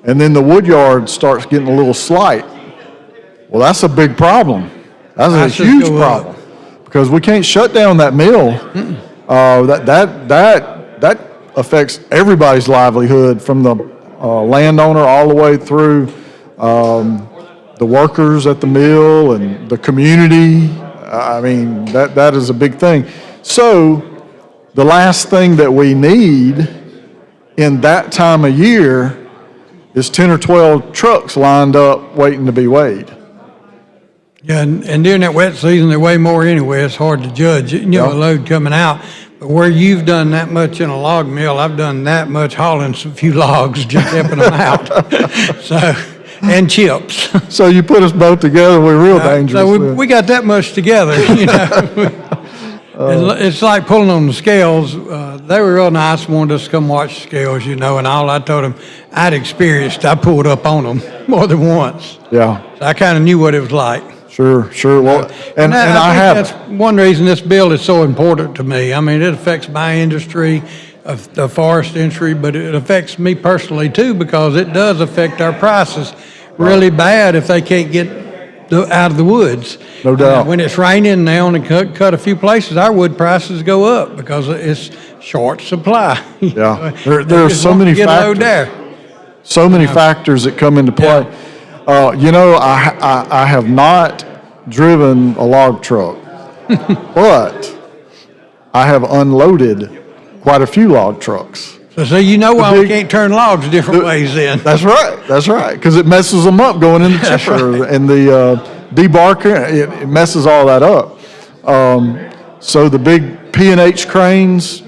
and then the wood yard starts getting a little slight, well, that's a big problem. That's a huge problem, because we can't shut down that mill. That affects everybody's livelihood, from the landowner all the way through the workers at the mill and the community. I mean, that is a big thing. So the last thing that we need in that time of year is 10 or 12 trucks lined up waiting to be weighed. Yeah, and during that wet season, they weigh more anyway. It's hard to judge, a load coming out. But where you've done that much in a log mill, I've done that much hauling a few logs, just helping them out. And chips. So you put us both together, we're real dangerous. So we got that much together, It's like pulling on the scales. They were real nice, wanted us to come watch the scales, and all I told them I'd experienced, I pulled up on them more than once. Yeah. So I kind of knew what it was like. Sure. Well, and I have. That's one reason this bill is so important to me. I mean, it affects my industry, the forest industry, but it affects me personally too, because it does affect our prices really bad if they can't get out of the woods. No doubt. When it's raining and they only cut a few places, our wood prices go up because it's short supply. Yeah, there are so many factors. So many factors that come into play. I have not driven a log truck, but I have unloaded quite a few log truks. So you know why we can't turn logs different ways then. That's right, because it messes them up going in the chipper and the debarker, it messes all that up. So the big P&H cranes,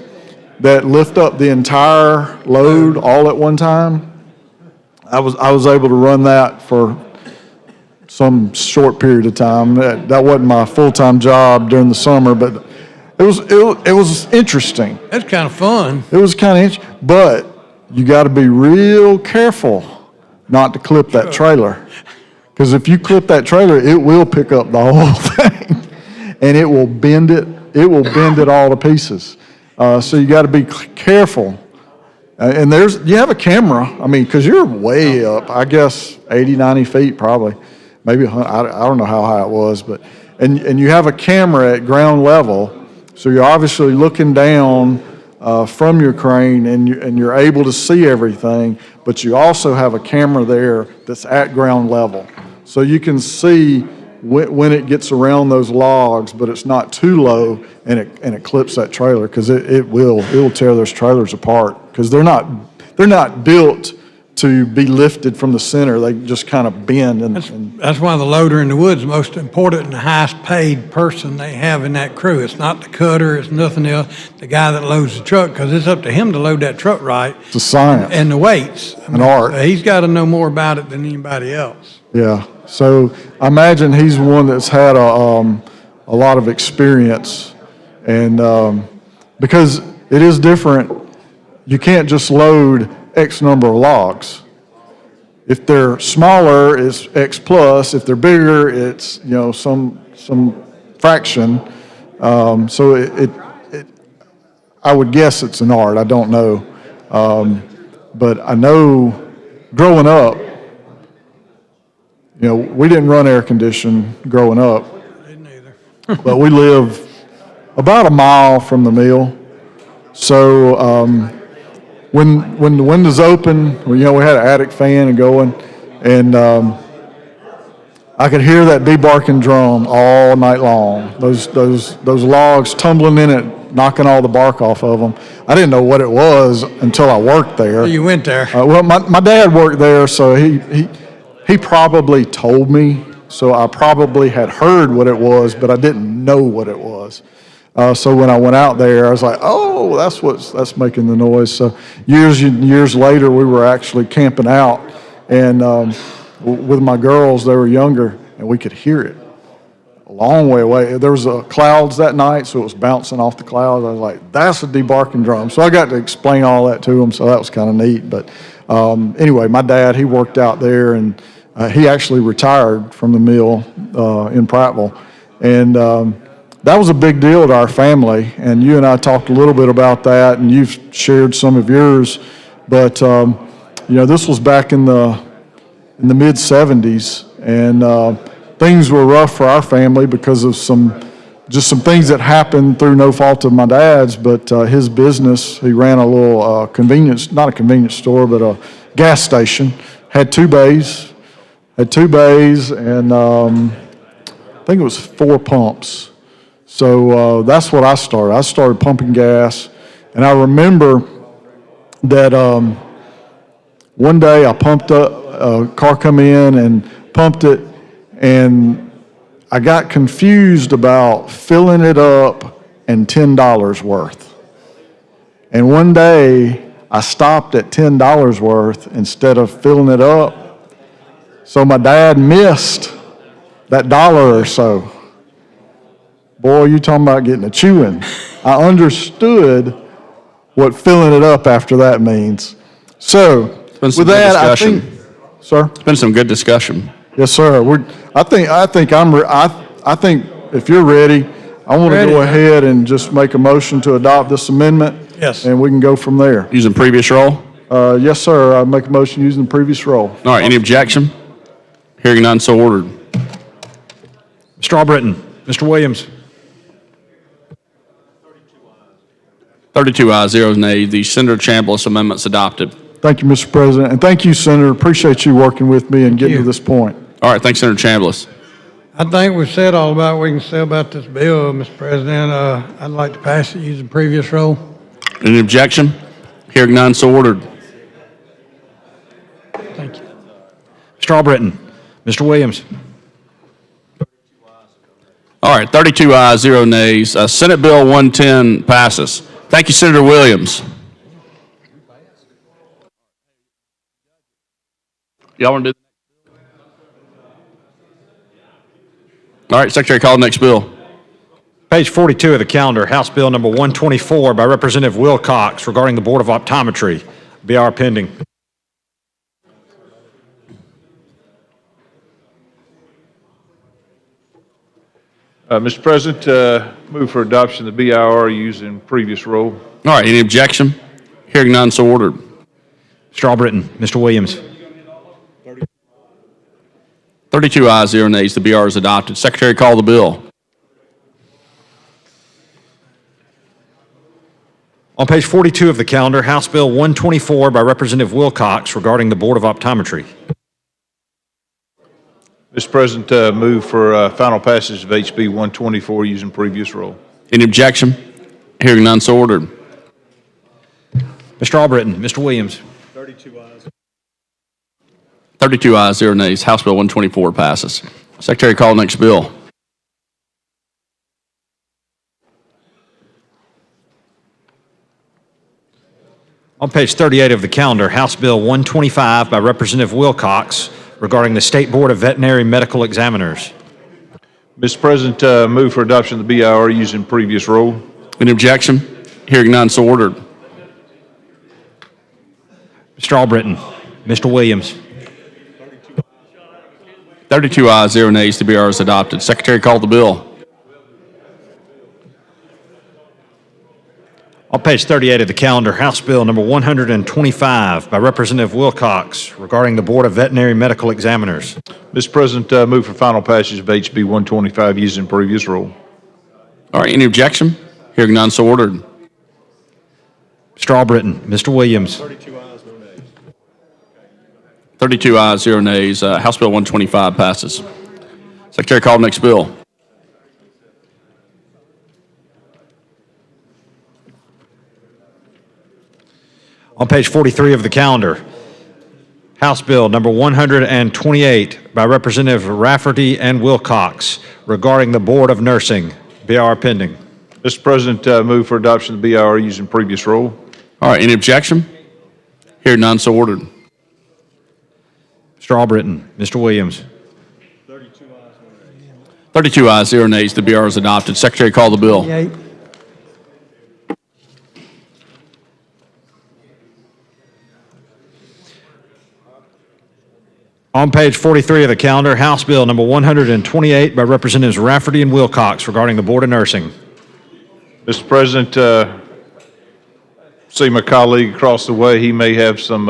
that lift up the entire load all at one time. I was able to run that for some short period of time. That wasn't my full-time job during the summer, but it was interesting. That's kind of fun. It was kind of interesting, but you got to be real careful not to clip that trailer. Because if you clip that trailer, it will pick up the whole thing, and it will bend it. It will bend it all to pieces. So you got to be careful. And you have a camera. I mean, because you're way up. I guess 80, 90 feet probably, maybe. I don't know how high it was, but and you have a camera at ground level, so you're obviously looking down from your crane, and you're able to see everything. But you also have a camera there that's at ground level, so you can see when it gets around those logs, but it's not too low, and it clips that trailer, because it will tear those trailers apart, because they're not built to be lifted from the center. They just kind of bend. That's why the loader in the woods is the most important and the highest paid person they have in that crew. It's not the cutter, it's nothing else, the guy that loads the truck, because it's up to him to load that truck right. It's a science. And the weights. An art. He's got to know more about it than anybody else. Yeah. So I imagine he's one that's had a lot of experience, and because it is different, you can't just load X number of logs. If they're smaller, it's X plus. If they're bigger, it's some fraction. So I would guess it's an art. I don't know, but I know growing up, we didn't run air conditioning growing up. Didn't either. But we live about a mile from the mill. So when the windows open, we had an attic fan going, and I could hear that debarking drum all night long. Those logs tumbling in it, knocking all the bark off of them. I didn't know what it was until I worked there. You went there. Well, my dad worked there, so he probably told me, so I probably had heard what it was, but I didn't know what it was. So when I went out there, I was like, oh, that's making the noise. So years and years later, we were actually camping out, and with my girls, they were younger, and we could hear it a long way away. There was clouds that night, so it was bouncing off the clouds. I was like, that's a debarking drum. So I got to explain all that to them, so that was kind of neat. But anyway, my dad, he worked out there, and he actually retired from the mill in Prattville. And that was a big deal to our family, and you and I talked a little bit about that, and you've shared some of yours. But this was back in the mid-'70s, and things were rough for our family because of some things that happened through no fault of my dad's. But his business, he ran a little not a convenience store, but a gas station. Had two bays, and I think it was 4 pumps. So that's what I started. I started pumping gas, and I remember that one day I pumped up, a car come in and pumped it, and I got confused about filling it up and $10 worth. And one day I stopped at $10 worth instead of filling it up. So my dad missed that $1 or so. Boy, you talking about getting a chewing. I understood what filling it up after that means. So, with that, I think, sir? It's been some good discussion. Yes, sir. I think if you're ready, I want to go ahead and just make a motion to adopt this amendment. Yes. And we can go from there. Using previous roll? Yes, sir. I make a motion using the previous roll. All right, any objection? Hearing none, so ordered. Mr. Albritton, Mr. Williams. 32 ayes, 0 nays. The Senator Chambliss amendment's adopted. Thank you, Mr. President, and thank you, Senator. Appreciate you working with me and getting to this point. All right, thanks, Senator Chambliss. I think we've said all about what we can say about this bill, Mr. President. I'd like to pass it using previous roll. Any objection? Hearing none, so ordered. Thank you. Mr. Albritton, Mr. Williams. All right, 32 ayes, 0 nays. Senate Bill 110 passes. Thank you, Senator Williams. Y'all want to do? All right, Secretary, call the next bill. Page 42 of the calendar, House Bill number 124 by Representative Wilcox regarding the Board of Optometry. BR pending. Mr. President, move for adoption of the BIR used in previous rule. All right, any objection? Hearing none, so ordered. Mr. Albritton, Mr. Williams. 32 ayes, 0 nays. The BR is adopted. Secretary, call the bill. On page 42 of the calendar, House Bill 124 by Representative Wilcox regarding the Board of Optometry. Mr. President, move for final passage of HB 124 using previous rule. Any objection? Hearing none, so ordered. Mr. Albritton, Mr. Williams. 32 ayes, 0 nays. House Bill 124 passes. Secretary, call the next bill. On page 38 of the calendar, House Bill 125 by Representative Wilcox regarding the State Board of Veterinary Medical Examiners. Mr. President, move for adoption of the BIR using previous rule. Any objection? Hearing none, so ordered. Mr. Albritton, Mr. Williams. 32 ayes, 0 nays. The BR is adopted. Secretary, call the bill. On page 38 of the calendar, House Bill number 125 by Representative Wilcox regarding the Board of Veterinary Medical Examiners. Mr. President, move for final passage of HB 125 using previous rule. All right, any objection? Hearing none, so ordered. Mr. Albritton, Mr. Williams. 32 ayes, 0 nays. House Bill 125 passes. Secretary, call the next bill. On page 43 of the calendar, House Bill number 128 by Representative Rafferty and Wilcox regarding the Board of Nursing. BR pending. Mr. President, move for adoption of the BIR using previous rule. All right, any objection? Hearing none, so ordered. Mr. Albritton, Mr. Williams. 32 ayes, 0 nays. The BR is adopted. Secretary, call the bill. On page 43 of the calendar, House Bill number 128 by Representatives Rafferty and Wilcox regarding the Board of Nursing. Mr. President, see my colleague across the way, he may have some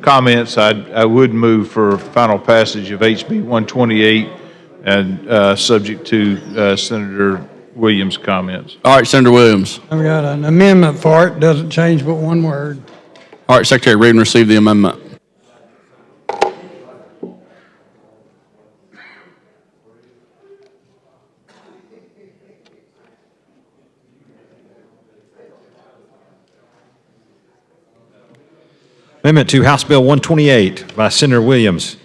comments. I would move for final passage of HB 128 and subject to Senator Williams' comments. All right, Senator Williams. I've got an amendment for it, doesn't change but one word. All right, Secretary, read and receive the amendment. Amendment to House Bill 128 by Senator Williams.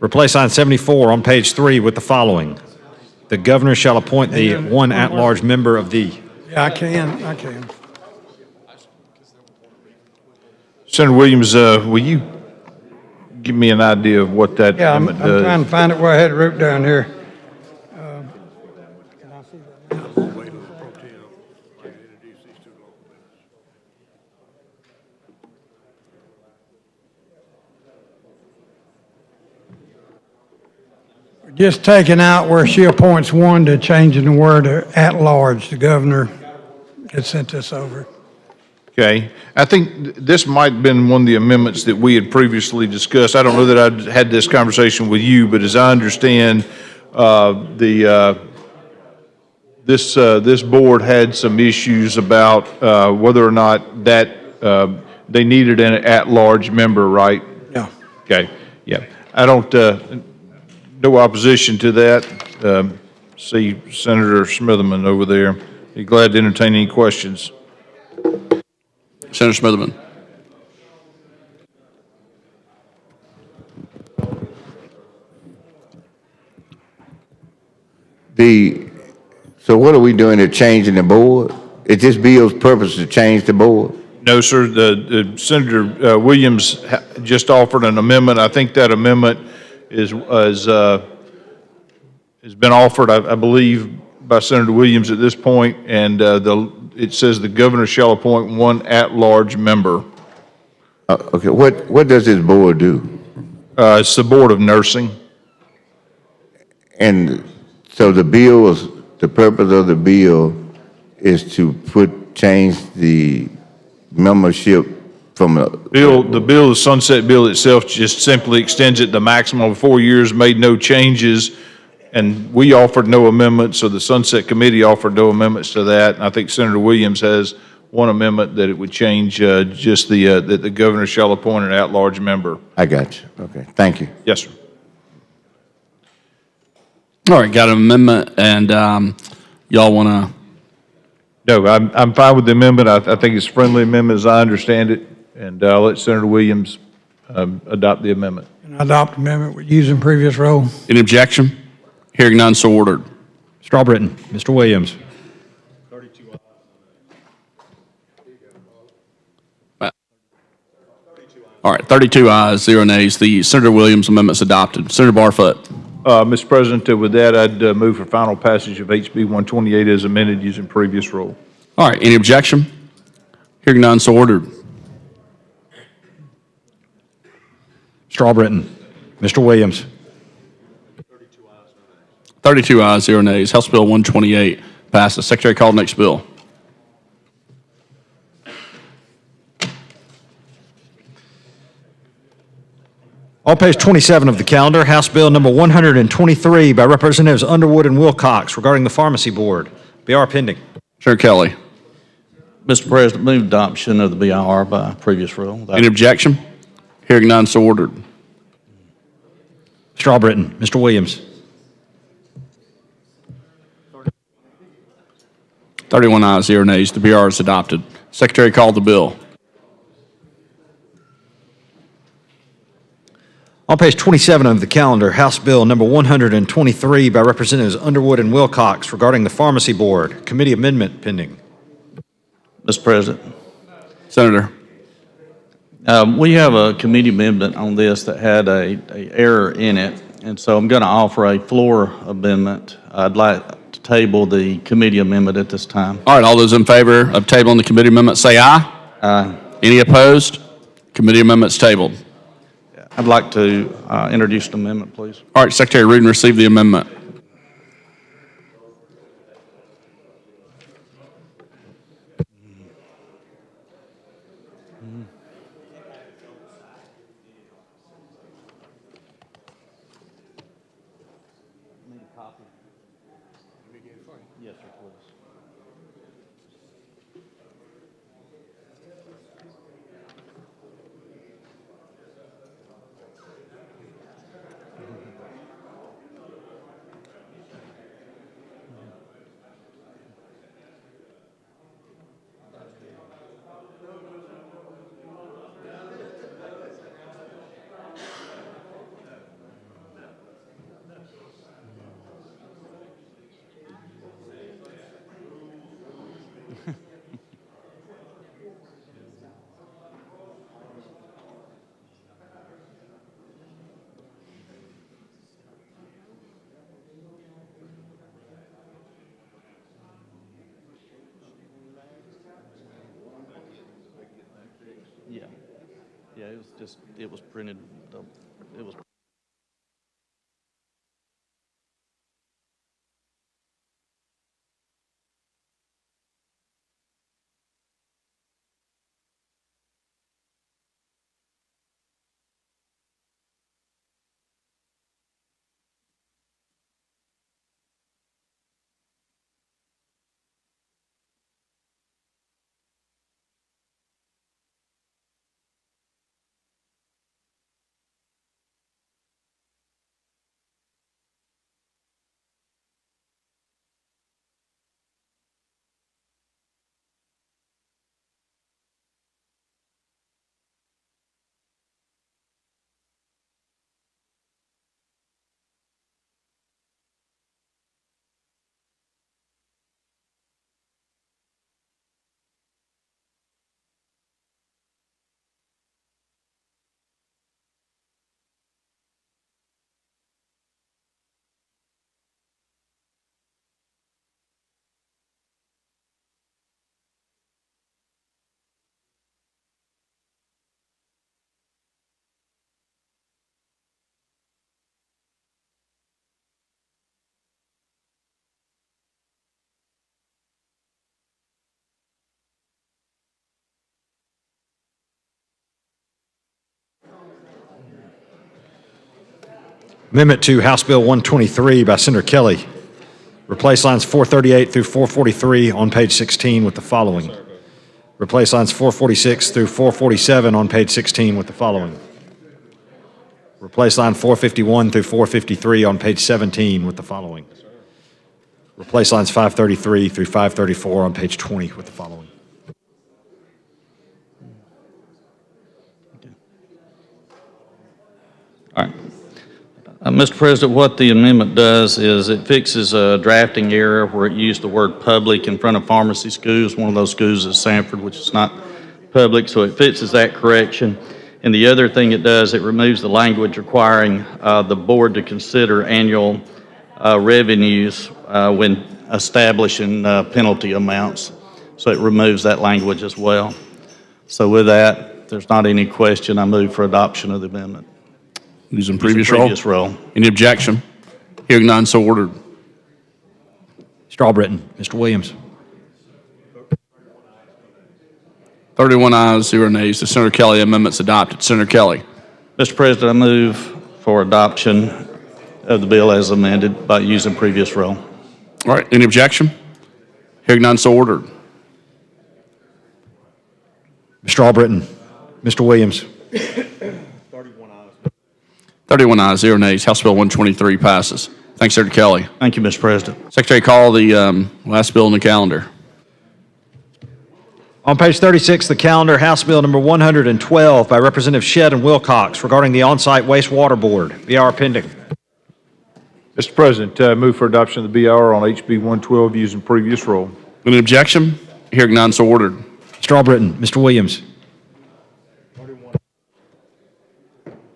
Replace line 74 on page 3 with the following. The governor shall appoint the one at-large member of the. Yeah, I can. Senator Williams, will you give me an idea of what that Yeah, I'm amendment does? trying to find it where I had it wrote down here. Just taking out where she appoints one to changing the word to at-large. The governor had sent this over. Okay. I think this might have been one of the amendments that we had previously discussed. I don't know that I'd had this conversation with you, but as I understand, this board had some issues about whether or not that they needed an at-large member, right? Yeah. Okay. Yeah. I don't. No opposition to that. See Senator Smitherman over there. Be glad to entertain any questions. Senator Smitherman. So what are we doing to changing the board? is this bill's purpose to change the board? No, sir. Senator Williams just offered an amendment. I think that amendment has been offered, I believe, by Senator Williams at this point, and it says the governor shall appoint one at-large member. Okay, what does this board do? It's the Board of Nursing. And so the purpose of the bill is to change the membership from a... The sunset bill itself just simply extends it the maximum of 4 years, made no changes, and we offered no amendments, so the Sunset Committee offered no amendments to that. And I think Senator Williams has one amendment that it would change just that the governor shall appoint an at-large member. I got you. Okay, thank you. Yes, sir. All right, got an amendment, and y'all want to? No, I'm fine with the amendment. I think it's a friendly amendment as I understand it, and I'll let Senator Williams adopt the amendment. And adopt amendment with using previous rule. Any objection? Hearing none, so ordered. Strawbritton. Mr. Williams. All right, 32 ayes, 0 nays. The Senator Williams amendment's adopted. Senator Barfoot. Mr. President, with that, I'd move for final passage of HB 128 as amended using previous rule. All right, any objection? Hearing none, so ordered. Strawbritton. Mr. Williams. 32 ayes, 0 nays. House Bill 128 passes. Secretary, call the next bill. On page 27 of the calendar, House Bill number 123 by Representatives Underwood and Wilcox regarding the Pharmacy Board. BR pending. Senator Kelly. Mr. President, move adoption of the BIR by previous rule. Any objection? Hearing none, so ordered. Strawbritton. Mr. Williams. 31 ayes, 0 nays. The BR is adopted. Secretary, call the bill. On page 27 of the calendar, House Bill number 123 by Representatives Underwood and Wilcox regarding the Pharmacy Board. Committee amendment pending. Mr. President. Senator. We have a committee amendment on this that had a error in it, and so I'm going to offer a floor amendment. I'd like to table the committee amendment at this time. All right, all those in favor of tabling the committee amendment say aye. Aye. Any opposed? Committee amendment's tabled. I'd like to introduce the amendment, please. All right, Secretary Rudin, receive the amendment. Yes, sir, please. Yeah, it was printed, it was Amendment to House Bill 123 by Senator Kelly. Replace lines 438 through 443 on page 16 with the following. Replace lines 446 through 447 on page 16 with the following. Replace line 451 through 453 on page 17 with the following. Replace lines 533 through 534 on page 20 with the following. All right. Mr. President, what the amendment does is it fixes a drafting error where it used the word public in front of pharmacy schools. One of those schools is Sanford, which is not public, so it fixes that correction. And the other thing it does, it removes the language requiring the board to consider annual revenues when establishing penalty amounts. So it removes that language as well. So with that, if there's not any question, I move for adoption of the amendment. Using previous roll. Any objection? Hearing none, so ordered. Mr. Albritton, Mr. Williams. 31 ayes, 0 nays. The Senator Kelly amendment's adopted. Senator Kelly. Mr. President, I move for adoption of the bill as amended by using previous roll. All right, any objection? Hearing none, so ordered. Mr. Albritton, Mr. Williams. 31 ayes, 0 nays. House Bill 123 passes. Thanks, Senator Kelly. Thank you, Mr. President. Secretary, call the last bill on the calendar. On page 36 of the calendar, House Bill number 112 by Representative Shedd and Wilcox regarding the on-site wastewater board. BR pending. Mr. President, move for adoption of the BR on HB 112 using previous roll. Any objection? Hearing none, so ordered. Mr. Albritton, Mr. Williams.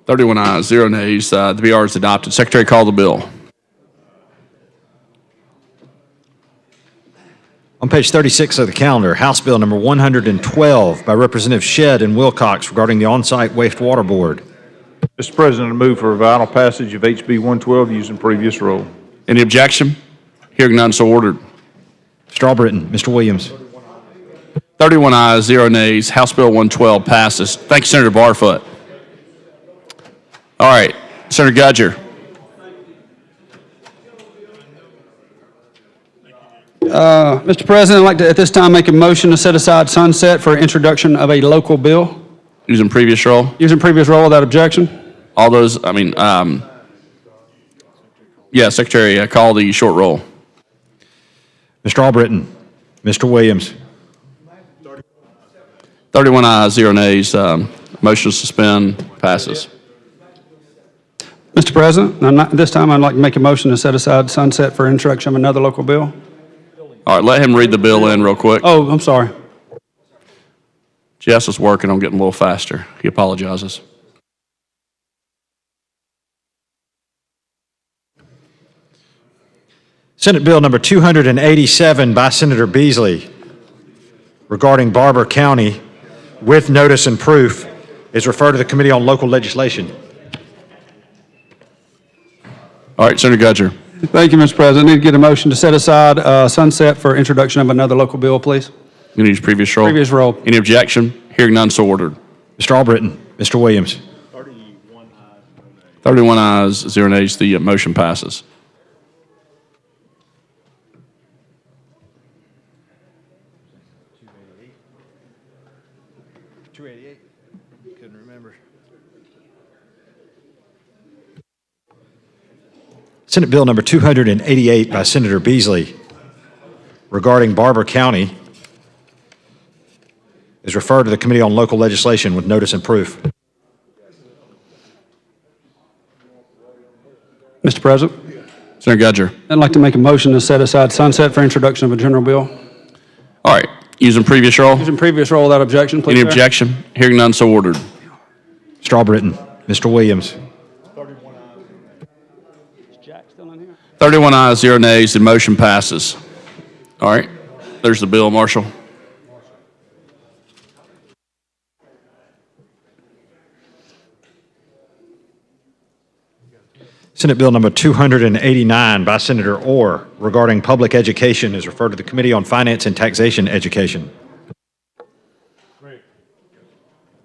31 ayes, 0 nays. The BR is adopted. Secretary, call the bill. On page 36 of the calendar, House Bill number 112 by Representative Shedd and Wilcox regarding the on-site wastewater board. Mr. President, I move for final passage of HB 112 using previous roll. Any objection? Hearing none, so ordered. Mr. Albritton, Mr. Williams. 31 ayes, 0 nays. House Bill 112 passes. Thank you, Senator Barfoot. All right, Senator Gudger. Mr. President, I'd like to, at this time, make a motion to set aside sunset for introduction of a local bill. Using previous roll? Using previous roll without objection. All those, yeah, Secretary, call the short roll. Mr. Albritton, Mr. Williams. 31 ayes, 0 nays. Motion to suspend passes. Mr. President, this time I'd like to make a motion to set aside sunset for introduction of another local bill. All right, let him read the bill in real quick. Oh, I'm sorry. Jess is working on getting a little faster. He apologizes. Senate Bill number 287 by Senator Beasley regarding Barber County with notice and proof is referred to the Committee on Local Legislation. All right, Senator Gudger. Thank you, Mr. President. I need to get a motion to set aside sunset for introduction of another local bill, please. You need previous roll? Previous roll. Any objection? Hearing none, so ordered. Mr. Albritton, Mr. Williams. 31 ayes, 0 nays. The motion passes. Senate Bill number 288 by Senator Beasley regarding Barber County is referred to the Committee on Local Legislation with notice and proof. Mr. President. Senator Gudger. I'd like to make a motion to set aside sunset for introduction of a general bill. All right, using previous roll? Using previous roll without objection, please. Any Sir. objection? Hearing none, so ordered. Mr. Albritton, Mr. Williams. 31 ayes, 0 nays. The motion passes. All right, there's the bill, Marshall. Senate Bill number 289 by Senator Orr regarding public education is referred to the Committee on Finance and Taxation Education.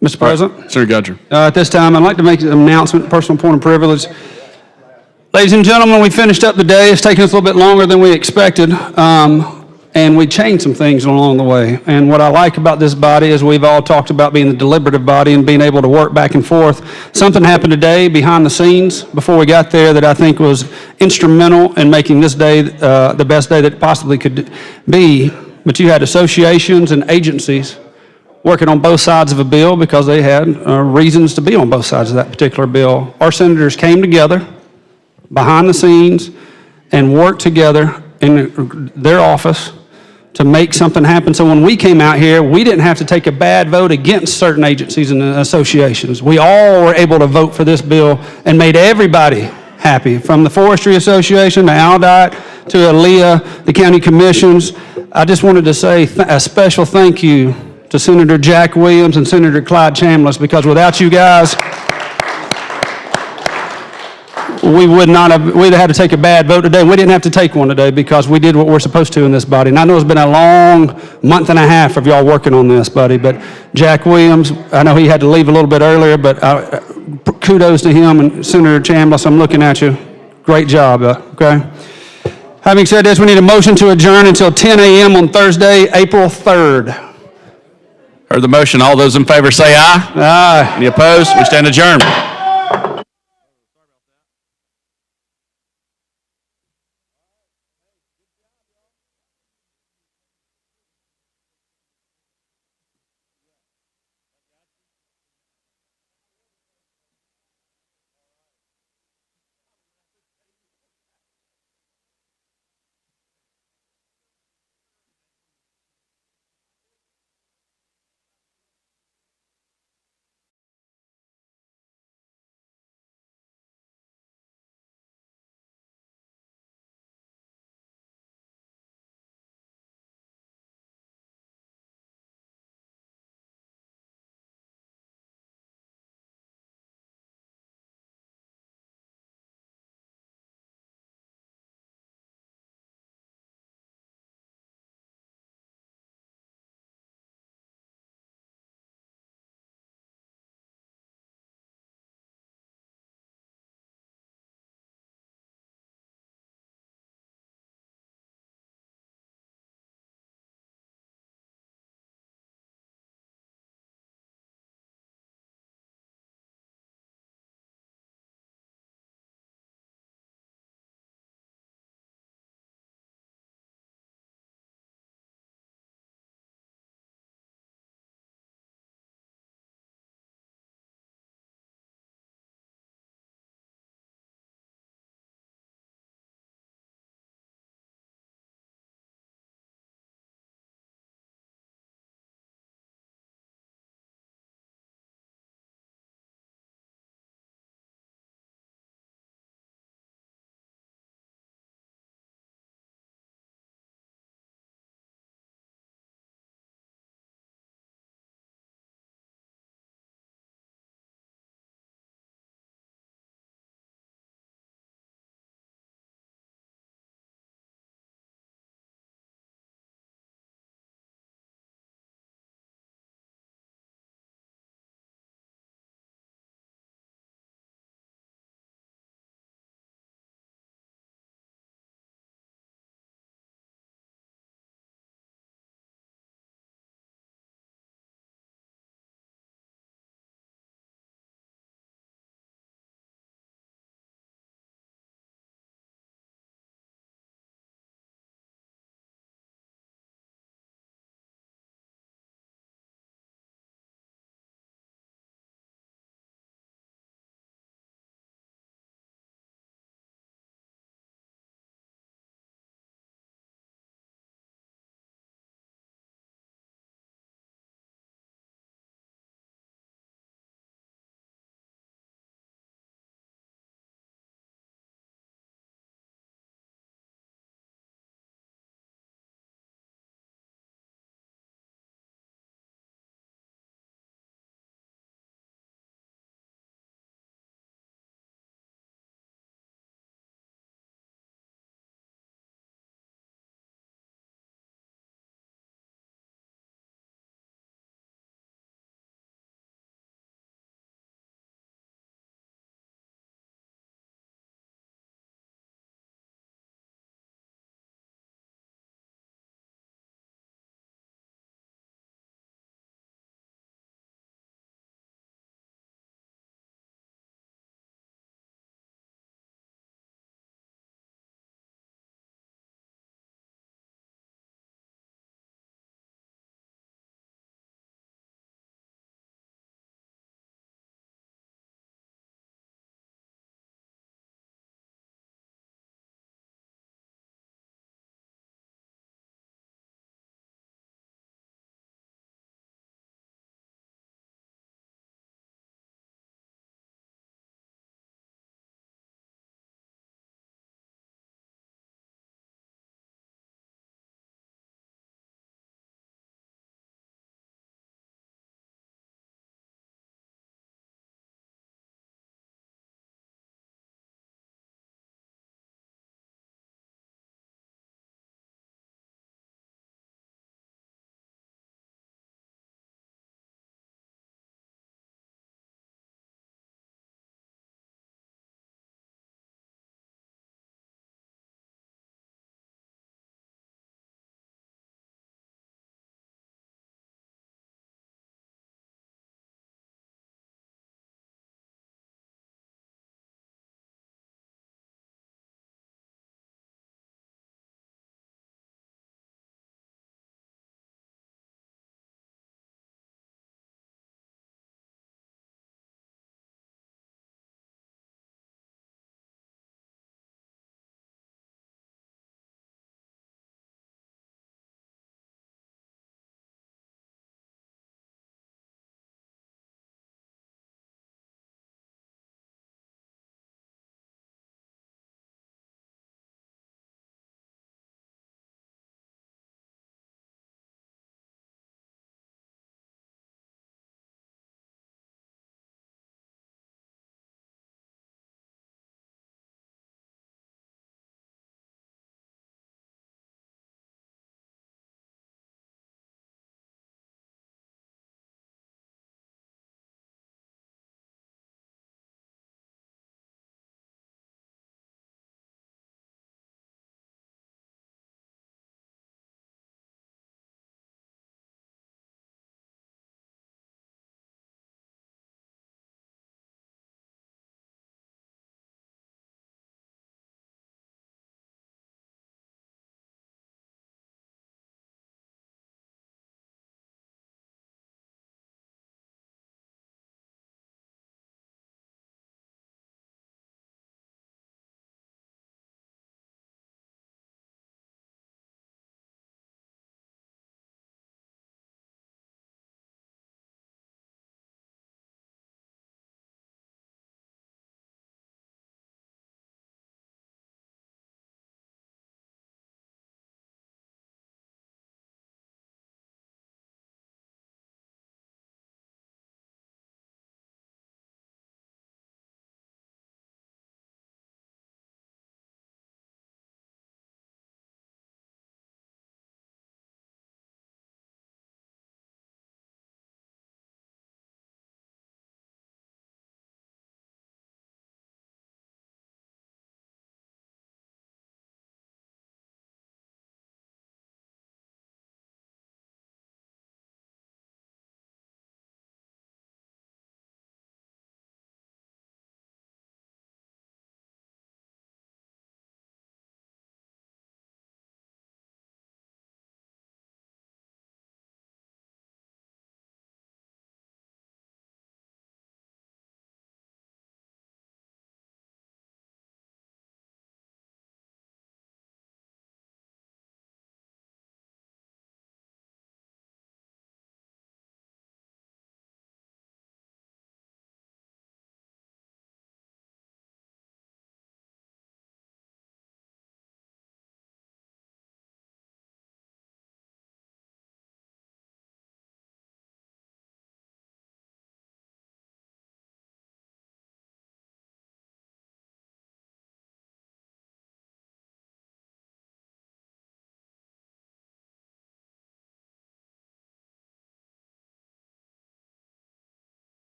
Mr. President. Right. Senator Gudger. At this time, I'd like to make an announcement, personal point of privilege. Ladies and gentlemen, we finished up the day. It's taken us a little bit longer than we expected, and we changed some things along the way. And what I like about this body is we've all talked about being the deliberative body and being able to work back and forth. Something happened today behind the scenes before we got there that I think was instrumental in making this day the best day that it possibly could be. But you had associations and agencies working on both sides of a bill because they had reasons to be on both sides of that particular bill. Our senators came together behind the scenes and worked together in their office to make something happen. So when we came out here, we didn't have to take a bad vote against certain agencies and associations. We all were able to vote for this bill and made everybody happy, from the Forestry Association to Aldite to ALEA, the county commissions. I just wanted to say a special thank you to Senator Jack Williams and Senator Clyde Chambliss, because without you guys, we'd have had to take a bad vote today. We didn't have to take one today because we did what we're supposed to in this body. And I know it's been a long month and a half of y'all working on this, buddy, but Jack Williams, I know he had to leave a little bit earlier, but kudos to him, and Senator Chambliss, I'm looking at you. Great job, okay? Having said this, we need a motion to adjourn until 10 a.m. on Thursday, April 3rd. Heard the motion. All those in favor say aye. Aye. Any opposed? We stand adjourned.